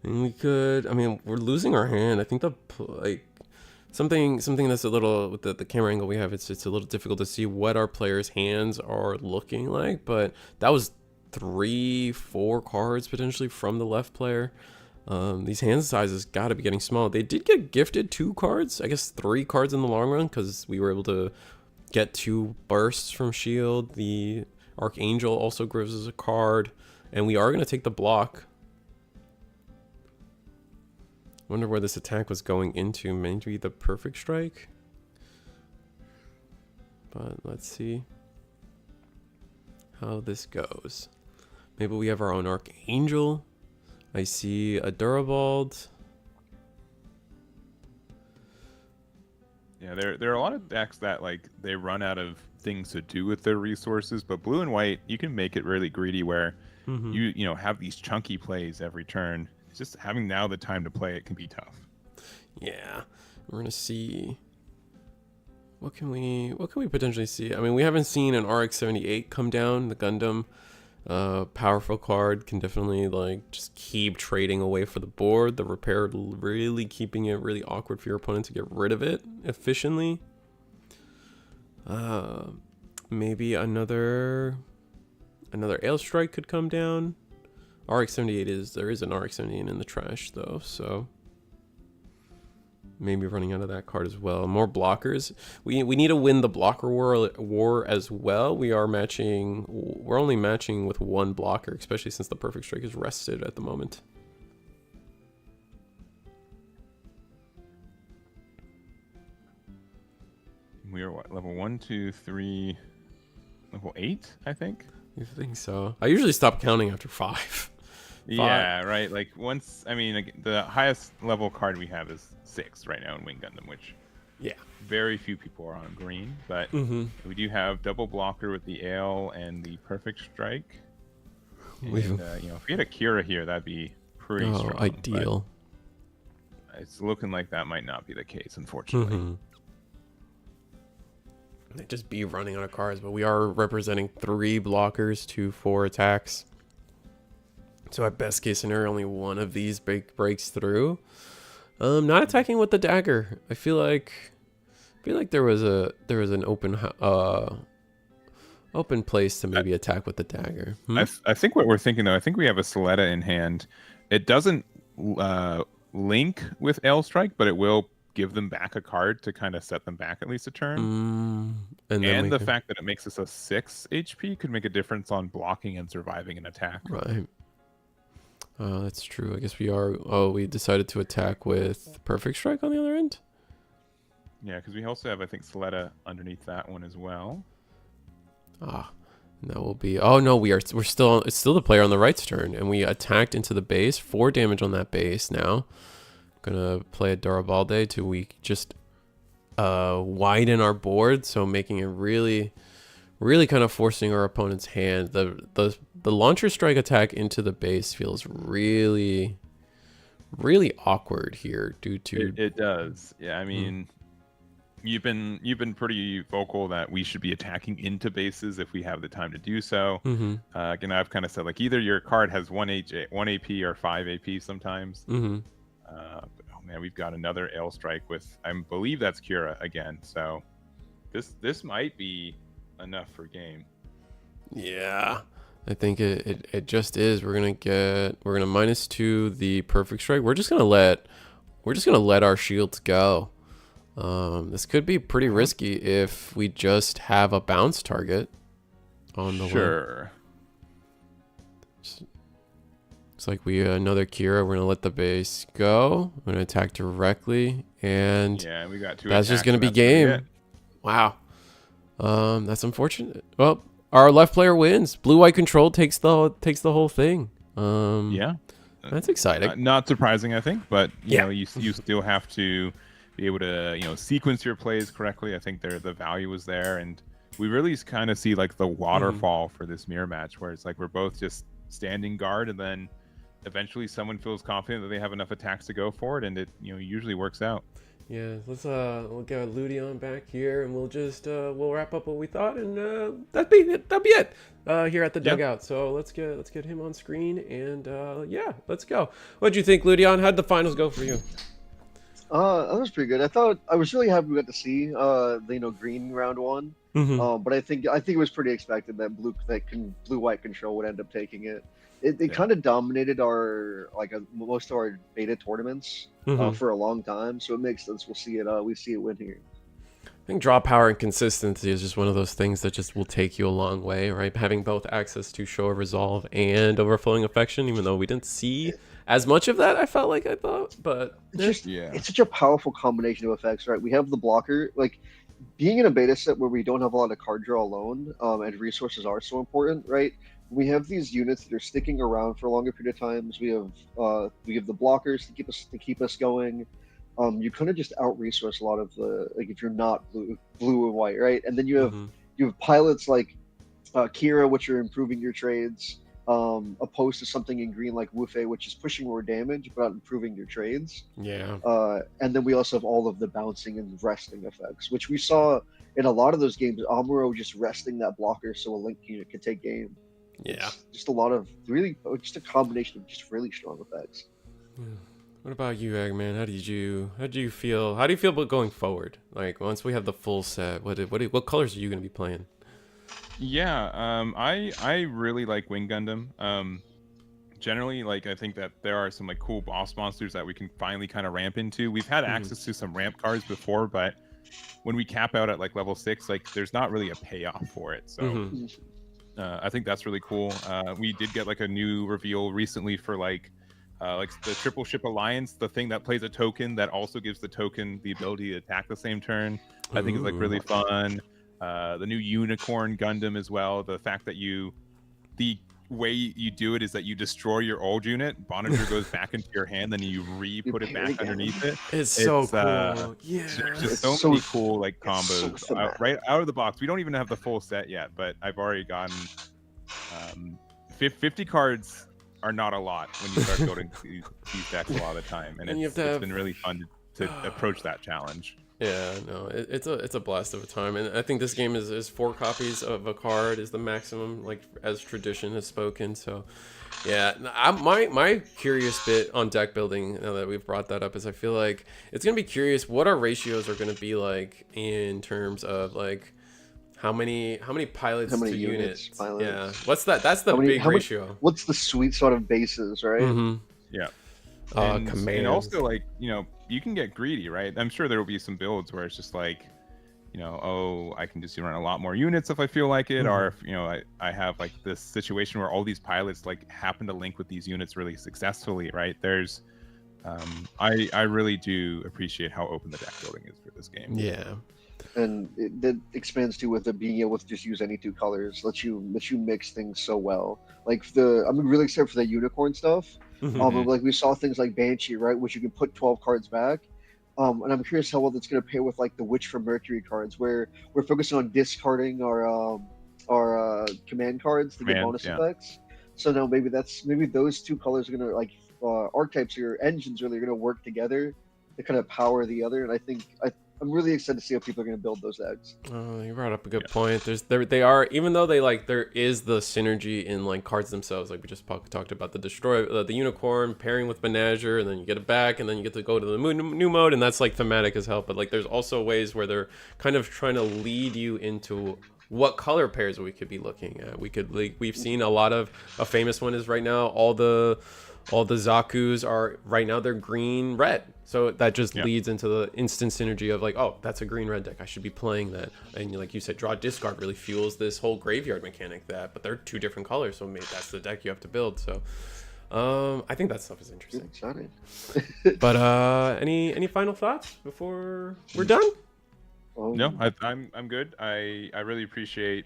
And we could, I mean, we're losing our hand. I think something that's a little, with the camera angle we have, it's a little difficult to see what our players' hands are looking like, but that was 3-4 cards potentially from the left player. These hand sizes got to be getting small. They did get gifted 2 cards, I guess 3 cards in the long run, because we were able to get 2 bursts from shield. The Archangel also gives us a card, and we are going to take the block. Wonder where this attack was going into. Maybe the Perfect Strike? But let's see how this goes. Maybe we have our own Archangel. I see a Durabald. Yeah, there are a lot of decks that like they run out of things to do with their resources, but blue and white, you can make it really greedy where you know have these chunky plays every turn. Just having now the time to play it can be tough. Yeah, we're gonna see what can we potentially see. I mean, we haven't seen an RX-78 come down. The Gundam powerful card can definitely like just keep trading away for the board. The repair really keeping it really awkward for your opponent to get rid of it efficiently. Maybe another Ale Strike could come down. RX-78 there is an RX-78 in the trash though, so maybe running out of that card as well. More blockers. We need to win the blocker war as well. We're only matching with 1 blocker, especially since the Perfect Strike is rested at the moment. We are what, level 1, 2, 3, level 8, I think. You think so? I usually stop counting after 5. Yeah, right. Like once, I mean, like, the highest level card we have is 6 right now in Wing Gundam, which very few people are on green. But we do have double blocker with the Ale and the Perfect Strike. And, you know, if we had a Kira here, that'd be pretty strong. Ideal. It's looking like that might not be the case, unfortunately. They just be running out of cards, but we are representing 3 blockers to 4 attacks. So at best case scenario, only one of these breaks through. Not attacking with the dagger. I feel like there was an open place to maybe attack with the dagger. I think what we're thinking though, I think we have a Soletta in hand. It doesn't link with Ale Strike, but it will give them back a card to kind of set them back at least a turn. And the fact that it makes us a 6 HP could make a difference on blocking and surviving an attack. Right. That's true. I guess we decided to attack with Perfect Strike on the other end. Yeah, because we also have, I think, Soletta underneath that one as well. Ah, and that will be. Oh no, we're still. It's still the player on the right's turn, and we attacked into the base. 4 damage on that base now. Gonna play a Durabalde to we just widen our board, so making it really kind of forcing our opponent's hand. The launcher strike attack into the base feels really awkward here due to it does. Yeah, I mean, you've been pretty vocal that we should be attacking into bases if we have the time to do so. Again, I've kind of said like either your card has 1 AP or 5 AP sometimes. But, oh man, we've got another Ail Strike with, I believe that's Kira again. So this might be enough for game. Yeah, I think it just is. We're gonna -2 the perfect strike. We're just gonna let our shields go. This could be pretty risky if we just have a bounce target on the way. Looks like we another Kira. We're gonna let the base go. We're gonna attack directly, and yeah, we got 2. That's just gonna be game. Wow. That's unfortunate. Well, our left player wins. Blue-white control takes the whole thing. Yeah, that's exciting. Not surprising, I think, but you know, you still have to be able to sequence your plays correctly. I think the value is there, and we really kind of see like the waterfall for this mirror match, where it's like we're both just standing guard, and then eventually someone feels confident that they have enough attacks to go for it, and it usually works out. Yeah, we'll get Ludion back here, and we'll just we'll wrap up what we thought, and that'd be it here at the Dugout. So let's get him on screen, and yeah, let's go. What'd you think, Ludion? How'd the finals go for you? That was pretty good. I was really happy we got to see the green round 1. But I think it was pretty expected that blue-white control would end up taking it. It kind of dominated our most of our beta tournaments for a long time, so it makes sense. We see it win here. I think draw power and consistency is just one of those things that just will take you a long way, right? Having both access to Show of Resolve and Overflowing Affection, even though we didn't see as much of that, I thought, but it's such a powerful combination of effects, right? We have the blocker, like being in a beta set where we don't have a lot of card draw alone, and resources are so important, right? We have these units that are sticking around for a longer period of times. We have the blockers to keep us going. You kind of just out resource a lot of the, like, if you're not blue and white, right? And then you have pilots like Kira, which are improving your trades, opposed to something in green like Wufei, which is pushing more damage but not improving your trades. Yeah. And then we also have all of the bouncing and resting effects, which we saw in a lot of those games. Amuro just resting that blocker so a link unit can take game. Yeah. It's just a lot of just a combination of just really strong effects. What about you, Eggman? How do you feel? How do you feel about going forward? Like once we have the full set, what colors are you going to be playing? Yeah, I really like Wing Gundam. Generally, like I think that there are some like cool boss monsters that we can finally kind of ramp into. We've had access to some ramp cards before, but when we cap out at like level 6, like there's not really a payoff for it. So I think that's really cool. We did get like a new reveal recently for like the Triple Ship Alliance, the thing that plays a token that also gives the token the ability to attack the same turn. I think is like really fun. The new Unicorn Gundam as well. The fact that the way you do it is that you destroy your old unit, Bonager goes back into your hand, then you put it back underneath it. It's so cool. Yeah, there's just so many cool like combos right out of the box. We don't even have the full set yet, but I've already gotten 50 cards are not a lot when you start building these decks a lot of the time, and it's been really fun to approach that challenge. Yeah, no, it's a blast of a time, and I think this game is 4 copies of a card is the maximum, like as tradition has spoken. So, yeah, my curious bit on deck building, now that we've brought that up, is I feel like it's gonna be curious what our ratios are gonna be like in terms of like how many pilots how many to units. Yeah, what's that? That's the big ratio. What's the sweet spot of bases, right? Yeah. And also, like, you can get greedy, right? I'm sure there will be some builds where it's just like, I can just run a lot more units if I feel like it, or if I have like this situation where all these pilots like happen to link with these units really successfully, right? There's I really do appreciate how open the deck building is for this game. Yeah. And that expands too with it being able to just use any two colors. Lets you mix things so well. Like I'm really excited for the unicorn stuff. Mhm. Like we saw things like Banshee, right, which you can put 12 cards back. And I'm curious how well that's going to pair with like the Witch from Mercury cards, where we're focusing on discarding our command cards to get Command, bonus yeah. effects. So now maybe those two colors are going to like archetypes or engines really are going to work together to kind of power the other. And I'm really excited to see how people are going to build those decks. You brought up a good point. They are, even though they like, there is the synergy in like cards themselves. Like we just talked about the destroy, the unicorn pairing with Menager, and then you get it back, and then you get to go to the new mode, and that's like thematic as hell. But like, there's also ways where they're kind of trying to lead you into what color pairs we could be looking at. We've seen a lot of, a famous one is right now all the Zakus are right now, they're green red, so that just leads into the instant synergy of like, oh, that's a green red deck, I should be playing that. And like you said, draw discard really fuels this whole graveyard mechanic, but they're two different colors, so maybe that's the deck you have to build. So I think that stuff is interesting. Exciting. But any final thoughts before we're done? No, I'm good. I really appreciate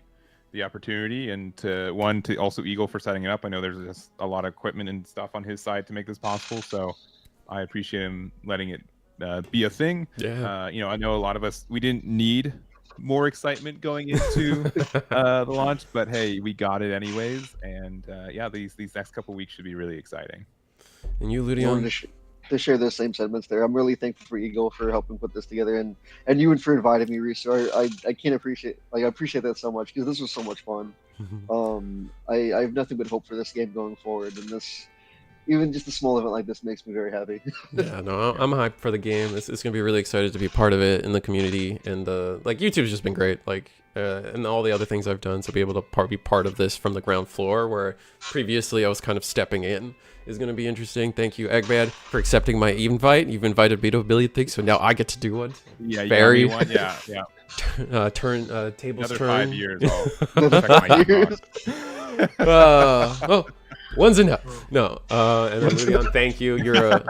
the opportunity, and to also Eagle for setting it up. I know there's just a lot of equipment and stuff on his side to make this possible, so I appreciate him letting it be a thing. Yeah. I know a lot of us, we didn't need more excitement going into the launch, but hey, we got it anyways, and these next couple weeks should be really exciting. And you, Ludion? To share those same sentiments there. I'm really thankful for Eagle for helping put this together, and you for inviting me, Reese. I can't appreciate I appreciate that so much, because this was so much fun. I have nothing but hope for this game going forward, and this, even just a small event like this, makes me very happy. Yeah, no, I'm hyped for the game. It's gonna be really excited to be part of it in the community, and like YouTube's just been great, like and all the other things I've done. So be able to be part of this from the ground floor, where previously I was kind of stepping in, is gonna be interesting. Thank you, Eggman, for accepting my invite. You've invited me to a billion things, so now I get to do one. Yeah, Barry. one. Yeah. Tables Another turn. 5 years. I'll check my email. Oh, one's enough. No, and then Ludion, thank you. You're a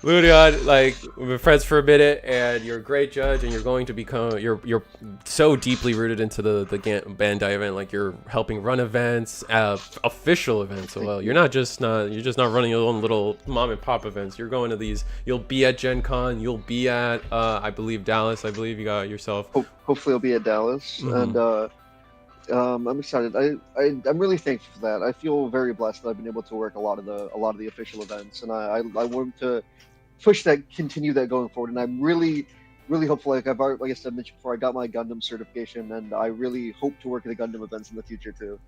Ludion. Like, we've been friends for a minute, and you're a great judge, and you're going to become. You're so deeply rooted into the Bandai event. Like, you're helping run events, official events. So well, you're just not running your own little mom and pop events. You're going to these. You'll be at Gen Con. You'll be at I believe Dallas. I believe you got yourself. Hopefully, I'll be at Dallas, and. I'm excited. I'm really thankful for that. I feel very blessed that I've been able to work a lot of the official events, and I want to continue that going forward. And I'm really hopeful. Like I said mentioned before, I got my Gundam certification, and I really hope to work at the Gundam events in the future too.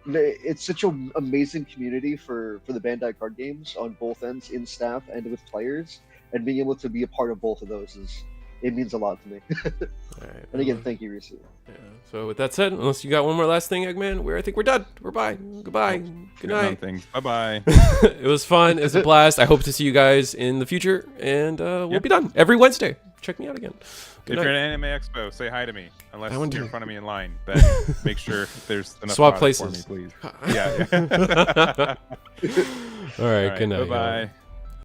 It's such an amazing community for the Bandai card games on both ends, in staff and with players, and being able to be a part of both of those it means a lot to me. All right, And again, thank you, Reese. Yeah. So with that said, unless you got one more last thing, Eggman, I think we're done. We're bye. Goodbye. Good night. Bye bye. It was fun. It was a blast. I hope to see you guys in the future, and we'll be done every Wednesday. Check me out again. Good If night. you're at Anime Expo, say hi to me. Unless I wouldn't you're do in it. front of me in line, then make sure there's enough Swap spots places. for me, please. Yeah. All right. Good night. Bye bye.